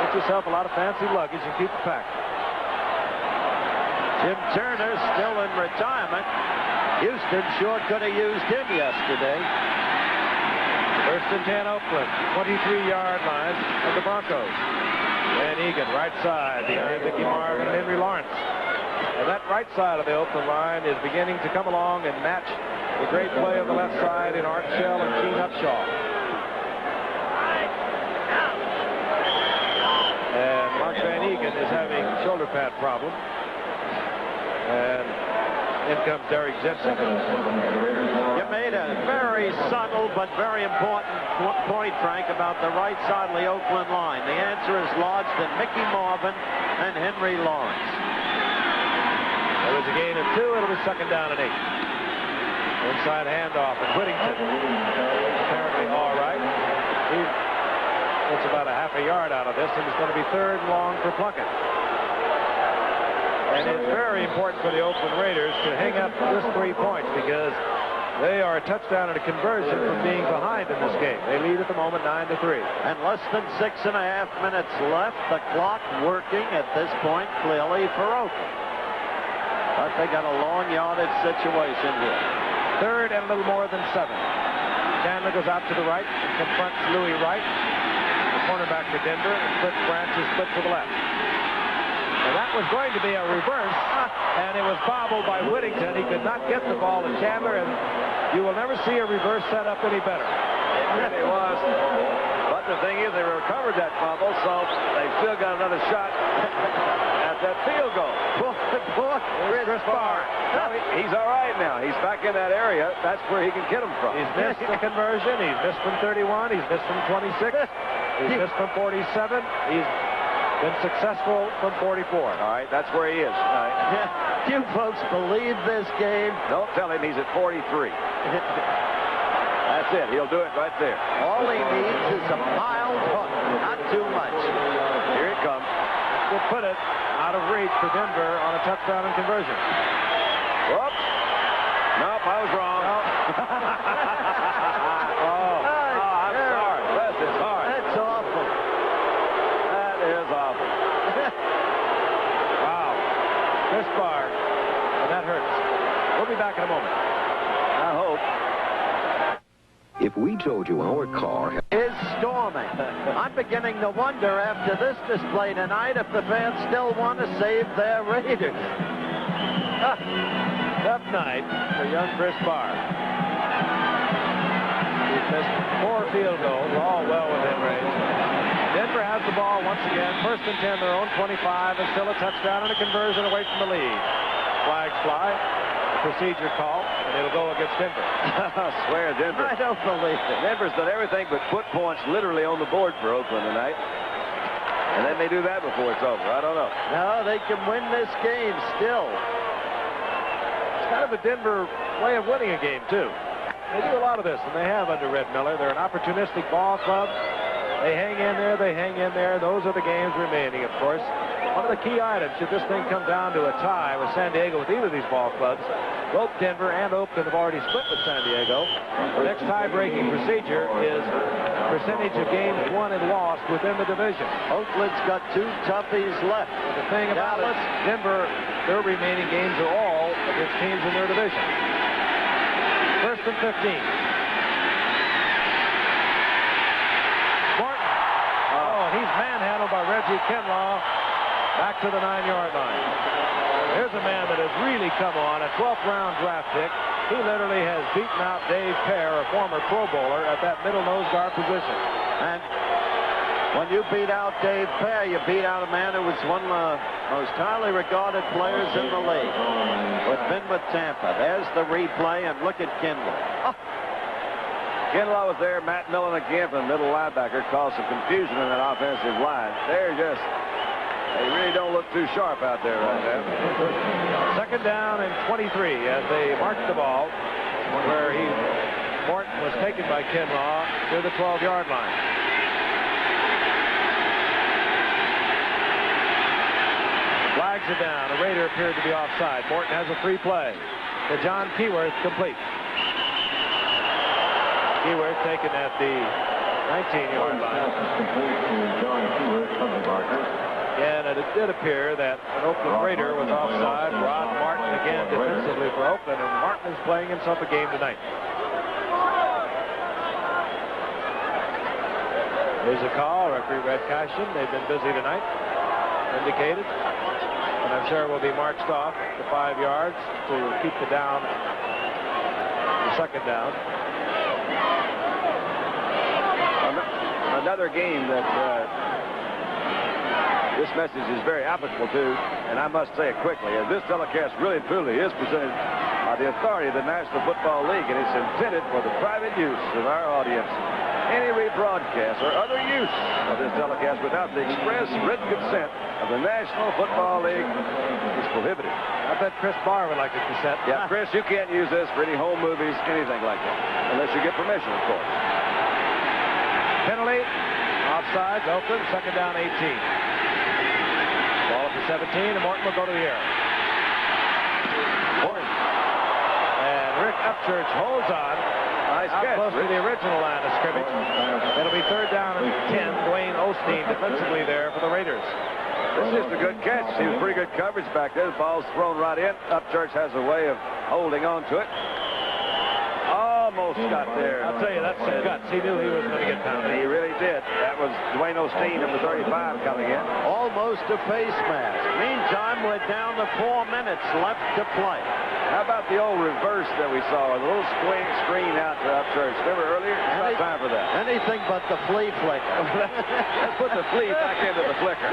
Get yourself a lot of fancy luggage and keep it packed. Jim Turner still in in retirement. Houston sure could have used him yesterday. First and 10 Oakland, 23-yard line of the Broncos. Van Egan, right side, behind Mickey Marvin and Henry Lawrence. And that right side of the Oakland line is beginning to come along and match the great play of the left side in Art Shell and Gene Upshaw. And Mark Van Egan is having shoulder pad problem. And in comes Derek Jensen. You made a very subtle but very important point, Frank, about the right side of the Oakland line. The answer is lodged in Mickey Marvin and Henry Lawrence. There was a gain of 2. It'll be second down and 8. Inside handoff, and Whittington apparently all right. He gets about a half a yard out of this, and it's going to be third and long for Plunkett. And it's very important for the Oakland Raiders to hang up this 3 points, because they are a touchdown and a conversion from being behind in this game. They lead at the moment 9-3. And less than 6.5 minutes left. The clock working at this point clearly for Oakland. But they got a long yardage situation here. Third and a little more than 7. Chandler goes out to the right and confronts Louis Wright, the cornerback for Denver, and Cliff Branch is split to the left. And that was going to be a reverse, and it was bobbled by Whittington. He could not get the ball to Chandler, and you will never see a reverse set up any better. It really was. But the thing is, they recovered that fumble, so they've still got another shot at that field goal. Chris Barr. No, he's all right now. He's back in that area. That's where he can get them from. He's missed the conversion. He's missed from 31. He's missed from 26. He's missed from 47. He's been successful from 44. All right, that's where he is. All right. You folks believe this game? Don't tell him he's at 43. That's it. He'll do it right there. All he needs is a mild hook, not too much. Here it comes. Will put it out of reach for Denver on a touchdown and conversion. Whoops. Nope, I was wrong. I'm sorry. Bless his heart. That's awful. That is awful. Wow. Chris Barr. And that hurts. We'll be back in a moment. I hope. If we told you our car Is storming. I'm beginning to wonder after this display tonight if the fans still want to save their Raiders. Tough night for young Chris Barr. He's missed 4 field goals, all well within range. Denver has the ball once again. First and 10, their own 25, and still a touchdown and a conversion away from the lead. Flags fly. Procedure call, and it'll go against Denver. I swear, Denver. I don't believe it. Denver's done everything but put points literally on the board for Oakland tonight. And they may do that before it's over. I don't know. No, they can win this game still. It's kind of a Denver way of winning a game, too. They do a lot of this, and they have under Red Miller. They're an opportunistic ball club. They hang in there, they hang in there. Those are the games remaining, of course. One of the key items, should this thing come down to a tie with San Diego with either of these ball clubs, both Denver and Oakland have already split with San Diego. The next tie-breaking procedure is percentage of games won and lost within the division. Oakland's got 2 toughies left. The thing about it, Denver, their remaining games are all against teams in their division. First and 15. Martin. Oh, he's manhandled by Reggie Kinlaw. Back to the 9-yard line. Here's a man that has really come on, a 12th round draft pick. He literally has beaten out Dave Pear, a former Pro Bowler, at that middle nose guard position. And when you beat out Dave Pear, you beat out a man who was one of the most highly regarded players in the league. Who's been with Tampa. There's the replay, and look at Kinlaw. Oh. Kinlaw was there. Matt Millen again from the middle linebacker caused some confusion in that offensive line. They really don't look too sharp out there right now. Second down and 23 as they march the ball where Morton was taken by Kinlaw to the 12-yard line. Flags are down. The Raider appeared to be offside. Morton has a free play to John Keyworth, complete. Keyworth taken at the 19-yard line. Again, and it did appear that an Oakland Raider was offside. Rod Martin again defensively for Oakland, and Martin is playing himself a game tonight. Here's a call. Referee red caution. They've been busy tonight. Indicated. And I'm sure will be marched off to 5 yards to keep the down, the second down. Another game that this message is very applicable to, and I must say it quickly, as this telecast really and truly is presented by the authority of the National Football League, and it's intended for the private use of our audience. Any rebroadcast or other use of this telecast without the express written consent of the National Football League is prohibited. I bet Chris Barr would like a cassette. Yeah, Chris, you can't use this for any home movies, anything like that, unless you get permission, of course. Penalty. Offside. Oakland. Second down, 18. Ball up to 17, and Morton will go to the air. Morton. And Rick Upchurch holds on. Nice out catch, close Rick. to the original line of scrimmage. It'll be third down and 10. Dwayne Osteen defensively there for the Raiders. This is just a good catch. He was pretty good coverage back there. The ball's thrown right in. Upchurch has a way of holding on to it. Almost got there. I'll tell you, that's some guts. He knew he was going to get pounded. He really did. That was Dwayne Osteen, number 35, coming in. Almost a face mask. Meantime, we're down to 4 minutes left to play. How about the old reverse that we saw? A little screen out to Upchurch. Remember earlier? It's not time for that. Anything but the flea flicker. Let's put the flea back into the flicker.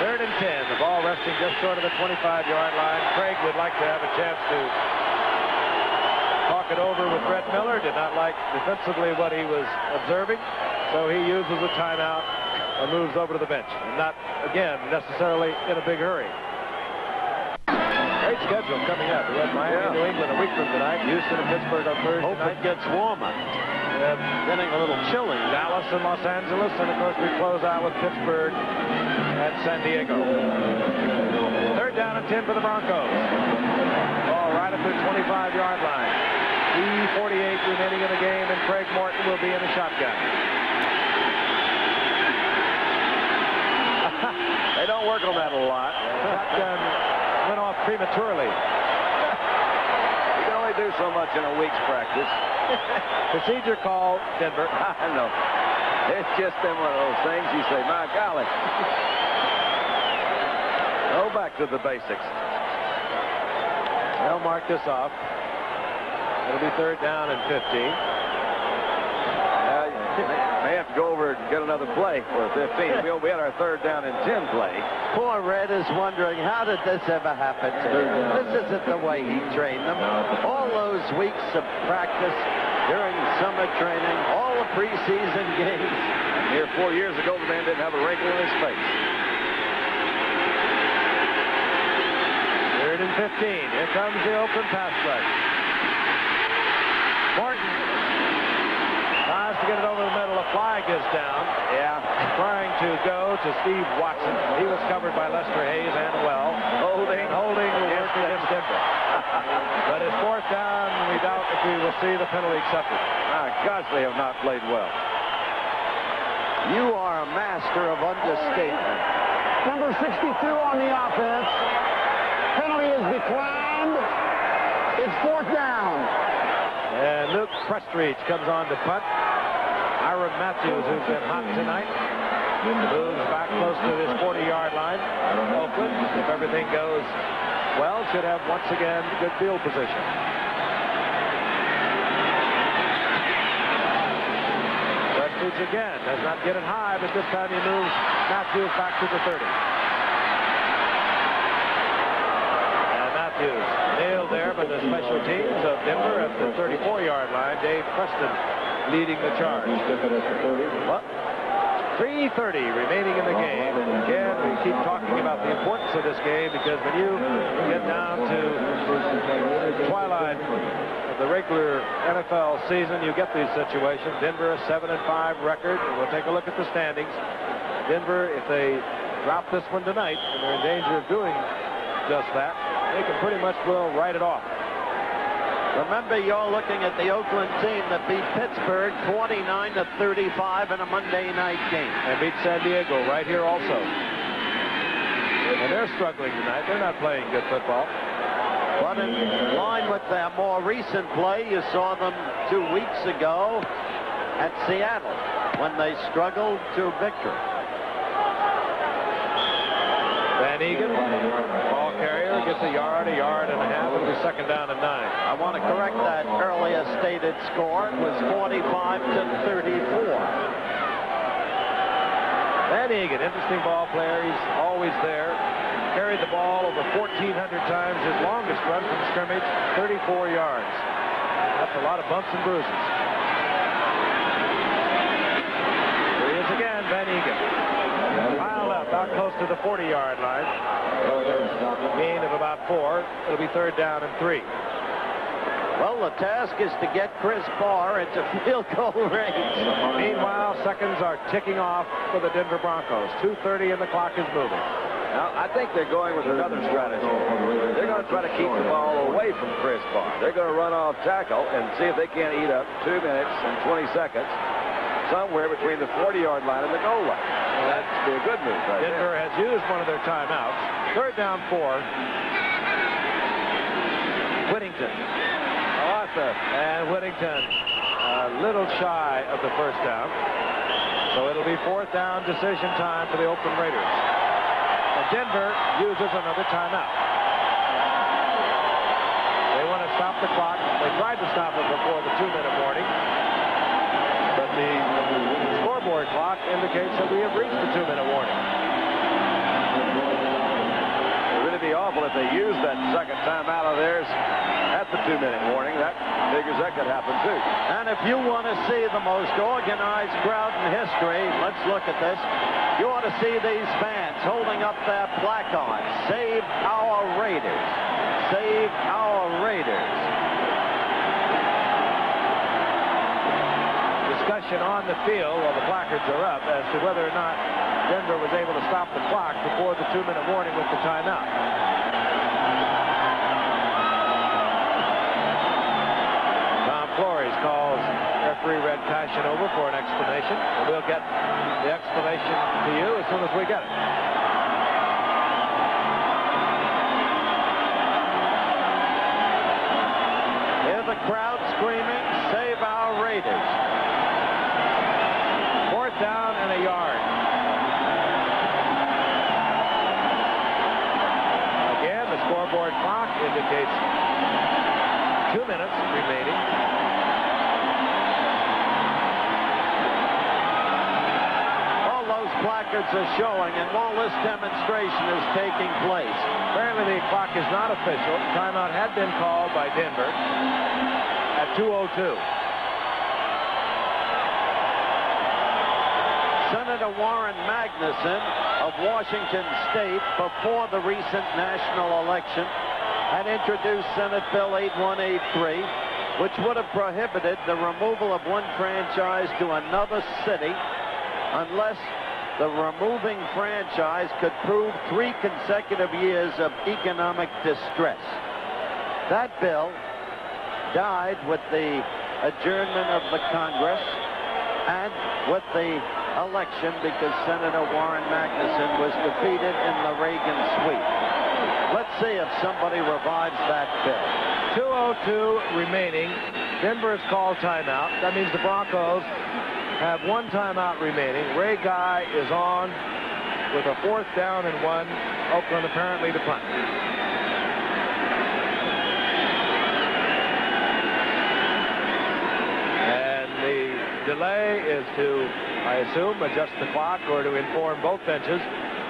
Third and 10. The ball resting just short of the 25-yard line. Craig would like to have a chance to talk it over with Brett Miller. Did not like defensively what he was observing, so he uses a timeout and moves over to the bench. And not, again, necessarily in a big hurry. Great schedule coming up. We have Miami, New England a week from tonight. Houston and Pittsburgh on Thursday Hope night. it gets warmer. Getting a little chilly. Dallas and Los Angeles, and of course we close out with Pittsburgh and San Diego. Third down and 10 for the Broncos. Ball right up to the 25-yard line. 3:48 remaining in the game, and Craig Morton will be in the shotgun. They don't work on that a lot. Shotgun went off prematurely. You can only do so much in a week's practice. Procedure call, Denver. I know. It's just been one of those things you say, my golly. Go back to the basics. They'll mark this off. It'll be third down and 15. May have to go over and get another play for 15. We had our third down and 10 play. Poor Red is wondering, how did this ever happen to him? This isn't the way he trained them. All those weeks of practice during summer training, all the preseason games. Here 4 years ago, the man didn't have a wrinkle in his face. Third and 15. Here comes the open pass rush. Morton tries to get it over the middle. A flag is down. Yeah. Trying to go to Steve Watson. He was covered by Lester Hayes and well. Holding will work against Denver. But it's fourth down. We doubt if we will see the penalty accepted. My gosh, they have not played well. You are a master of understatement. Number 62 on the offense. Penalty is declined. It's fourth down. And Luke Prestridge comes on to punt. Ira Matthews, who's been hot tonight, moves back close to his 40-yard line. Oakland, if everything goes well, should have once again good field position. Prestridge again does not get it high, but this time he moves Matthews back to the 30. Matthews nailed there by the special teams of Denver at the 34-yard line. Dave Preston leading the charge. 3:30 remaining in the game. And again, we keep talking about the importance of this game because when you get down to the twilight of the regular NFL season, you get these situations. Denver a 7-5 record. And we'll take a look at the standings. Denver, if they drop this one tonight, and they're in danger of doing just that, they can pretty much well write it off. Remember, you're looking at the Oakland team that beat Pittsburgh 49-35 in a Monday night game. And beat San Diego right here also. And they're struggling tonight. They're not playing good football. But in line with their more recent play, you saw them 2 weeks ago at Seattle when they struggled to victory. Van Egan, ball carrier, gets a yard and a half. It'll be 2nd down and 9. I want to correct that earlier stated score. It was 45-34. Van Egan, interesting ball player. He's always there. Carried the ball over 1,400 times. His longest run from scrimmage, 34 yards. That's a lot of bumps and bruises. Here he is again, Van Egan. Mile left, out close to the 40-yard line. Gain of about 4. It'll be 3rd down and 3. Well, the task is to get Chris Barr into field goal range. Meanwhile, seconds are ticking off for the Denver Broncos. 2:30 and the clock is moving. Now, I think they're going with another strategy. They're going to try to keep the ball away from Chris Barr. They're going to run off tackle and see if they can't eat up 2 minutes and 20 seconds somewhere between the 40-yard line and the goal line. Well, that'd be a good move right Denver there. has used one of their timeouts. 3rd down 4. Whittington. And Whittington a little shy of the 1st down. So it'll be 4th down decision time for the Oakland Raiders. And Denver uses another timeout. They want to stop the clock. They tried to stop it before the 2-minute warning. But the scoreboard clock indicates that we have reached the 2-minute warning. It would really be awful if they used that second timeout of theirs at the 2-minute warning. That figures that could happen too. And if you want to see the most organized crowd in history, let's look at this. You ought to see these fans holding up their placards. Save our Raiders. Save our Raiders. Discussion on the field while the placards are up as to whether or not Denver was able to stop the clock before the 2-minute warning with the timeout. Tom Flores calls referee Red Cashin over for an explanation. And we'll get the explanation to you as soon as we get it. Hear the crowd screaming, save our Raiders. 4th down and a yard. Again, the scoreboard clock indicates 2 minutes remaining. All those placards are showing, and while this demonstration is taking place. Apparently the clock is not official. Timeout had been called by Denver at 2:02. Senator Warren Magnuson of Washington State, before the recent national election, had introduced Senate Bill 8183, which would have prohibited the removal of one franchise to another city unless the removing franchise could prove 3 consecutive years of economic distress. That bill died with the adjournment of the Congress and with the election because Senator Warren Magnuson was defeated in the Reagan sweep. Let's see if somebody revives that bill. 2:02 remaining. Denver has called timeout. That means the Broncos have 1 timeout remaining. Ray Guy is on with a 4th down and 1. Oakland apparently to punt. And the delay is to, I assume, adjust the clock or to inform both benches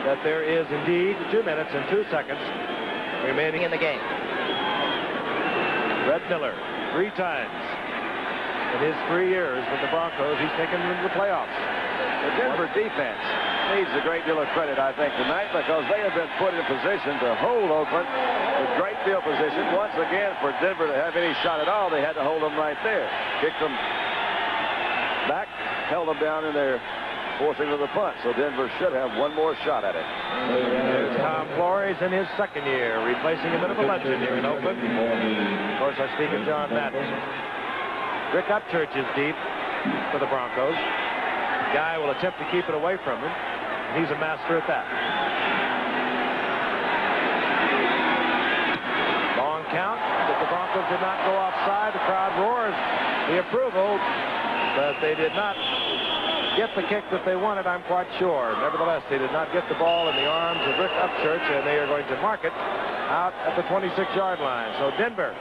that there is indeed 2 minutes and 2 seconds remaining in the game. Red Miller, 3 times in his 3 years with the Broncos, he's taken them to the playoffs. The Denver defense needs a great deal of credit, I think, tonight because they have been put in position to hold Oakland with great field position. Once again, for Denver to have any shot at all, they had to hold them right there. Kicked them back, held them down in their forcing to the punt. So Denver should have one more shot at it. Here's Tom Flores in his second year, replacing a bit of a legend here in Oakland. Of course, I speak of John Madden. Rick Upchurch is deep for the Broncos. The guy will attempt to keep it away from him. He's a master at that. Long count, but the Broncos did not go offside. The crowd roars the approval, but they did not get the kick that they wanted, I'm quite sure. Nevertheless, they did not get the ball in the arms of Rick Upchurch, and they are going to mark it out at the 26-yard line. So Denver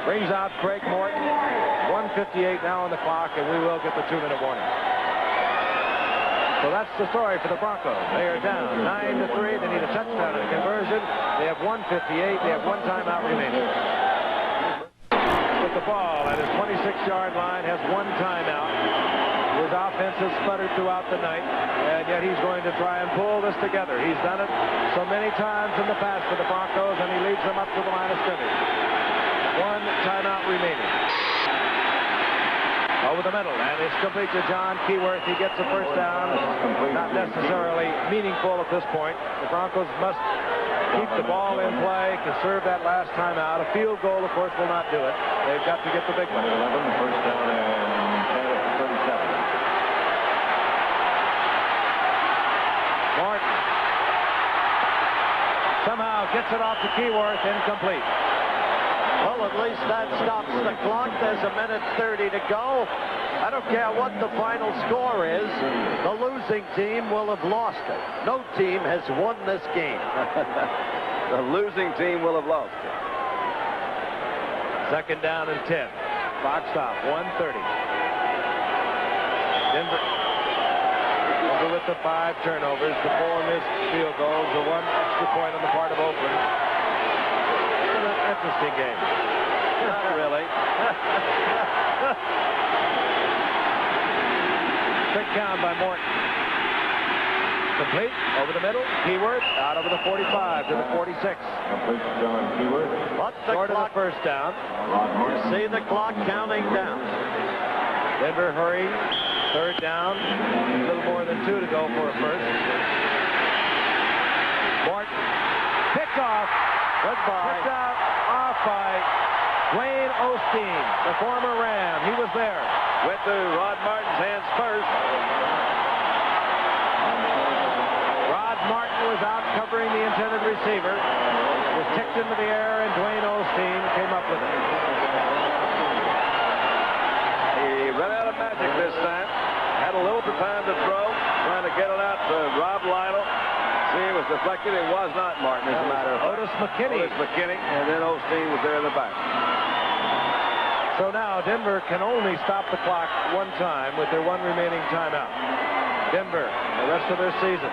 brings out Craig Morton. 1:58 now on the clock, and we will get the 2-minute warning. So that's the story for the Broncos. They are down 9-3. They need a touchdown and a conversion. They have 1:58. They have one timeout remaining. With the ball at his 26-yard line, has one timeout. His offense has sputtered throughout the night, and yet he's going to try and pull this together. He's done it so many times in the past for the Broncos, and he leads them up to the line of scrimmage. One timeout remaining. Over the middle, and it's complete to John Keyworth. He gets a first down. Not necessarily meaningful at this point. The Broncos must keep the ball in play, conserve that last timeout. A field goal, of course, will not do it. They've got to get the big one. 11, first down and 37. Morton somehow gets it off to Keyworth, incomplete. Well, at least that stops the clock. There's a minute 30 to go. I don't care what the final score is. The losing team will have lost it. No team has won this game. The losing team will have lost it. Second down and 10. Clock stop, 1:30. Denver with the 5 turnovers, the 4 missed field goals, the 1 extra point on the part of Oakland. Interesting game. Not really. Quick count by Morton. Complete. Over the middle. Keyworth out over the 45 to the 46. Complete to John Keyworth. But the Short of clock, the first down. you see the clock counting down. Denver hurrying. Third down. A little more than 2 to go for a first. Morton. Picked off. Goodbye. Picked out off by Dwayne Osteen, the former Ram. He was there. Went to Rod Martin's hands first. Rod Martin was out covering the intended receiver. It was ticked into the air, and Dwayne Osteen came up with it. He ran out of magic this time. Had a little time to throw, trying to get it out to Rob Lytle. See, it was deflected. It was not Martin, as a matter of fact. Otis McKinney. Otis McKinney, and then Osteen was there in the back. So now Denver can only stop the clock one time with their one remaining timeout. Denver, the rest of their season.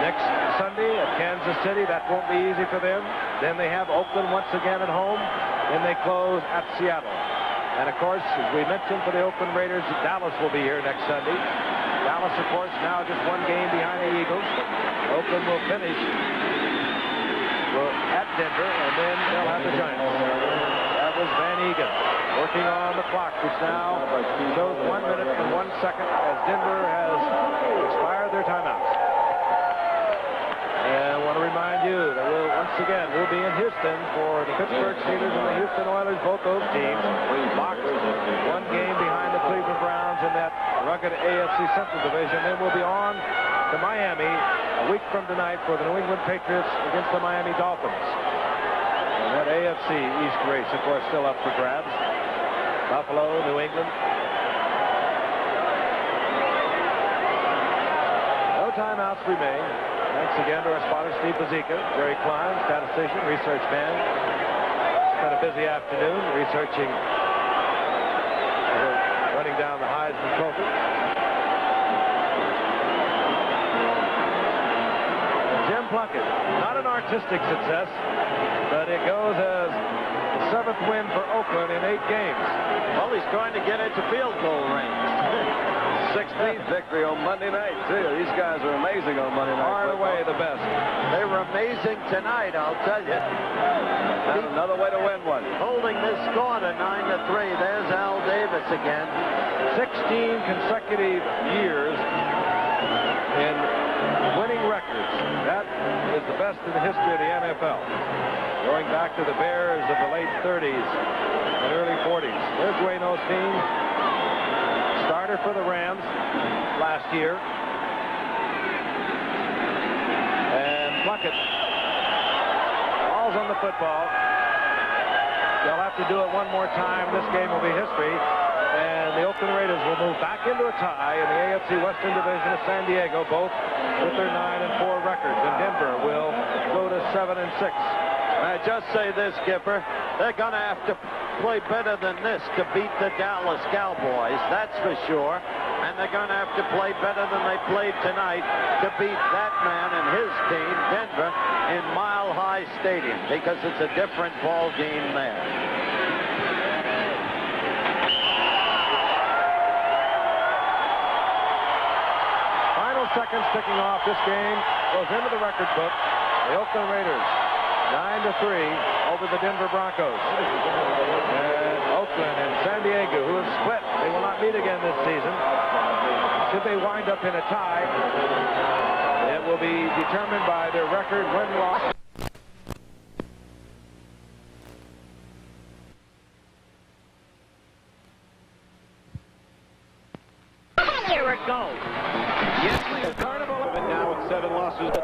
Next Sunday at Kansas City, that won't be easy for them. Then they have Oakland once again at home. Then they close at Seattle. And of course, as we mentioned for the Oakland Raiders, Dallas will be here next Sunday. Dallas, of course, now just one game behind the Eagles. Oakland will finish at Denver, and then they'll have the Giants. That was Van Egan working on the clock, which now shows 1 minute and 1 second as Denver has expired their timeouts. And I want to remind you that we'll be in Houston for the Pittsburgh Steelers and the Houston Oilers, both those teams locked one game behind the Cleveland Browns in that rugged AFC Central Division. Then we'll be on to Miami a week from tonight for the New England Patriots against the Miami Dolphins. And that AFC East race, of course, still up for grabs. Buffalo, New England. No timeouts remain. Thanks again to our spotter, Steve Bazika, Jerry Klein, statistician, research man. Spent a busy afternoon researching, running down the Heisman Trophy. Jim Plunkett, not an artistic success, but it goes as the 7th win for Oakland in 8 games. Well, he's going to get into field goal range. 16th victory on Monday night, too. These guys are amazing on Monday night. Far and away the best. They were amazing tonight, I'll tell you. That's another way to win one. Holding this score to 9-3. There's Al Davis again. 16 consecutive years in winning records. That is the best in the history of the NFL. Going back to the Bears of the late 30s and early 40s. There's Dwayne Osteen, starter for the Rams last year. And Plunkett falls on the football. They'll have to do it one more time. This game will be history. And the Oakland Raiders will move back into a tie in the AFC Western Division of San Diego, both with their 9-4 records. And Denver will go to 7-6. I just say this, Skipper. They're going to have to play better than this to beat the Dallas Cowboys, that's for sure. And they're going to have to play better than they played tonight to beat that man and his team, Denver, in Mile High Stadium, because it's a different ball game there. Final seconds ticking off. This game goes into the record book. The Oakland Raiders 9-3 over the Denver Broncos. And Oakland and San Diego, who have split, they will not meet again this season. Should they wind up in a tie, it will be determined by their record win-loss. Here it goes. Yes, we have Carnival. Now with 7 losses.